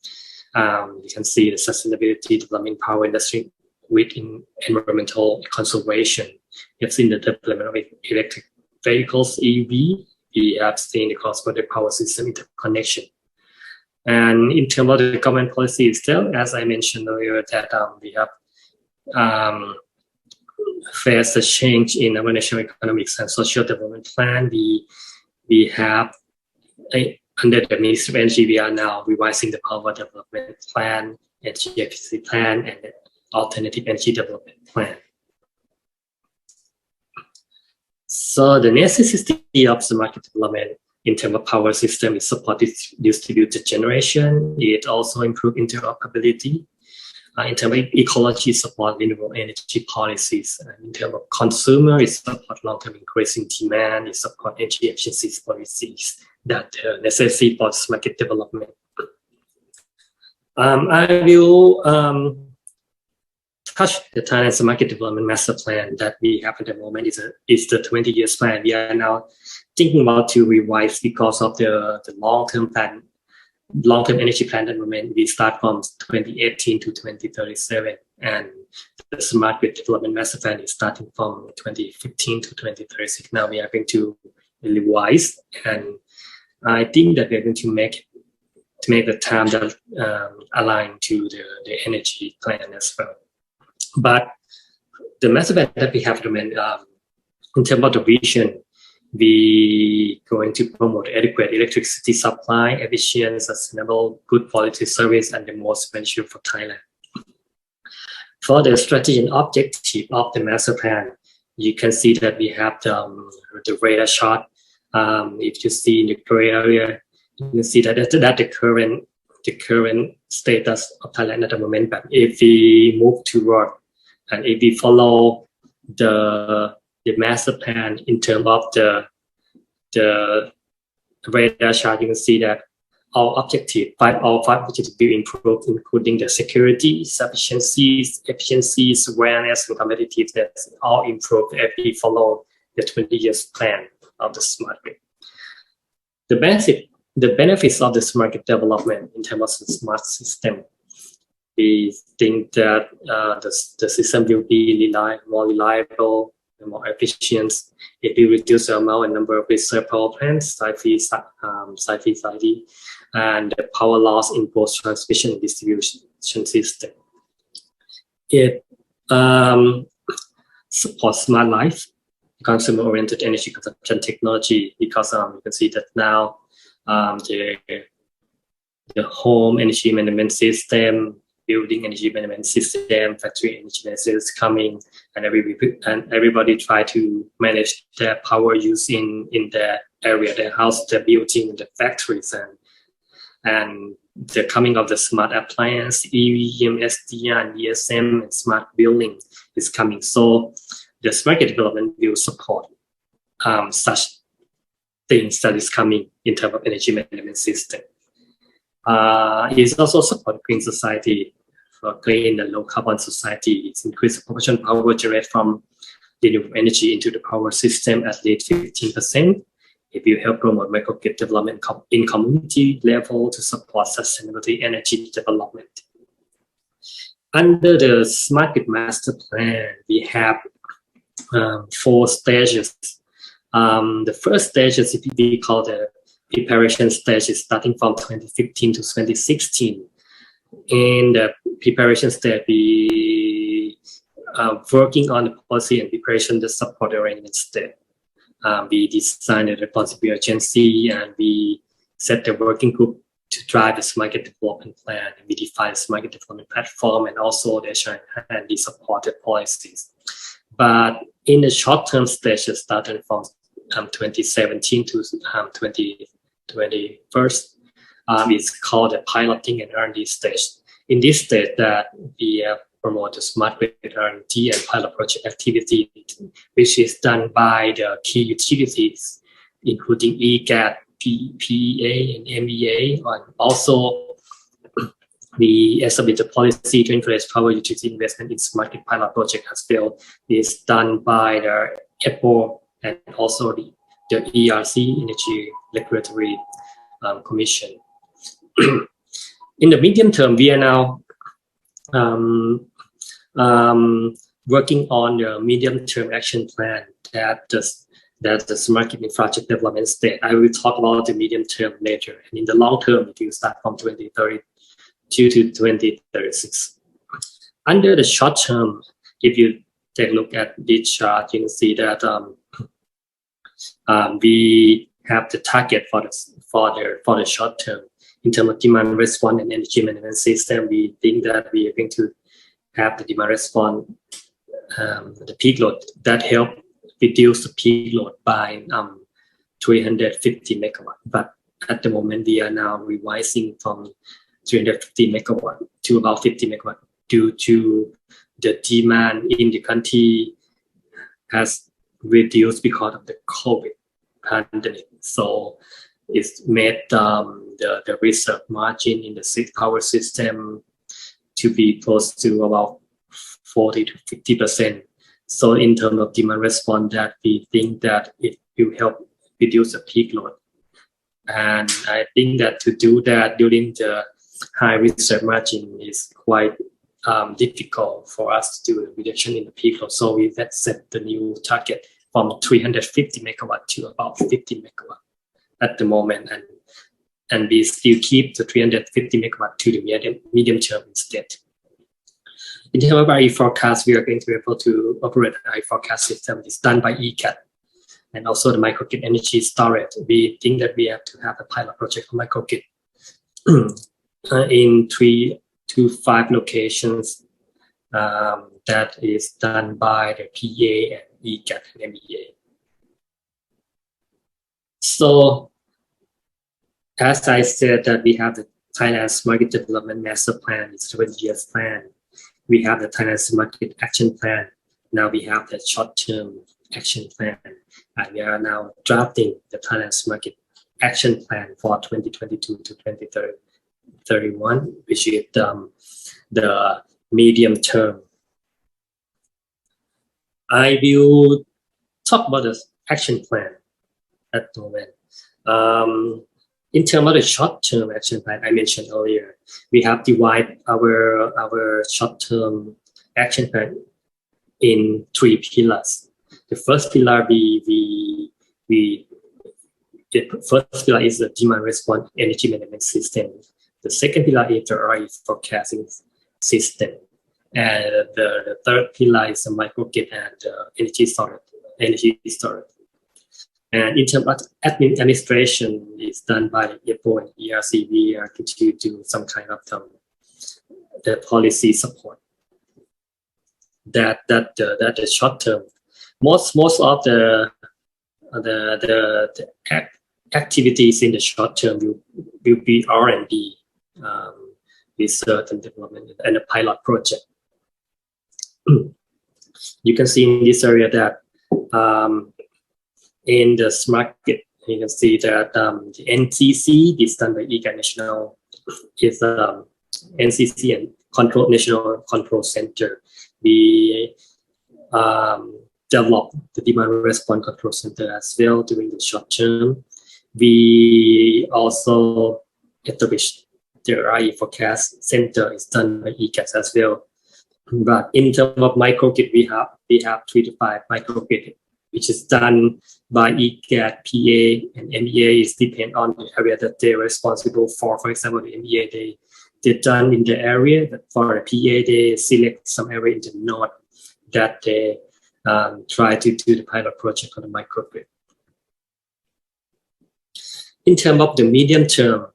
You can see the sustainability development power industry with environmental conservation. We have seen the development of electric vehicles, EV. We have seen the cross-border power system interconnection. And in terms of the government policy itself, as I mentioned earlier, that we have faced a change in our national economics and social development plan. We have, under the Ministry of Energy, we are now revising the power development plan, energy efficiency plan, and the alternative energy development plan. So the necessity of the market development in terms of power system is support distributed generation. It also improve interoperability. In terms of ecology, support renewable energy policies. In terms of consumer, it support long-term increasing demand. It support energy efficiency policies that necessitate for market development. I will touch the Thailand's market development master plan that we have at the moment. Is the 20 years plan. We are now thinking about to revise because of the long-term plan. Long-term energy plan at the moment, we start from 2018 to 2037, and the smart grid development master plan is starting from 2015 to 2036. Now we are going to revise, and I think that we're going to make the time that align to the energy plan as well. But the master plan that we have at the moment, in terms of the vision, we going to promote adequate electricity supply, efficient, sustainable, good quality service, and the most beneficial for Thailand. For the strategy and objective of the master plan, you can see that we have the radar chart. If you see in the gray area, you can see that the current status of Thailand at the moment. But if we move toward and if we follow the master plan in terms of the radar chart, you can see that all five objectives will improve, including the security, sufficiencies, efficiencies, awareness, and competitiveness, all improve if we follow the 20 years plan of the smart grid. The benefits of the smart grid development in terms of the smart system, we think that the system will be more reliable, more efficient. It will reduce the amount and number of reserve power plants, slightly, and the power loss in both transmission and distribution system. It supports smart life, consumer-oriented energy consumption technology, because you can see that now the home energy management system, building energy management system, factory energy management system is coming, and everybody try to manage their power use in their area, their house, their building, the factories, and the coming of the smart appliance, EV, SDR, and ESM, and smart building is coming. So the smart grid development will support such things that is coming in terms of energy management system. It is also support green society, for green and low carbon society. It's increased the proportion of power generated from renewable energy into the power system at least 15%. It will help promote microgrid development in community level to support sustainability energy development. Under the smart grid master plan, we have 4 stages. The first stage is we call the preparation stage is starting from 2015 to 2016. In the preparation stage, we are working on the policy and preparation to support the arrangement stage. We designed a responsible agency and we set the working group to drive this market development plan. We define this market development platform and also the and the supported policies. But in the short-term stage, starting from 2017 to 2021, it's called the piloting and R&D stage. In this stage, that we promote the smart grid R&D and pilot project activity, which is done by the key utilities, including EGAT, PVA, and MEA, and also we establish a policy to encourage power utility investment in smart grid pilot project as well. It's done by the EPO and also the ERC, Energy Regulatory Commission. In the medium term, we are now working on the medium-term action plan that the smart grid infrastructure development state. I will talk about the medium term later, and in the long term, it will start from 2032 to 2036. Under the short term, if you take a look at this chart, you can see that we have the target for the short term. In terms of demand response and energy management system, we think that we are going to have the demand response, the peak load that help reduce the peak load by 350 megawatt. But at the moment, we are now revising from 350 megawatt to about 50 megawatt due to the demand in the country has reduced because of the COVID pandemic. So it's made the reserve margin in the power system to be close to about 40 to 50%. So in terms of demand response, that we think that it will help reduce the peak load. And I think that to do that during the high reserve margin is quite difficult for us to do a reduction in the peak load. So we set the new target from 350 megawatt to about 50 megawatt at the moment, and we still keep the 350 megawatt to the medium term instead. In terms of RE forecast, we are going to be able to operate an RE forecast system. It's done by EGAT and also the microgrid energy storage. We think that we have to have a pilot project for microgrid in 3 to 5 locations that is done by the PVA and EGAT and MEA. So, as I said, that we have the Thailand Smart Grid Development Master Plan, it's a 20-year plan. We have the Thailand Smart Grid Action Plan. Now we have the short-term action plan. And we are now drafting the Thailand Smart Grid Action Plan for 2022 to 2031, which is the medium term. I will talk about the action plan at the moment. In terms of the short-term action plan I mentioned earlier, we have divided our short-term action plan in 3 pillars. The first pillar the first pillar is the demand response energy management system. The second pillar is the RE forecasting system, and the third pillar is the microgrid and energy storage. And in terms of administration, it's done by the EPO and ERC. We are going to do some kind of the policy support. That the short term. Most of the activities in the short term will be R&D, research and development, and a pilot project. You can see in this area that in the smart grid, you can see that the NCC is done by EGAT National, is NCC and National Control Center. We developed the demand response control center as well during the short term. We also established the RE forecast center is done by EGAT as well. But in terms of microgrid, we have 3 to 5 microgrid which is done by EGAT, PA, and MEA is depend on the area that they're responsible for. For example, the MEA, they're done in the area, but for the PA, they select some area in the north that they try to do the pilot project on the microgrid. In terms of the medium term,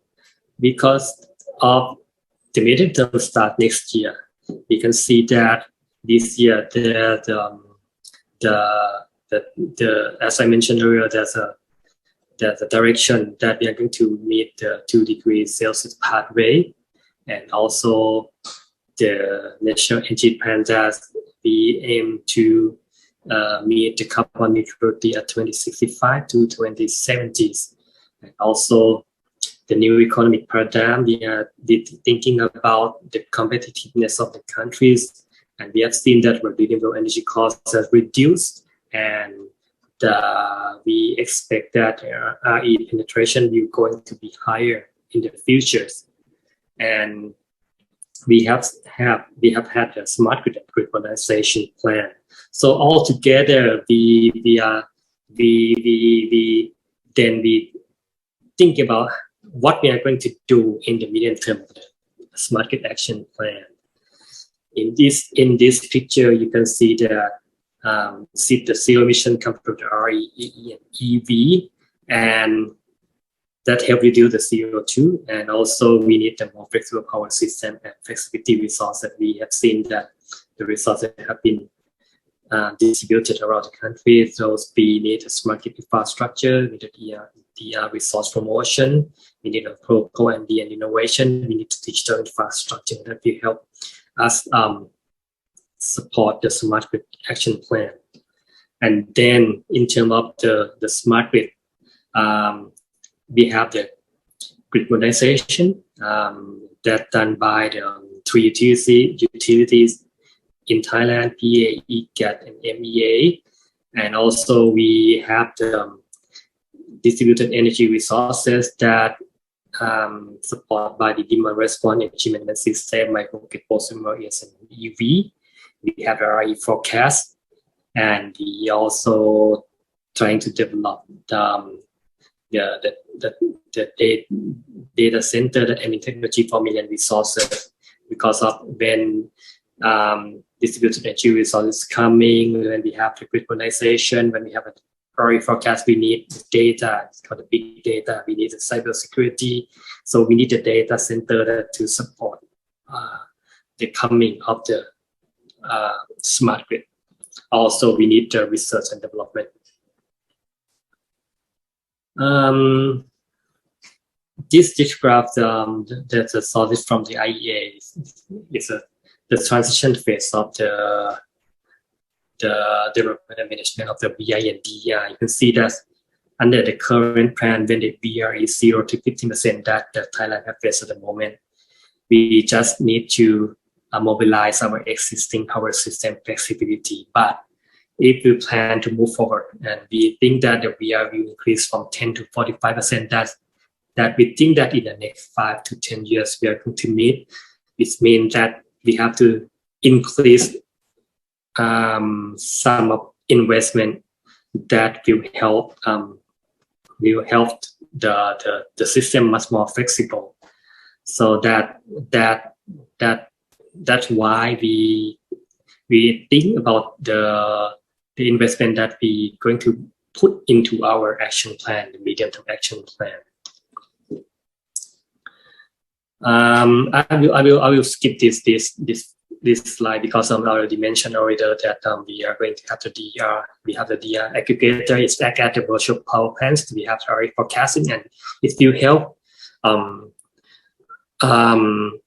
because of the medium term start next year, we can see that this year as I mentioned earlier, there's a direction that we are going to meet the 2 degrees Celsius pathway, and also the national energy plan that we aim to meet the carbon neutrality at 2065 to 2070s. And also the new economic paradigm, we are thinking about the competitiveness of the countries, and we have seen that renewable energy costs have reduced, and we expect that RE penetration will going to be higher in the futures. And we have had a smart grid modernization plan. So altogether, we think about what we are going to do in the medium term of the smart grid action plan. In this picture, you can see that the zero emission comes from the REE and EV, and that help reduce the CO2. And also we need a more flexible power system and flexibility resources. We have seen that the resources have been distributed around the country. So we need a smart grid infrastructure, we need the resource promotion, we need a pro-R&D and innovation, we need digital infrastructure that will help us support the smart grid action plan. And then in terms of the smart grid, we have the grid modernization that's done by the 3 utilities in Thailand, PA, EGAT, and MEA. And also we have the distributed energy resources that support by the demand response energy management system, microgrid, prosumer, and EV. We have a RE forecast, and we also trying to develop the data center that emit technology for million resources, because of when distributed energy resources coming, when we have the grid modernization, when we have a RE forecast, we need data. It's called the big data. We need the cybersecurity. So we need the data center to support the coming of the smart grid. Also, we need the research and development. This graph that's a solid from the IEA is the transition phase of the development and management of the BI and DER. You can see that under the current plan, when the BR is 0 to 15% that Thailand has faced at the moment, we just need to mobilize our existing power system flexibility. But if we plan to move forward and we think that the BR will increase from 10 to 45%, that we think that in the next 5 to 10 years we are going to meet, which means that we have to increase some of investment that will help the system much more flexible. So that's why we think about the investment that we going to put into our action plan, the medium-term action plan. I will skip this slide because I already mentioned that we are going to have the DR. We have the DR aggregator. It's back at the virtual power plants. We have RE forecasting, and it will help the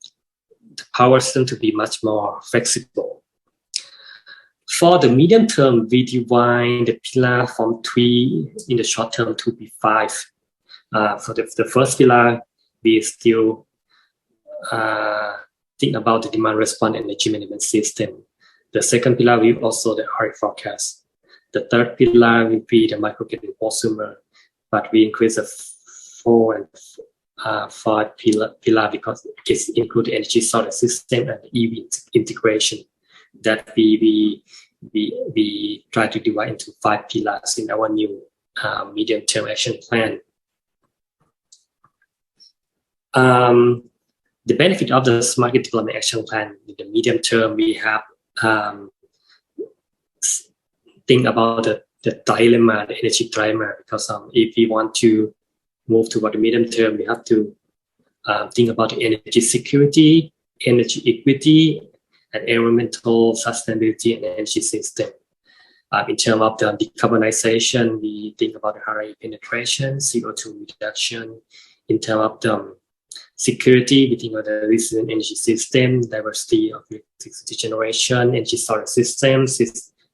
power system to be much more flexible. For the medium term, we divide the pillar from 3 in the short term to be 5. For the first pillar, we still think about the demand response energy management system. The second pillar will also the RE forecast. The third pillar will be the microgrid and prosumer, but we increase the 4 and 5 pillar because it's include the energy storage system and EV integration. That we we try to divide into 5 pillars in our new medium-term action plan. The benefit of the Smart Grid Development Action Plan in the medium term, we have think about the dilemma, the energy dilemma, because if we want to move toward the medium term, we have to think about the energy security, energy equity, and environmental sustainability and energy system. In terms of the decarbonization, we think about the REA penetration, CO2 reduction. In terms of the security, we think about the resilient energy system, diversity of electricity generation, energy storage systems,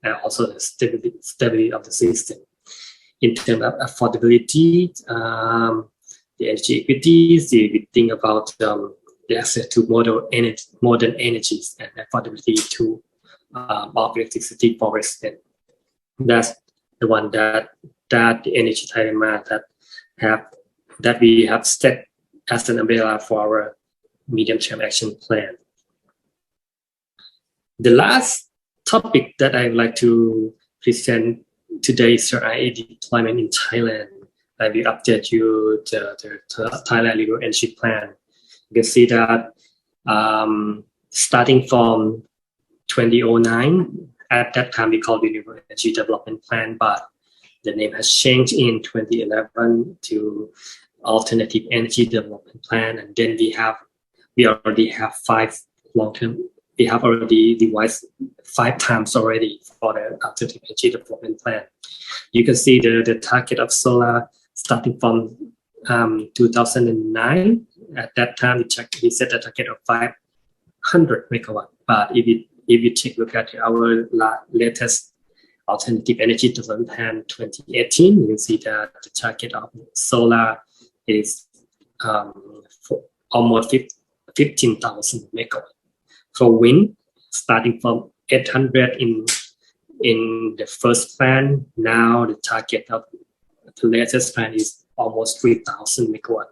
and also the stability of the system. In terms of affordability, the energy equities, we think about the access to modern energies and affordability to of electricity for residents. That's the one that the energy dilemma that we have set as an umbrella for our medium-term action plan. The last topic that I would like to present today is the REA deployment in Thailand. I will update you the Thailand Renewable Energy Plan. You can see that starting from 2009, at that time we called Renewable Energy Development Plan, but the name has changed in 2011 to Alternative Energy Development Plan, and then we already have 5 long-term. We have already devised 5 times already for the Alternative Energy Development Plan. You can see the target of solar starting from 2009. At that time, we set a target of 500 megawatt. But if you take a look at our latest Alternative Energy Development Plan 2018, you can see that the target of solar is almost 15,000 megawatt. For wind, starting from 800 in the first plan, now the target of the latest plan is almost 3,000 megawatt.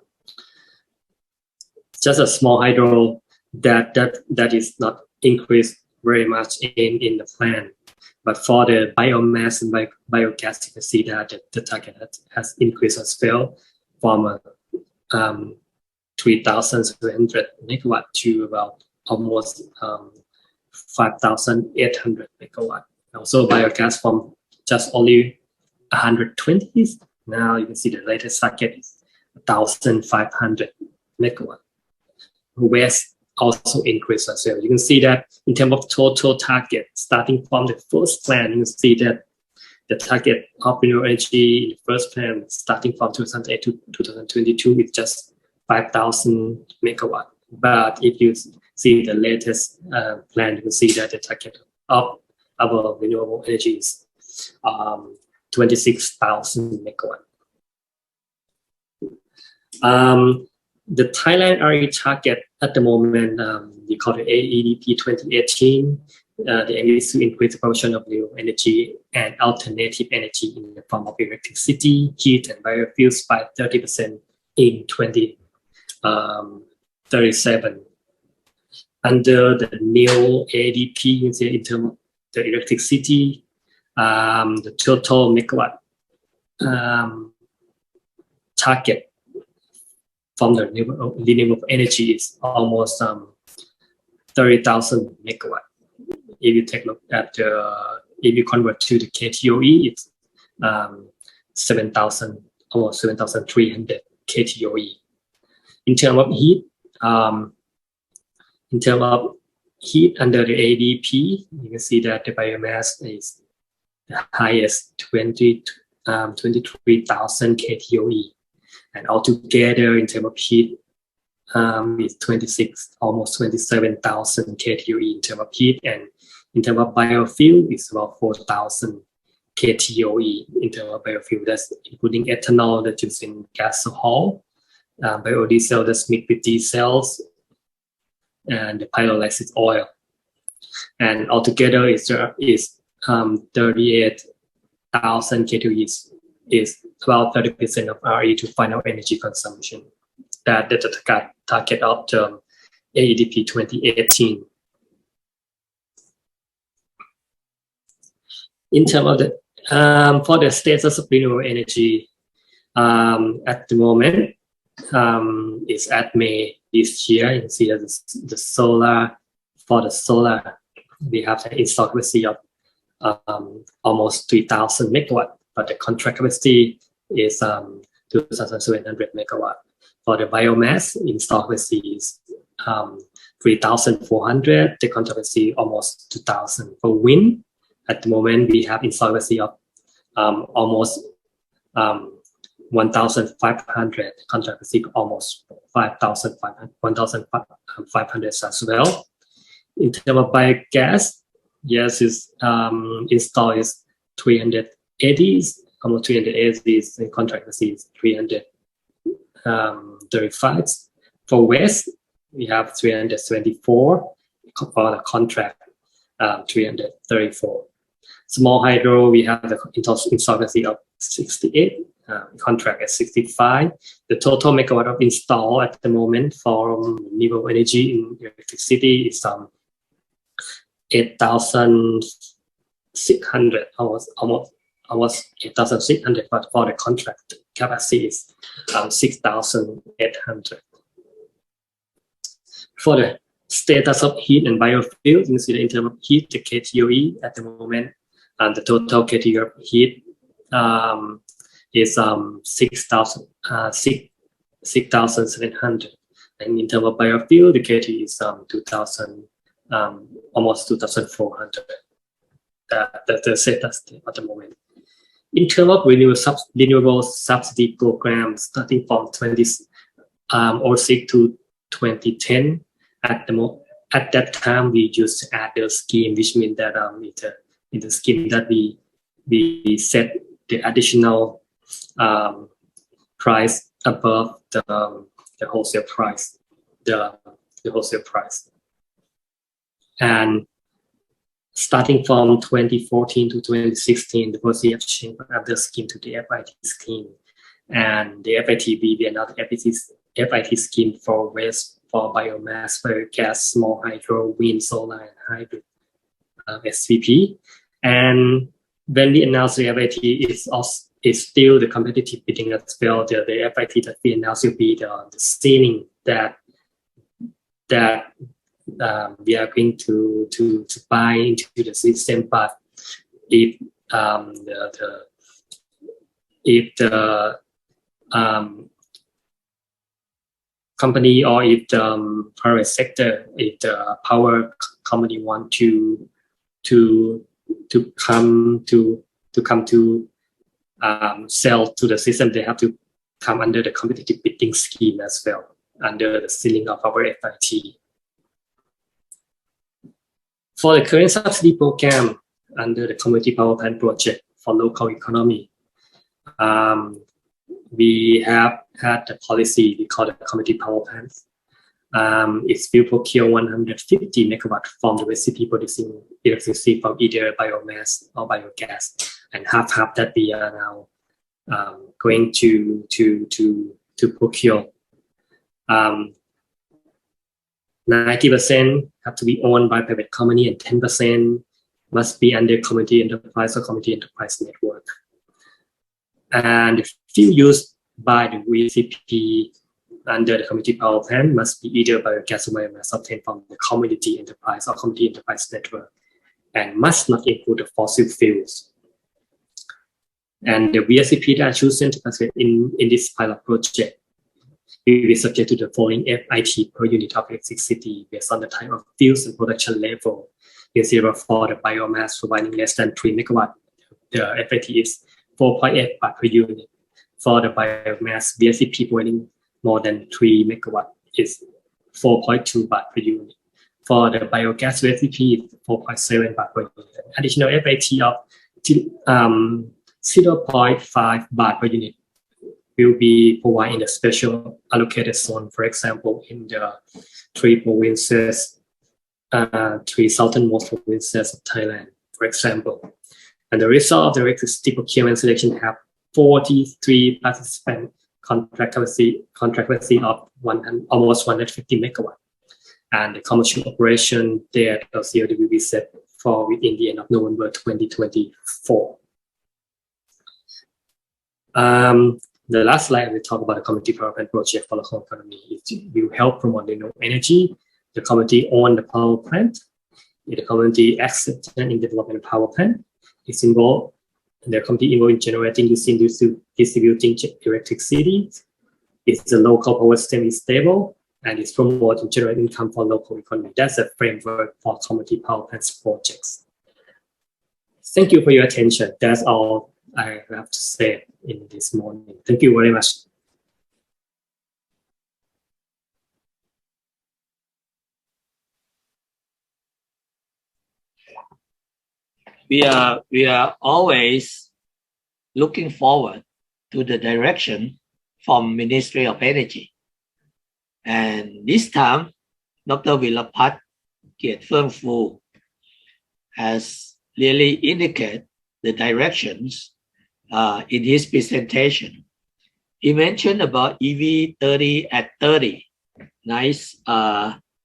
Just a small hydro that is not increased very much in the plan. But for the biomass and biogas, you can see that the target has increased as well from 3,700 megawatt to about almost 5,800 megawatt. Also biogas from just only 120. Now you can see the latest target is 1,500 megawatt. Waste also increased as well. You can see that in terms of total target, starting from the first plan, you can see that the target of renewable energy in the first plan, starting from 2008 to 2022, is just 5,000 megawatt. But if you see the latest plan, you can see that the target of our renewable energy is 26,000 megawatt. The Thailand RE target at the moment, we call it AEDP 2018. The aim is to increase the proportion of renewable energy and alternative energy in the form of electricity, heat, and biofuels by 30% in 2037. Under the new AEDP, in terms of the electricity, the total megawatt target from the renewable energy is almost 30,000 megawatt. If you take a look at if you convert to the KTOE, it's 7,000 or 7,300 KTOE. In terms of heat, under the ADP, you can see that the biomass is the highest 23,000 KTOE. And altogether, in terms of heat, it's almost 27,000 KTOE in terms of heat, and in terms of biofuel, it's about 4,000 KTOE in terms of biofuel. That's including ethanol that's used in gasohol, biodiesel that's mixed with diesels, and the pyrolysis oil. And altogether, is 38,000 KTOE is about 30% of RE to final energy consumption. That's the target of the AEDP 2018. in terms of the for the status of renewable energy, at the moment, it's at May this year. You can see that the solar, for the solar, we have an installed capacity of almost 3,000 megawatt, but the contract capacity is 2,700 megawatt. For the biomass, installed capacity is 3,400. The contract capacity almost 2,000. For wind, at the moment we have installed capacity of almost 1,500. The contract capacity almost 1,500 as well. In terms of biogas, yes, is installed is 380, almost 380. The contract capacity is 335. For waste, we have 324. For the contract, 334. Small hydro, we have the installed capacity of 68. Contract at 65. The total megawatt of install at the moment for renewable energy in electricity is 8,600, almost 8,600, but for the contract capacity is 6,800. For the status of heat and biofuel, you can see that in terms of heat, the KTOE at the moment, and the total KTOE of heat is 6,700, and in terms of biofuel, the KTOE is 2,000. Almost 2,400. That's the status at the moment. In terms of renewable subsidy program, starting from 2006 to 2010, at that time we used to add the scheme, which means that in the scheme that we set the additional price above the wholesale price, the wholesale price. And starting from 2014 to 2016, the policy have changed from the scheme to the FIT scheme. And the FIT will be another FIT scheme for waste, for biomass, biogas, small hydro, wind, solar, and hybrid SVP. And when we announced the FIT, it's still the competitive bidding as well. The FIT that we announced will be the ceiling that we are going to buy into the system, but if the company or if the private sector, if the power company want to come to sell to the system, they have to come under the competitive bidding scheme as well, under the ceiling of our FIT. For the current subsidy program under the Community Power Plant Project for local economy, we have had the policy we call the Community Power Plants. It will procure 150 megawatt from the recipe producing electricity from either biomass or biogas, and half that we are now going to procure. 90% have to be owned by private company, and 10% must be under community enterprise or community enterprise network. And the fuel used by the VCP under the community power plant must be either biogas or biomass obtained from the community enterprise or community enterprise network, and must not include the fossil fuels. And the VCP that are chosen to participate in this pilot project will be subject to the following FIT per unit of electricity based on the type of fuels and production level. You see, for the biomass providing less than 3 megawatt, the FIT is 4.8 baht per unit. For the biomass VCP providing more than 3 megawatt is 4.2 baht per unit. For the biogas VCP, 4.7 baht per unit. Additional FIT of 0.5 baht per unit will be provided in the special allocated zone, for example, in the 3 provinces, 3 southernmost provinces of Thailand, for example. And the result of the electricity procurement selection have 43 participant contract capacity of almost 150 megawatt. And the commercial operation there, the COD will be set for within the end of November 2024. The last slide, we talk about the community power plant project for local economy. It will help promote renewable energy. The community own the power plant. The community accepted in development of power plant. It's involved. The community involved in generating, using, distributing electricity. It's the local power system is stable, and it's promoting generate income for local economy. That's a framework for community power plants projects. Thank you for your attention. That's all I have to say in this morning. Thank you very much. We are always looking forward to the direction from Ministry of Energy. And this time, Dr. Vilapat Kiatphirngphu has really indicated the directions in his presentation. He mentioned about EV 30 at 30, nice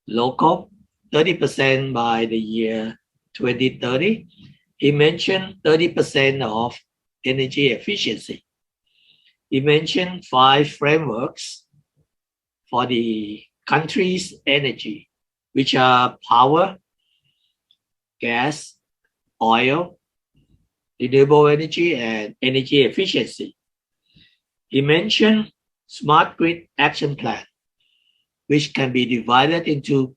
local, 30% by the year 2030. He mentioned 30% of energy efficiency. He mentioned 5 frameworks for the country's energy, which are power, gas, oil, renewable energy, and energy efficiency. He mentioned smart grid action plan, which can be divided into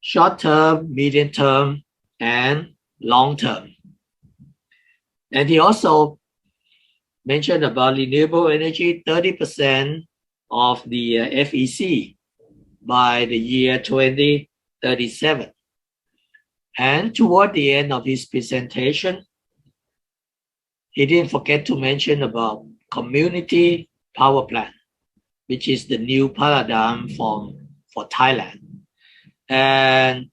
short-term, medium-term, and long-term. And he also mentioned about renewable energy, 30% of the FEC by the year 2037. And toward the end of his presentation, he didn't forget to mention about community power plant, which is the new paradigm for Thailand. And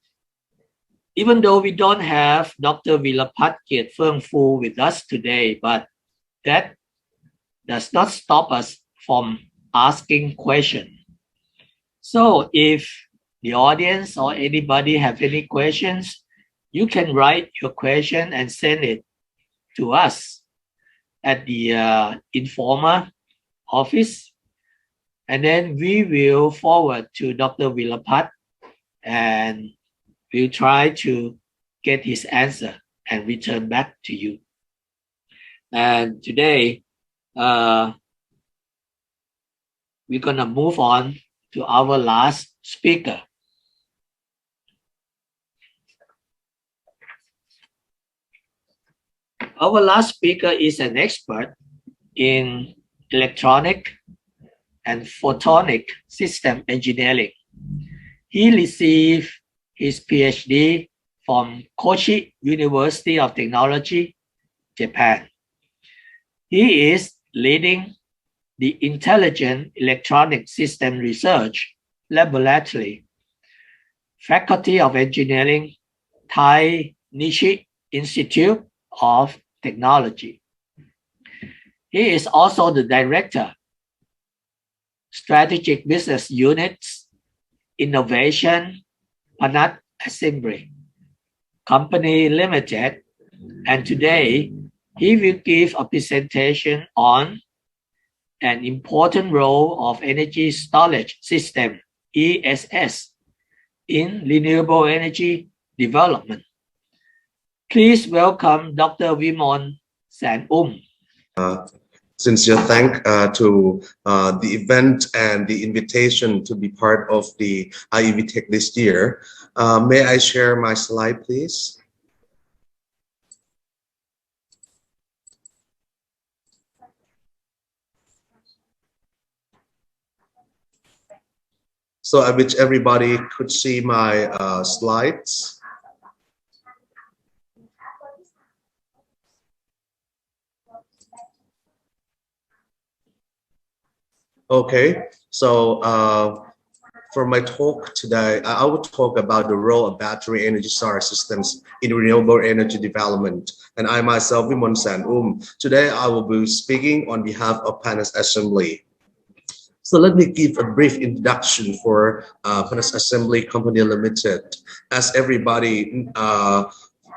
even though we don't have Dr. Vilapat Kiatphirngphu with us today, but that does not stop us from asking questions. So if the audience or anybody have any questions, you can write your question and send it to us at the Informa office. And then we will forward to Dr. Vilapat and we'll try to get his answer and return back to you. And today, we're gonna move on to our last speaker. Our last speaker is an expert in electronic and photonic system engineering. He received his PhD from Kochi University of Technology, Japan. He is leading the Intelligent Electronic System Research Laboratory, Faculty of Engineering, Thai Nishi Institute of Technology. He is also the Director, Strategic Business Units, Innovation, Panat Assembly Company Limited, and today he will give a presentation on an important role of energy storage system, ESS, in renewable energy development. Please welcome Dr. Vimon Sanum. Sincere thank to the event and the invitation to be part of the IEV Tech this year. May I share my slide, please? So I wish everybody could see my slides. Okay, so for my talk today, I will talk about the role of battery energy storage systems in renewable energy development. And I myself, Vimon Sanum. Today, I will be speaking on behalf of Panat Assembly. So let me give a brief introduction for Panat Assembly Company Limited. As everybody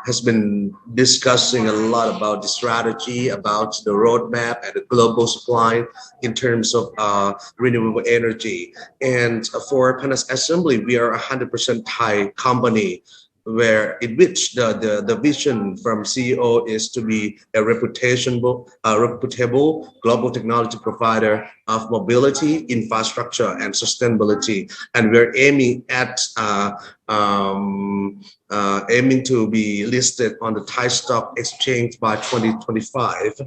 has been discussing a lot about the strategy, about the roadmap and the global supply in terms of renewable energy. And for Panas Assembly, we are a 100% Thai company, where in which the vision from CEO is to be a reputable global technology provider of mobility, infrastructure, and sustainability. And we're aiming at aiming to be listed on the Thai Stock Exchange by 2025.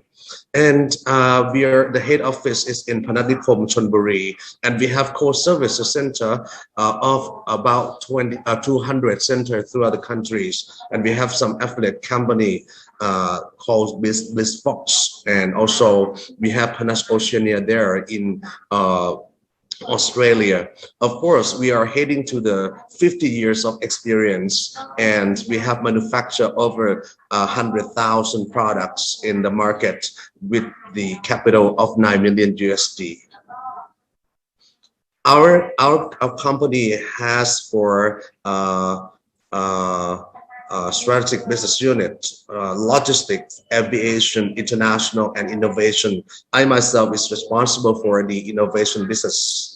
And the head office is in Panadikom, Chonburi, and we have core services center of about 200 centers throughout the countries, and we have some affiliate company called Bliss Fox, and also we have Panas Oceania there in Australia. Of course, we are heading to the 50 years of experience, and we have manufactured over 100,000 products in the market with the capital of 9 million USD. Our company has for strategic business unit, logistics, aviation, international, and innovation. I myself is responsible for the innovation business.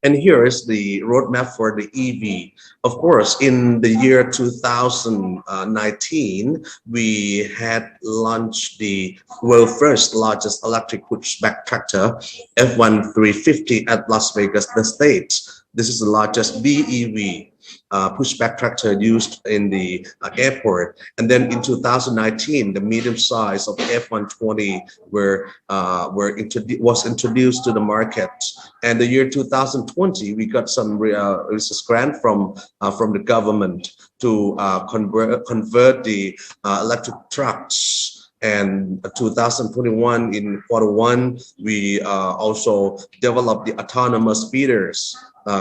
And here is the roadmap for the EV. Of course, in the year 2019, we had launched the world's first largest electric pushback tractor, F1 350 at Las Vegas, the States. This is the largest BEV pushback tractor used in the airport. And then in 2019, the medium size of F-120 was introduced to the market. And the year 2020, we got some grant from the government to convert the electric trucks. And 2021, in Q1, we also developed the autonomous feeders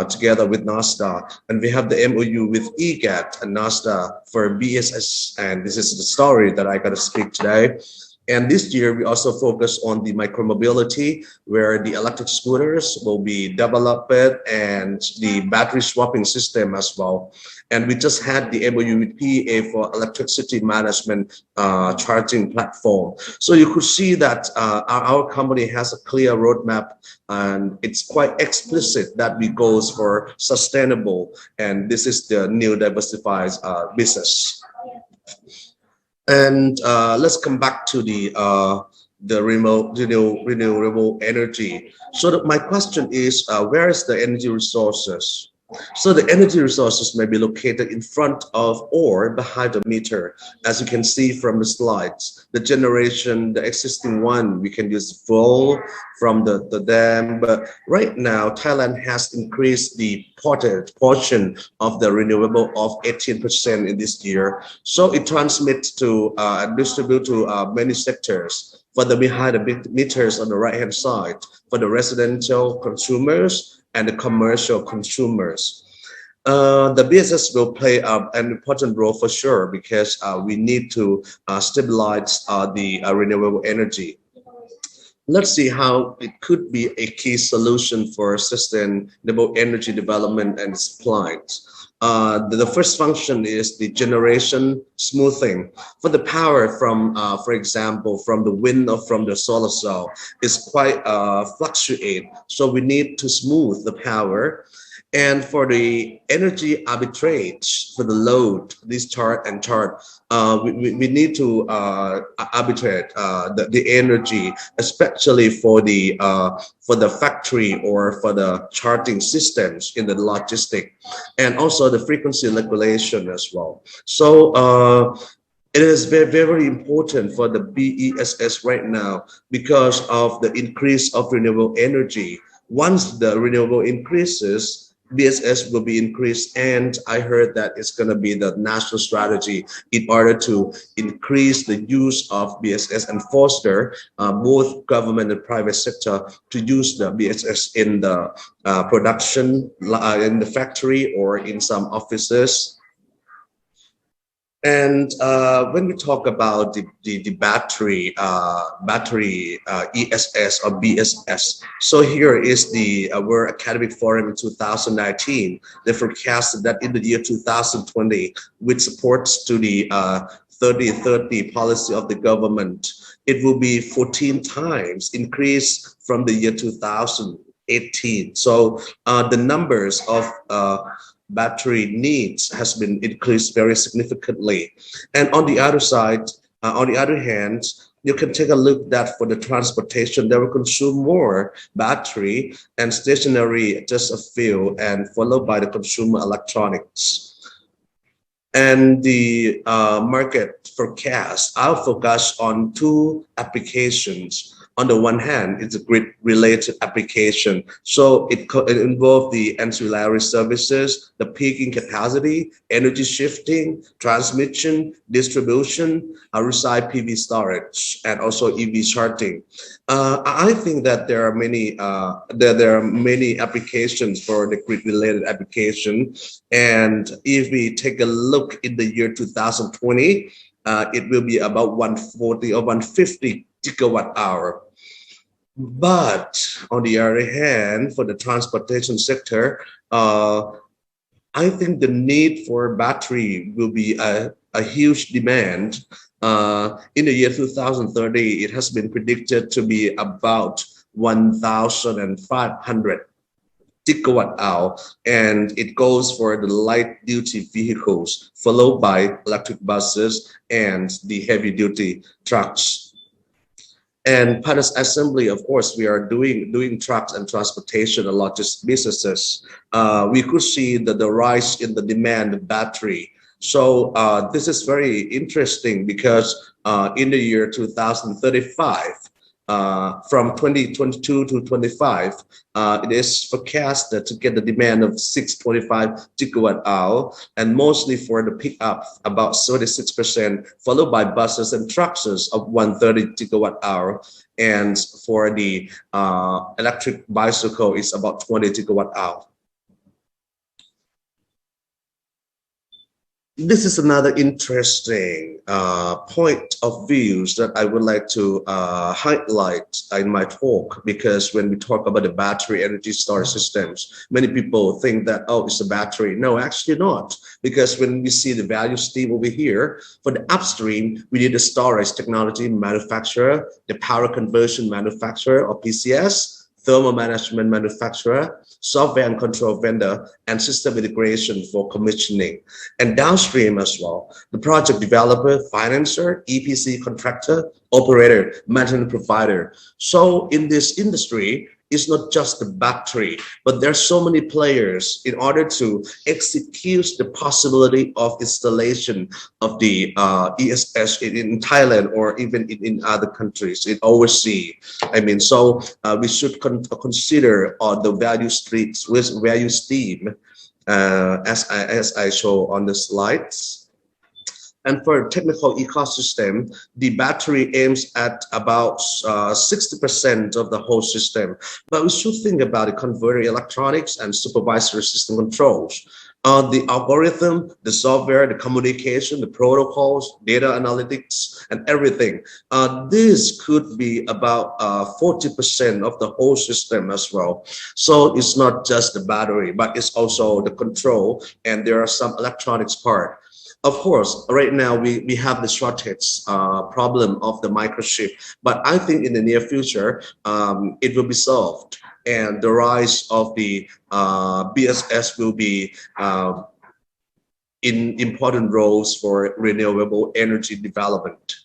together with NASDA, and we have the MOU with EGAT and NASDA for BSS, and this is the story that I got to speak today. And this year, we also focus on the micromobility, where the electric scooters will be developed and the battery swapping system as well. And we just had the MOU with PVA for electricity management charging platform. So you could see that our company has a clear roadmap, and it's quite explicit that we goes for sustainable. And this is the new diversified business. And let's come back to the renewable energy. So my question is, where is the energy resources? So the energy resources may be located in front of or behind the meter. As you can see from the slides, the generation, the existing one, we can use full from the dam. But right now, Thailand has increased the portion of the renewable of 18% in this year. So it transmits to and distribute to many sectors. For the behind the meters on the right-hand side, for the residential consumers and the commercial consumers. The business will play an important role for sure, because we need to stabilize the renewable energy. Let's see how it could be a key solution for sustainable energy development and supply. The first function is the generation smoothing. For the power from, for example, from the wind or from the solar cell is quite fluctuate. So we need to smooth the power. And for the energy arbitrage, for the load, this chart, we need to arbitrate the energy, especially for the factory or for the charging systems in the logistic, and also the frequency regulation as well. So it is very, very important for the BESS right now because of the increase of renewable energy. Once the renewable increases, BSS will be increased, and I heard that it's going to be the national strategy in order to increase the use of BSS and foster both government and private sector to use the BSS in the production, in the factory or in some offices. And when we talk about the battery ESS or BSS, so here is the World Academic Forum in 2019. They forecasted that in the year 2020, with supports to the 30-30 policy of the government, it will be 14 times increase from the year 2018. So the numbers of battery needs has been increased very significantly. And on the other side, on the other hand, you can take a look that for the transportation, they will consume more battery and stationary, just a few, and followed by the consumer electronics. And the market forecast, I'll focus on two applications. On the one hand, it's a grid-related application. So it involves the ancillary services, the peaking capacity, energy shifting, transmission, distribution, reside PV storage, and also EV charging. I think that there are many applications for the grid-related application. And if we take a look in the year 2020, it will be about 140 or 150 gigawatt hour. But on the other hand, for the transportation sector, I think the need for battery will be a huge demand. In the year 2030, it has been predicted to be about 1,500 gigawatt hour, and it goes for the light duty vehicles, followed by electric buses and the heavy duty trucks. And panels assembly, of course, we are doing trucks and transportation and logistics businesses. We could see the rise in the demand of battery. So this is very interesting because in the year 2035, from 2022 to 25, it is forecasted to get the demand of 625 gigawatt hour, and mostly for the pickup, about 76%, followed by buses and trucks of 130 gigawatt hour, and for the electric bicycle is about 20 gigawatt hour. This is another interesting point of views that I would like to highlight in my talk, because when we talk about the battery energy storage systems, many people think that, oh, it's a battery. No, actually not, because when we see the value stream over here, for the upstream, we need the storage technology manufacturer, the power conversion manufacturer or PCS, thermal management manufacturer, software and control vendor, and system integration for commissioning. And downstream as well, the project developer, financer, EPC contractor, operator, maintenance provider. So in this industry, it's not just the battery, but there are so many players in order to execute the possibility of installation of the ESS in Thailand or even in other countries, in overseas. I mean, so we should consider the value streams with value stream as I show on the slides. And for technical ecosystem, the battery aims at about 60% of the whole system. But we should think about the converter electronics and supervisory system controls. The algorithm, the software, the communication, the protocols, data analytics, and everything. This could be about 40% of the whole system as well. So it's not just the battery, but it's also the control, and there are some electronics part. Of course, right now we have the shortage problem of the microchip, but I think in the near future, it will be solved, and the rise of the BSS will be in important roles for renewable energy development.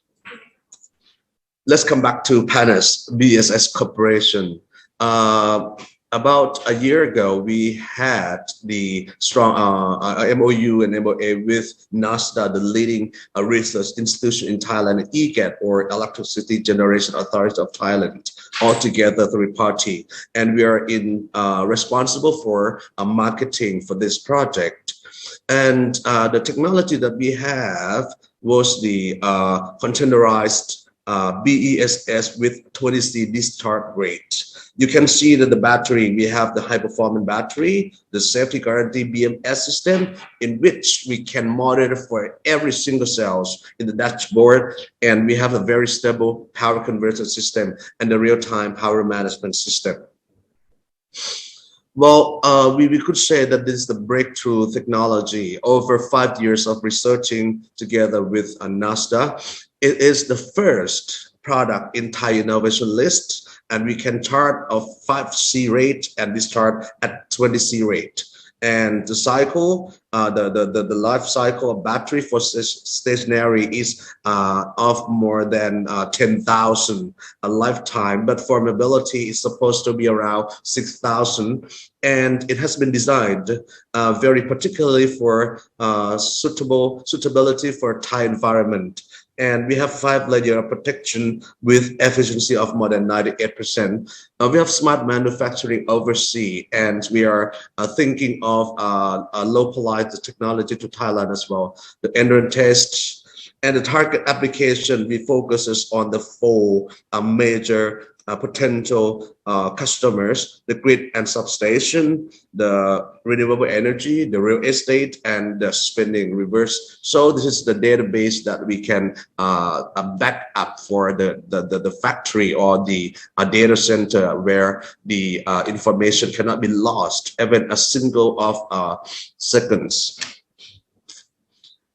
Let's come back to PANAS, BSS Corporation. About a year ago, we had the strong MOU and MOA with NASDA, the leading research institution in Thailand, EGAT, or Electricity Generation Authority of Thailand, altogether 3-party. And we are responsible for marketing for this project. And the technology that we have was the containerized BESS with 20C discharge rate. You can see that the battery, we have the high performance battery, the safety guarantee BMS system, in which we can monitor for every single cells in the dashboard. And we have a very stable power converter system and the real-time power management system. Well, we could say that this is the breakthrough technology. Over 5 years of researching together with NASA, it is the first product in Thai innovation list, and we can chart a 5C rate and discharge at 20C rate. And the cycle, the life cycle of battery for stationary is of more than 10,000 a lifetime, but for mobility is supposed to be around 6,000, and it has been designed very particularly for suitability for Thai environment. And we have 5 layers of protection with efficiency of more than 98%. We have smart manufacturing overseas, and we are thinking of localize the technology to Thailand as well. The endurance tests and the target application, we focuses on the 4 major potential customers: the grid and substation, the renewable energy, the real estate, and the spending reverse. So this is the database that we can back up for the factory or the data center, where the information cannot be lost even a single of seconds.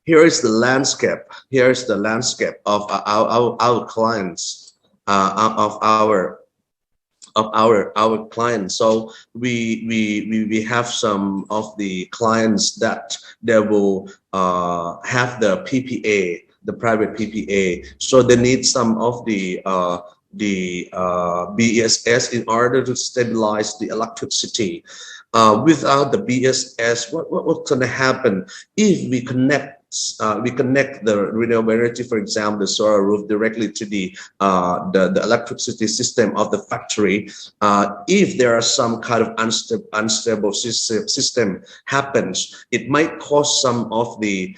Here is the landscape. Here is the landscape of our clients. Of our clients. So we have some of the clients that they will have the PPA, the private PPA. So they need some of the BESS in order to stabilize the electricity. Without the BESS, what's going to happen if we connect the renewable energy, for example, the solar roof, directly to the electricity system of the factory? If there are some kind of unstable system happens, it might cause some of the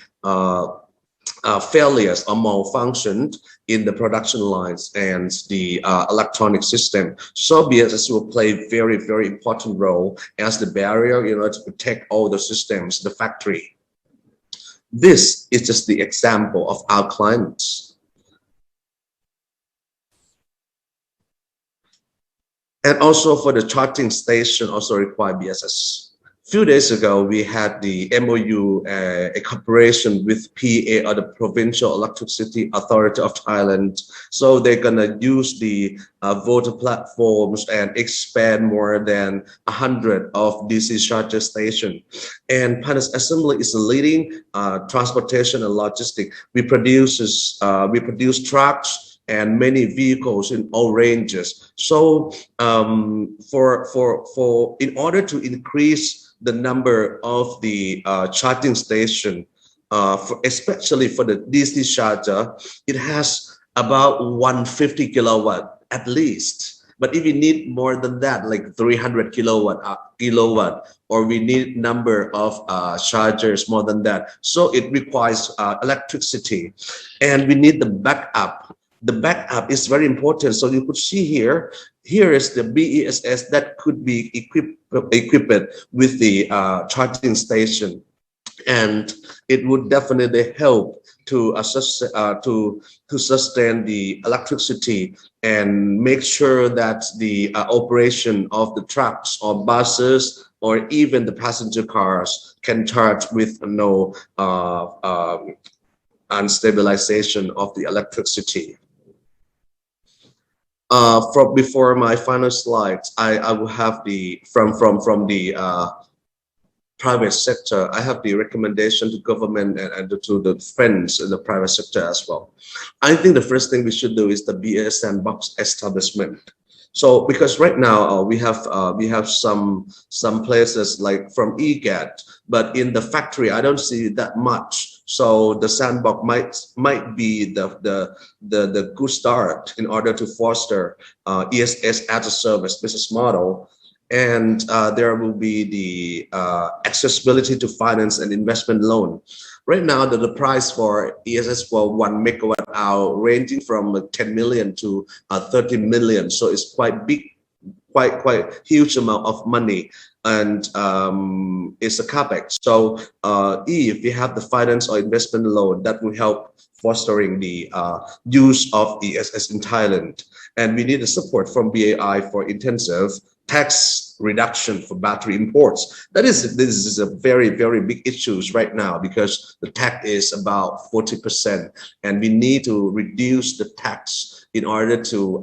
failures or malfunction in the production lines and the electronic system. So BESS will play a very, very important role as the barrier, to protect all the systems, the factory. This is just the example of our clients. And also for the charging station also require BESS. A few days ago, we had the MOU, a cooperation with PVA, or the Provincial Electricity Authority of Thailand. So they're gonna use the voter platforms and expand more than 100 of DC charger stations. And Panels Assembly is a leading transportation and logistics. We produce trucks and many vehicles in all ranges. So in order to increase the number of the charging station, especially for the DC charger, it has about 150 kilowatt at least. But if you need more than that, like 300 kilowatt, or we need number of chargers more than that, so it requires electricity, and we need the backup. The backup is very important. So you could see here is the BESS that could be equipped with the charging station, and it would definitely help to sustain the electricity and make sure that the operation of the trucks or buses or even the passenger cars can charge with no unstabilization of the electricity. Before my final slides, I will have the from the private sector. I have the recommendation to government and to the friends in the private sector as well. I think the first thing we should do is the BESS sandbox establishment. So because right now we have some places like from EGAT, but in the factory I don't see that much. So the sandbox might be the good start in order to foster ESS as a service business model. And there will be the accessibility to finance and investment loan. Right now, the price for ESS for 1 megawatt hour ranging from 10 million to 30 million. So it's quite big, quite huge amount of money, and it's a capex. So if we have the finance or investment loan, that will help fostering the use of ESS in Thailand. And we need the support from BAI for intensive tax reduction for battery imports. This is a very, very big issue right now, because the tax is about 40%, and we need to reduce the tax in order to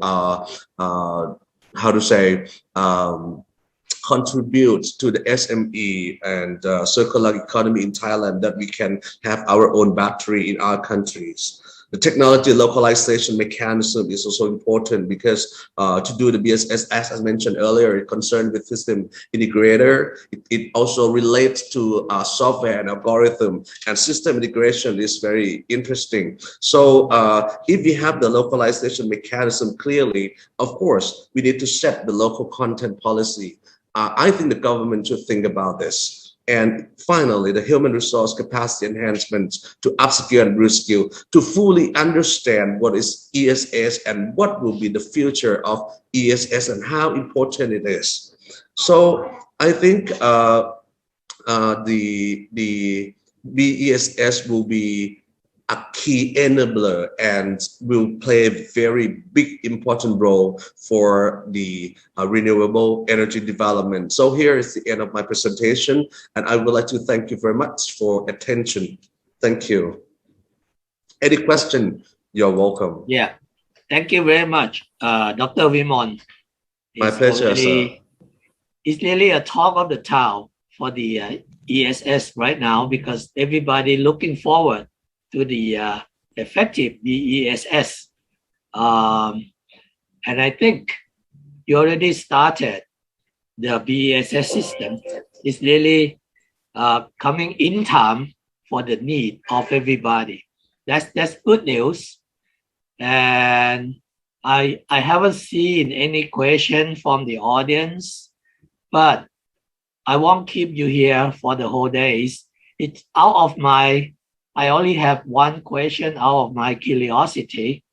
contribute to the SME and circular economy in Thailand, that we can have our own battery in our countries. The technology localization mechanism is also important, because to do the BSS, as I mentioned earlier, concerned with system integrator, it also relates to software and algorithm, and system integration is very interesting. So if we have the localization mechanism clearly, of course, we need to set the local content policy. I think the government should think about this. And finally, the human resource capacity enhancements to upskill and reskill, to fully understand what is ESS and what will be the future of ESS and how important it is. So I think the BESS will be a key enabler and will play a very big important role for the renewable energy development. So here is the end of my presentation, and I would like to thank you very much for attention. Thank you. Any question? You're welcome. Yeah, thank you very much, Dr. Vimon. My pleasure, sir. It's really a talk of the town for the ESS right now, because everybody looking forward to the effective BESS. And I think you already started the BESS system. It's really coming in time for the need of everybody. That's good news. And I haven't seen any question from the audience, but I won't keep you here for the whole days. It's out of my, I only have one question out of my curiosity.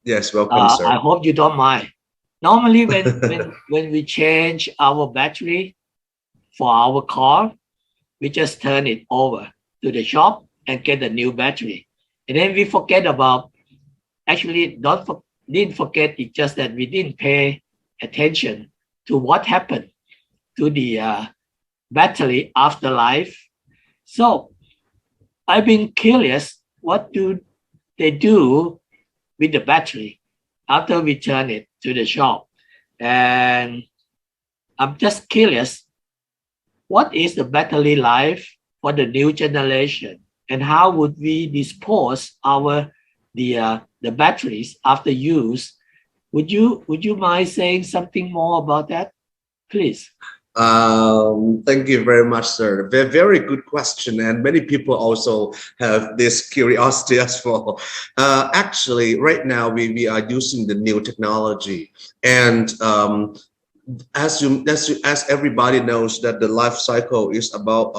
Yes, welcome, sir. I hope you don't mind. Normally, when we change our battery for our car, we just turn it over to the shop and get a new battery. And then we forget about, actually didn't forget, it's just that we didn't pay attention to what happened to the battery afterlife. So I've been curious, what do they do with the battery after we turn it to the shop? And I'm just curious, what is the battery life for the new generation, and how would we dispose the batteries after use? Would you mind saying something more about that, please? Thank you very much, sir. Very good question, and many people also have this curiosity as well. Actually, right now we are using the new technology, and as everybody knows, that the life cycle is about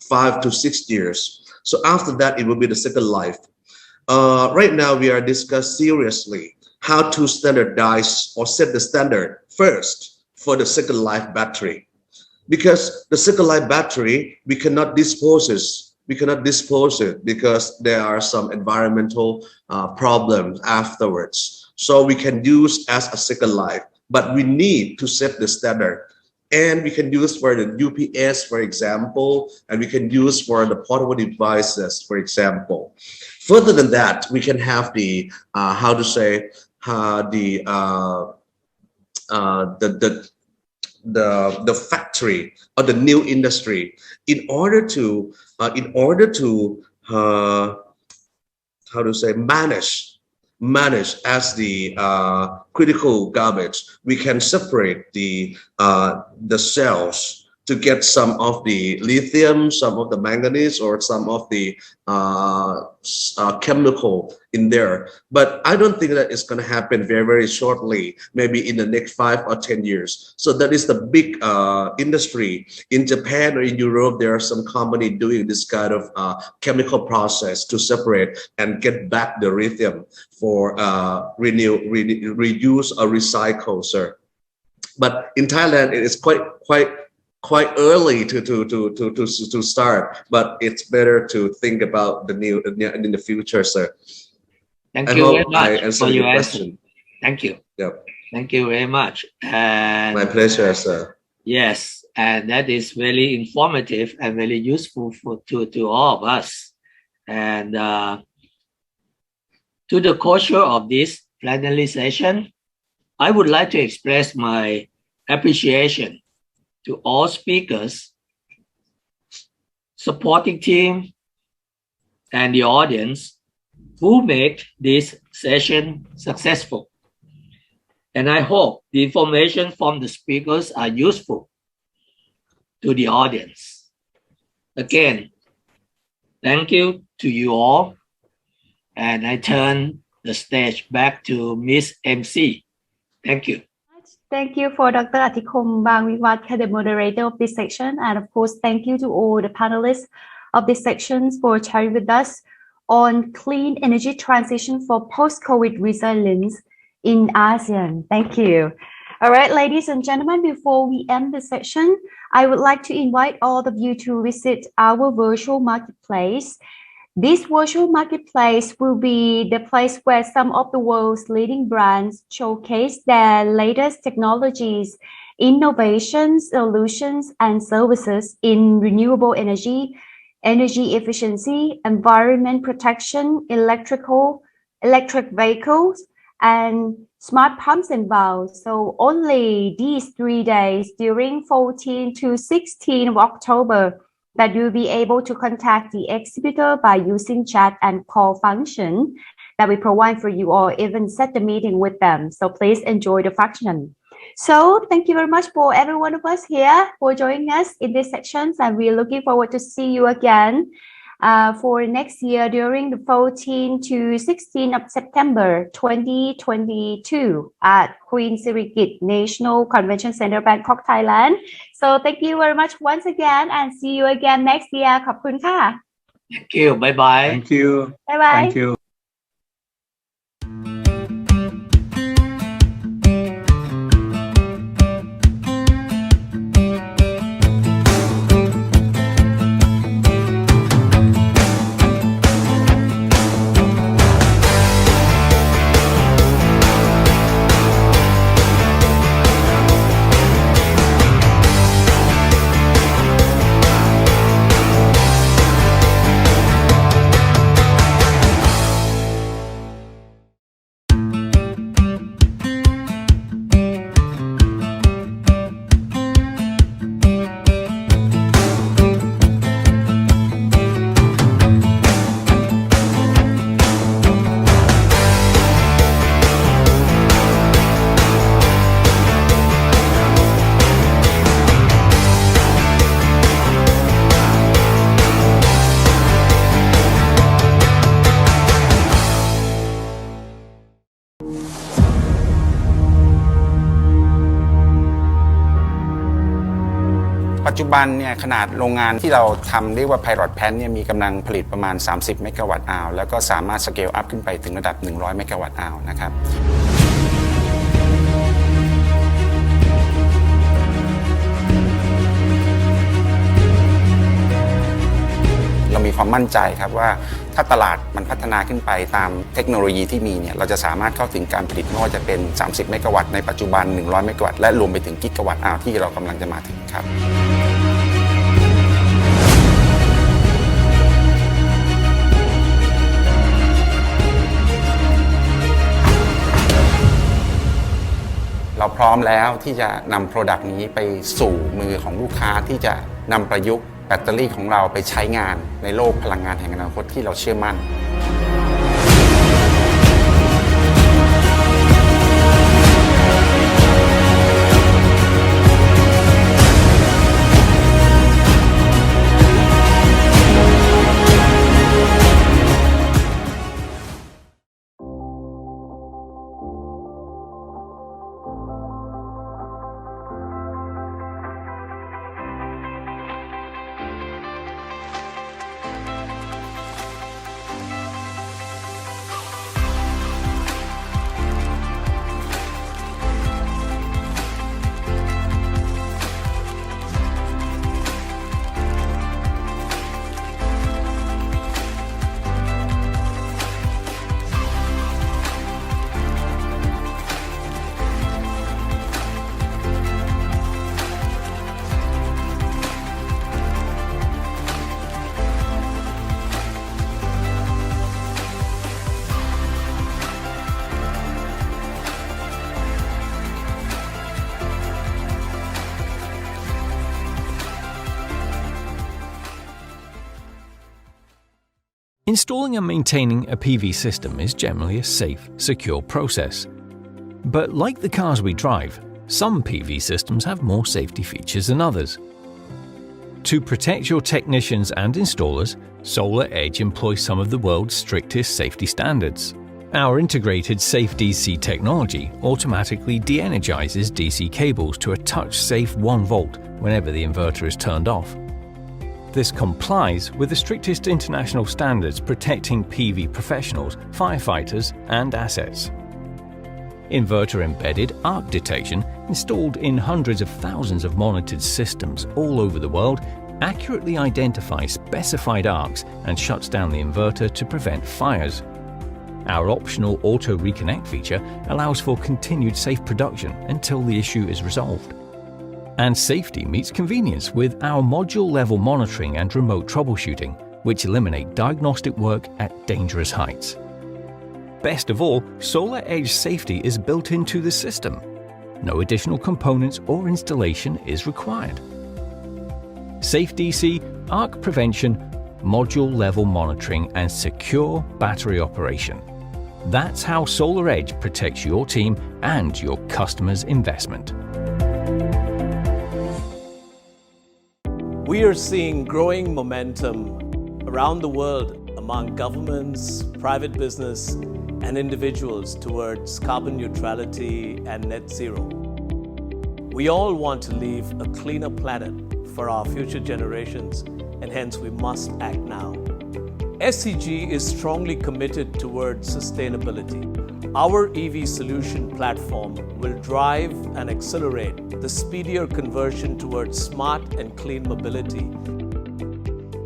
5 to 6 years. So after that, it will be the second life. Right now, we are discussing seriously how to standardize or set the standard first for the second life battery. Because the second life battery, we cannot dispose it because there are some environmental problems afterwards. So we can use as a second life, but we need to set the standard. And we can use for the UPS, for example, and we can use for the portable devices, for example. Further than that, we can have the the factory or the new industry in order to manage as the critical garbage. We can separate the cells to get some of the lithium, some of the manganese, or some of the chemical in there. But I don't think that it's going to happen very, very shortly, maybe in the next 5 or 10 years. So that is the big industry. In Japan or in Europe, there are some company doing this kind of chemical process to separate and get back the lithium for reuse or recycle, sir. But in Thailand, it is quite early to start, but it's better to think about the new in the future, sir. Thank you very much for your question. Thank you. Yep. Thank you very much. And my pleasure, sir. Yes, and that is very informative and very useful to all of us. And to the closure of this plenary session, I would like to express my appreciation to all speakers, supporting team, and the audience who make this session successful. And I hope the information from the speakers are useful to the audience. Again, thank you to you all. And I turn the stage back to Miss MC. Thank you. Thank you for Dr. Atikom Bangviwath, the moderator of this section. And of course, thank you to all the panelists of this section for sharing with us on clean energy transition for post-COVID resilience in ASEAN. Thank you. All right, ladies and gentlemen, before we end the session, I would like to invite all of you to visit our virtual marketplace. This virtual marketplace will be the place where some of the world's leading brands showcase their latest technologies, innovations, solutions, and services in renewable energy, energy efficiency, environment protection, electric vehicles, and smart pumps and valves. So only these 3 days during 14 to 16 of October that you'll be able to contact the exhibitor by using chat and call function that we provide for you, or even set the meeting with them. So please enjoy the function. So thank you very much for every one of us here for joining us in this section, and we're looking forward to see you again for next year during the 14 to 16 of September 2022 at Queen Sirikit National Convention Center, Bangkok, Thailand. So thank you very much once again, and see you again next year. ขอบคุณค่ะ Thank you. Bye bye. Thank you. Bye bye. Thank you.ปัจจุบันเนี่ยขนาดโรงงานที่เราทำเรียกว่า Pilot Plant เนี่ยมีกำลังผลิตประมาณ30เมกะวัตต์อาวแล้วก็สามารถสเกลอัพขึ้นไปถึงระดับ100เมกะวัตต์อาวนะครับเรามีความมั่นใจครับว่าถ้าตลาดมันพัฒนาขึ้นไปตามเทคโนโลยีที่มีเนี่ยเราจะสามารถเข้าถึงการผลิตไม่ว่าจะเป็น30เมกะวัตต์ในปัจจุบัน100เมกะวัตต์และรวมไปถึงกิกะวัตต์อาวที่เรากำลังจะมาถึงครับเราพร้อมแล้วที่จะนำ Product นี้ไปสู่มือของลูกค้าที่จะนำประยุกต์แบตเตอรี่ของเราไปใช้งานในโลกพลังงานแห่งอนาคตที่เราเชื่อมั่น Installing and maintaining a PV system is generally a safe, secure process. But like the cars we drive, some PV systems have more safety features than others. To protect your technicians and installers, SolarEdge employs some of the world's strictest safety standards. Our integrated Safe DC technology automatically de-energizes DC cables to a touch-safe 1 volt whenever the inverter is turned off. This complies with the strictest international standards protecting PV professionals, firefighters, and assets. Inverter-embedded arc detection, installed in hundreds of thousands of monitored systems all over the world, accurately identifies specified arcs and shuts down the inverter to prevent fires. Our optional auto reconnect feature allows for continued safe production until the issue is resolved. And safety meets convenience with our module-level monitoring and remote troubleshooting, which eliminate diagnostic work at dangerous heights. Best of all, SolarEdge safety is built into the system. No additional components or installation is required. Safe DC, arc prevention, module-level monitoring, and secure battery operation. That's how SolarEdge protects your team and your customers' investment. We are seeing growing momentum around the world among governments, private business, and individuals towards carbon neutrality and net zero. We all want to leave a cleaner planet for our future generations, and hence we must act now. SCG is strongly committed towards sustainability. Our EV solution platform will drive and accelerate the speedier conversion towards smart and clean mobility.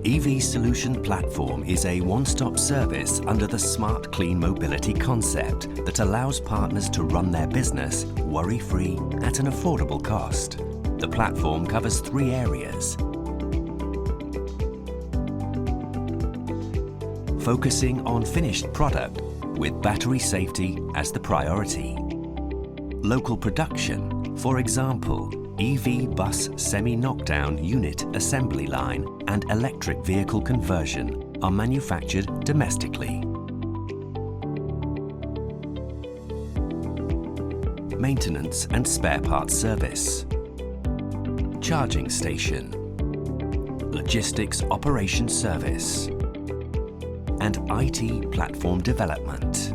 EV Solution Platform is a one-stop service under the Smart Clean Mobility concept that allows partners to run their business worry-free at an affordable cost. The platform covers 3 areas: focusing on finished product with battery safety as the priority, local production, for example, EV bus semi-knockdown unit assembly line and electric vehicle conversion are manufactured domestically. Maintenance and spare parts service, charging station, logistics operation service, and IT platform development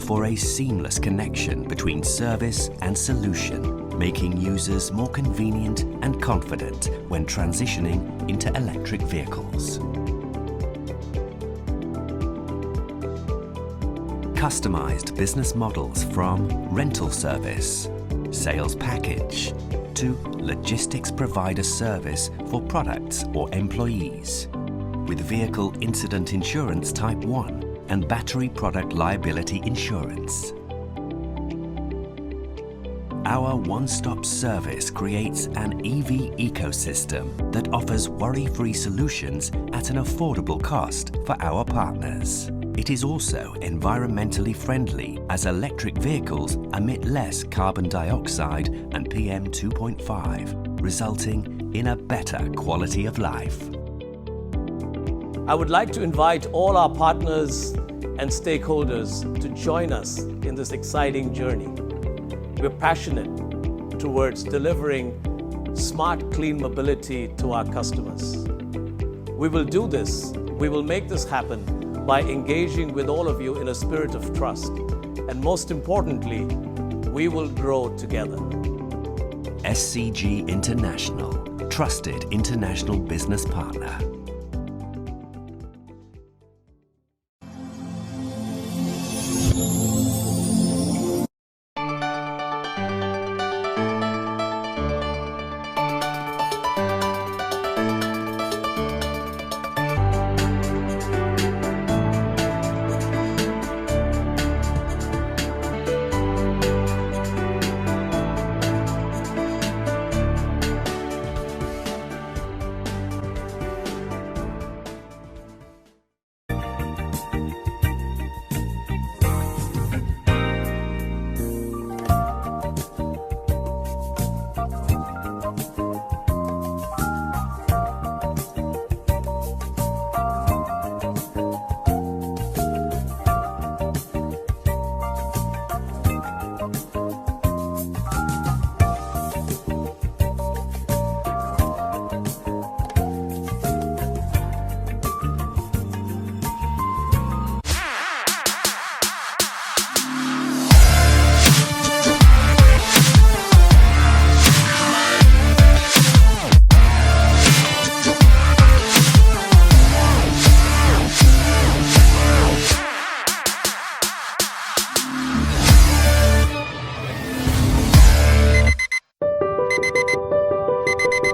for a seamless connection between service and solution, making users more convenient and confident when transitioning into electric vehicles. Customized business models from rental service, sales package, to logistics provider service for products or employees, with vehicle incident insurance type 1 and battery product liability insurance. Our one-stop service creates an EV ecosystem that offers worry-free solutions at an affordable cost for our partners. It is also environmentally friendly as electric vehicles emit less carbon dioxide and PM 2.5, resulting in a better quality of life. I would like to invite all our partners and stakeholders to join us in this exciting journey. We're passionate towards delivering smart, clean mobility to our customers. We will do this, we will make this happen by engaging with all of you in a spirit of trust. And most importantly, we will grow together. SCG International, trusted international business partner.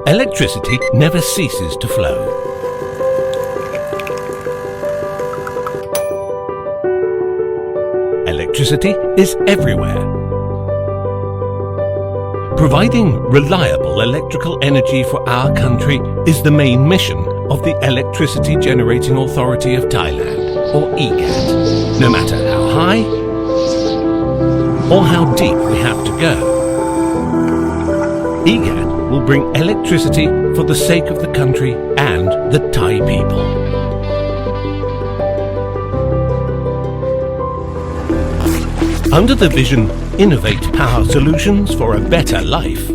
electricity never ceases to flow. Electricity is everywhere. Providing reliable electrical energy for our country is the main mission of the Electricity Generating Authority of Thailand, or EGAT. No matter how high or how deep we have to go, EGAT will bring electricity for the sake of the country and the Thai people. Under the vision, Innovate Power Solutions for a Better Life,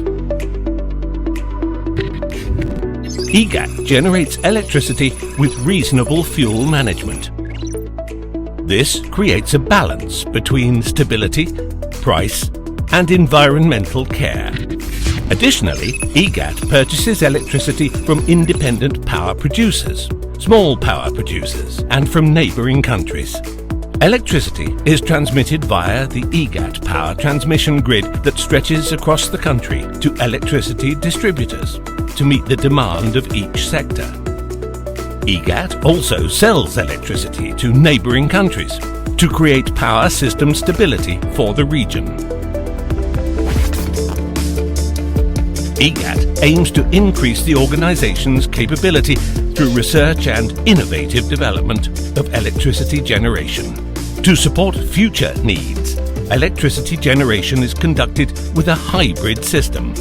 EGAT generates electricity with reasonable fuel management. This creates a balance between stability, price, and environmental care. Additionally, EGAT purchases electricity from independent power producers, small power producers, and from neighbouring countries. Electricity is transmitted via the EGAT power transmission grid that stretches across the country to electricity distributors to meet the demand of each sector. EGAT also sells electricity to neighbouring countries to create power system stability for the region. EGAT aims to increase the organisation's capability through research and innovative development of electricity generation. To support future needs, electricity generation is conducted with a hybrid system.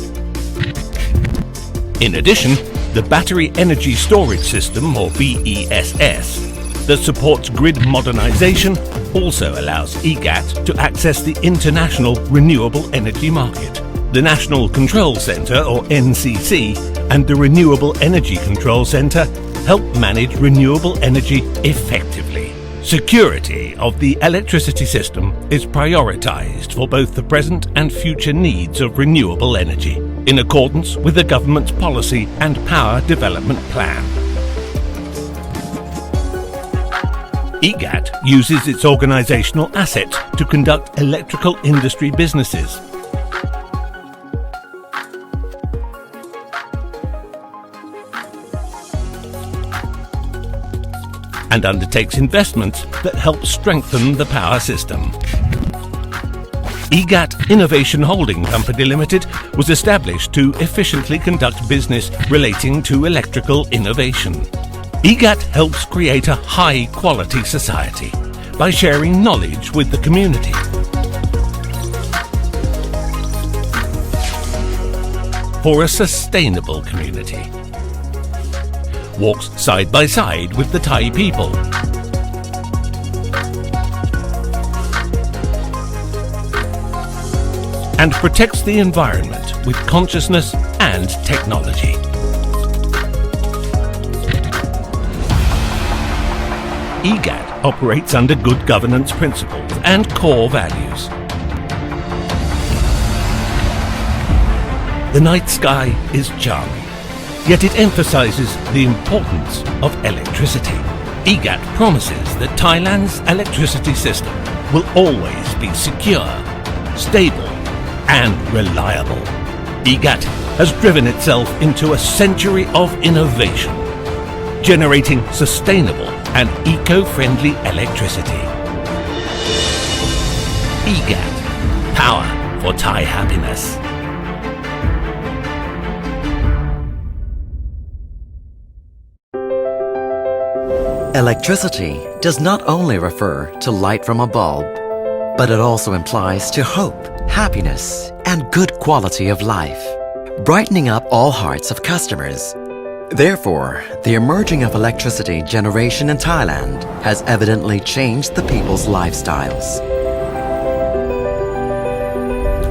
In addition, the Battery Energy Storage System, or BESS, that supports grid modernisation also allows EGAT to access the international renewable energy market. The National Control Centre, or NCC, and the Renewable Energy Control Centre help manage renewable energy effectively. Security of the electricity system is prioritised for both the present and future needs of renewable energy, in accordance with the government's policy and power development plan. EGAT uses its organisational assets to conduct electrical industry businesses. And undertakes investments that help strengthen the power system. EGAT Innovation Holding Company Limited was established to efficiently conduct business relating to electrical innovation. EGAT helps create a high-quality society by sharing knowledge with the community. For a sustainable community. Walks side by side with the Thai people. And protects the environment with consciousness and technology. EGAT operates under good governance principles and core values. The night sky is charming. Yet it emphasises the importance of electricity. EGAT promises that Thailand's electricity system will always be secure, stable and reliable. EGAT has driven itself into a century of innovation, generating sustainable and eco-friendly electricity. EGAT, power for Thai happiness. Electricity does not only refer to light from a bulb, but it also implies to hope, happiness, and good quality of life, brightening up all hearts of customers. Therefore, the emerging of electricity generation in Thailand has evidently changed the people's lifestyles.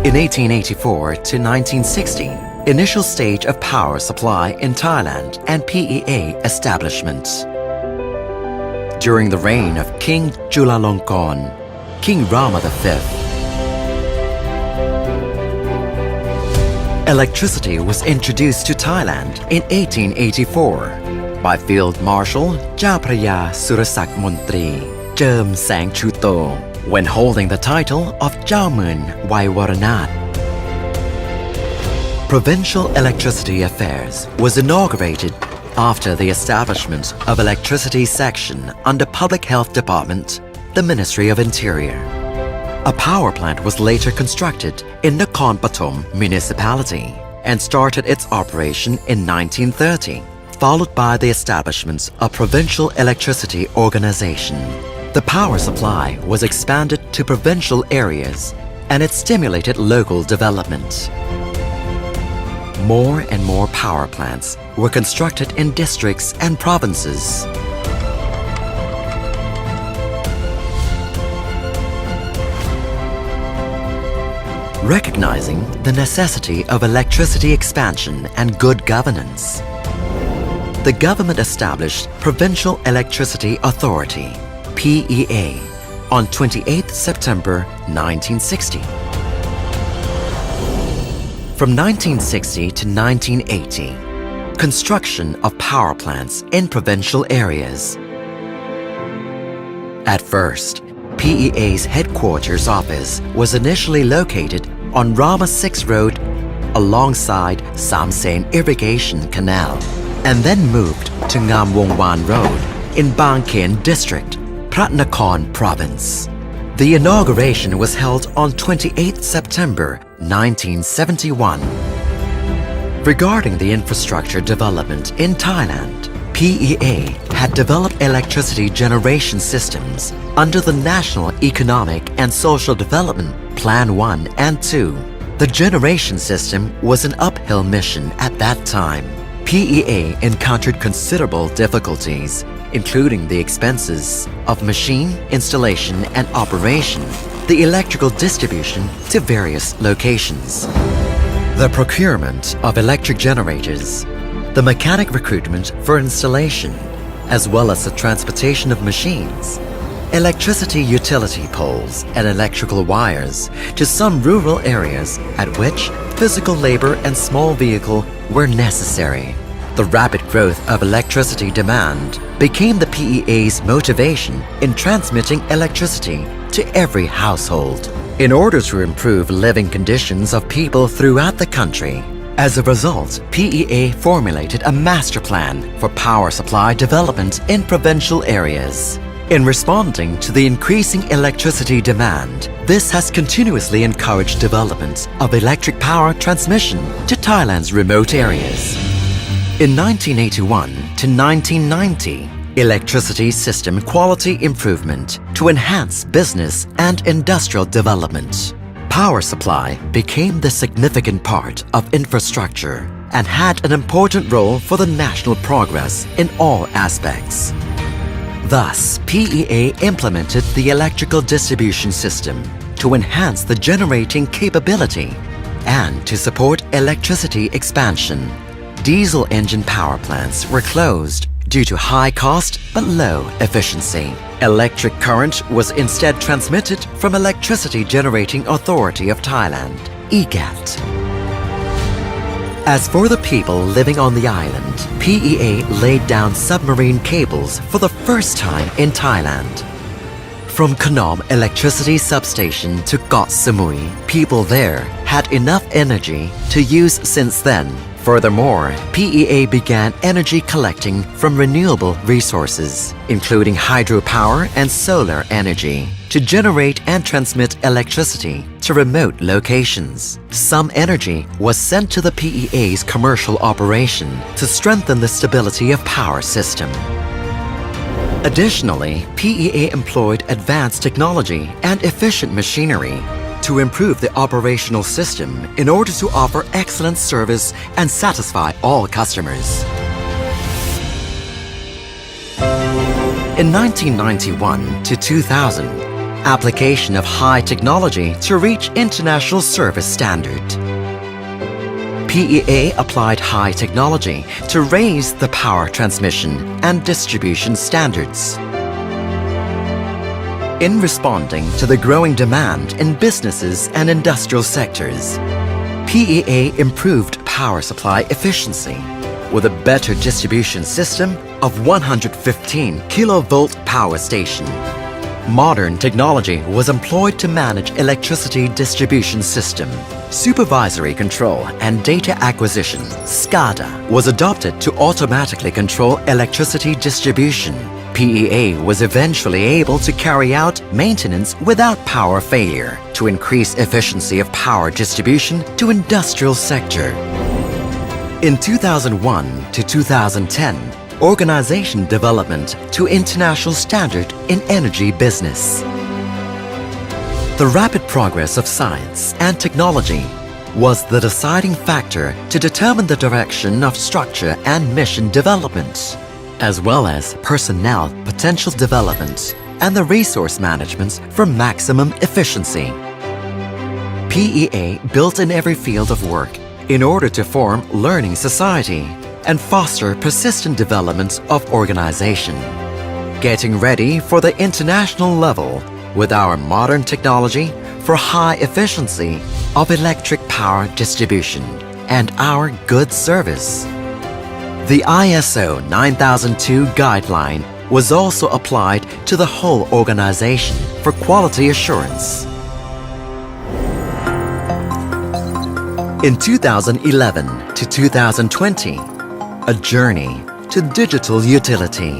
In 1884 to 1960, initial stage of power supply in Thailand and PEA establishment. During the reign of King Chulalongkorn, King Rama V, electricity was introduced to Thailand in 1884 by Field Marshal Japraya Surasak Montri Cherm Sang Chuto when holding the title of Jamun Waiwaranat. Provincial Electricity Affairs was inaugurated after the establishment of Electricity Section under Public Health Department, the Ministry of Interior. A power plant was later constructed in Nakhon Pathom municipality and started its operation in 1930, followed by the establishment of Provincial Electricity Organization. The power supply was expanded to provincial areas and it stimulated local development. More and more power plants were constructed in districts and provinces. Recognizing the necessity of electricity expansion and good governance, the government established Provincial Electricity Authority, PEA, on 28 September 1960. From 1960 to 1980, construction of power plants in provincial areas. At first, PEA's headquarters office was initially located on Rama 6 Road alongside Samsen Irrigation Canal and then moved to Ngam Wong Wan Road in Bang Khen District, Phrat Nakhon Province. The inauguration was held on 28 September 1971. Regarding the infrastructure development in Thailand, PEA had developed electricity generation systems under the National Economic and Social Development Plan 1 and 2. The generation system was an uphill mission at that time. PEA encountered considerable difficulties, including the expenses of machine installation and operation, the electrical distribution to various locations, the procurement of electric generators, the mechanic recruitment for installation, as well as the transportation of machines, electricity utility poles and electrical wires to some rural areas at which physical labor and small vehicle were necessary. The rapid growth of electricity demand became the PEA's motivation in transmitting electricity to every household in order to improve living conditions of people throughout the country. As a result, PEA formulated a master plan for power supply development in provincial areas. In responding to the increasing electricity demand, this has continuously encouraged development of electric power transmission to Thailand's remote areas. In 1981 to 1990, electricity system quality improvement to enhance business and industrial development. Power supply became the significant part of infrastructure and had an important role for the national progress in all aspects. Thus, PEA implemented the electrical distribution system to enhance the generating capability and to support electricity expansion. Diesel engine power plants were closed due to high cost but low efficiency. Electric current was instead transmitted from Electricity Generating Authority of Thailand, EGAT. As for the people living on the island, PEA laid down submarine cables for the first time in Thailand. From Khanom Electricity Substation to Got Samui, people there had enough energy to use since then. Furthermore, PEA began energy collecting from renewable resources, including hydropower and solar energy, to generate and transmit electricity to remote locations. Some energy was sent to the PEA's commercial operation to strengthen the stability of power system. Additionally, PEA employed advanced technology and efficient machinery to improve the operational system in order to offer excellent service and satisfy all customers. In 1991 to 2000, application of high technology to reach international service standard. PEA applied high technology to raise the power transmission and distribution standards. In responding to the growing demand in businesses and industrial sectors, PEA improved power supply efficiency with a better distribution system of 115 kilovolt power station, Modern technology was employed to manage electricity distribution system. Supervisory control and data acquisition, SCADA, was adopted to automatically control electricity distribution. PEA was eventually able to carry out maintenance without power failure to increase efficiency of power distribution to industrial sector. In 2001 to 2010, organization development to international standard in energy business. The rapid progress of science and technology was the deciding factor to determine the direction of structure and mission development, as well as personnel potential development and the resource management for maximum efficiency. PEA built in every field of work in order to form learning society and foster persistent development of organization, getting ready for the international level with our modern technology for high efficiency of electric power distribution and our good service. The ISO 9002 guideline was also applied to the whole organization for quality assurance. In 2011 to 2020, a journey to digital utility.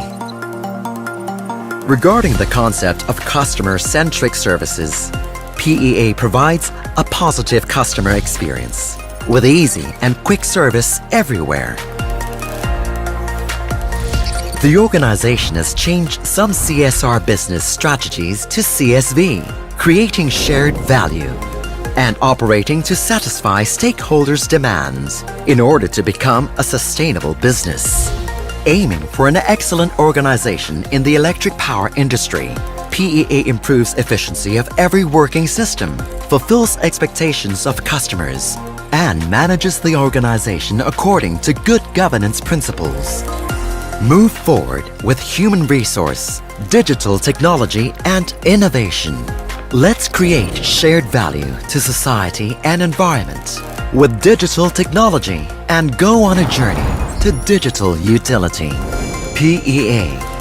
Regarding the concept of customer-centric services, PEA provides a positive customer experience with easy and quick service everywhere. The organization has changed some CSR business strategies to CSV, creating shared value and operating to satisfy stakeholders' demands in order to become a sustainable business. Aiming for an excellent organization in the electric power industry, PEA improves efficiency of every working system, fulfills expectations of customers, and manages the organization according to good governance principles. Move forward with human resource, digital technology, and innovation. Let's create shared value to society and environment with digital technology and go on a journey to digital utility. PEA.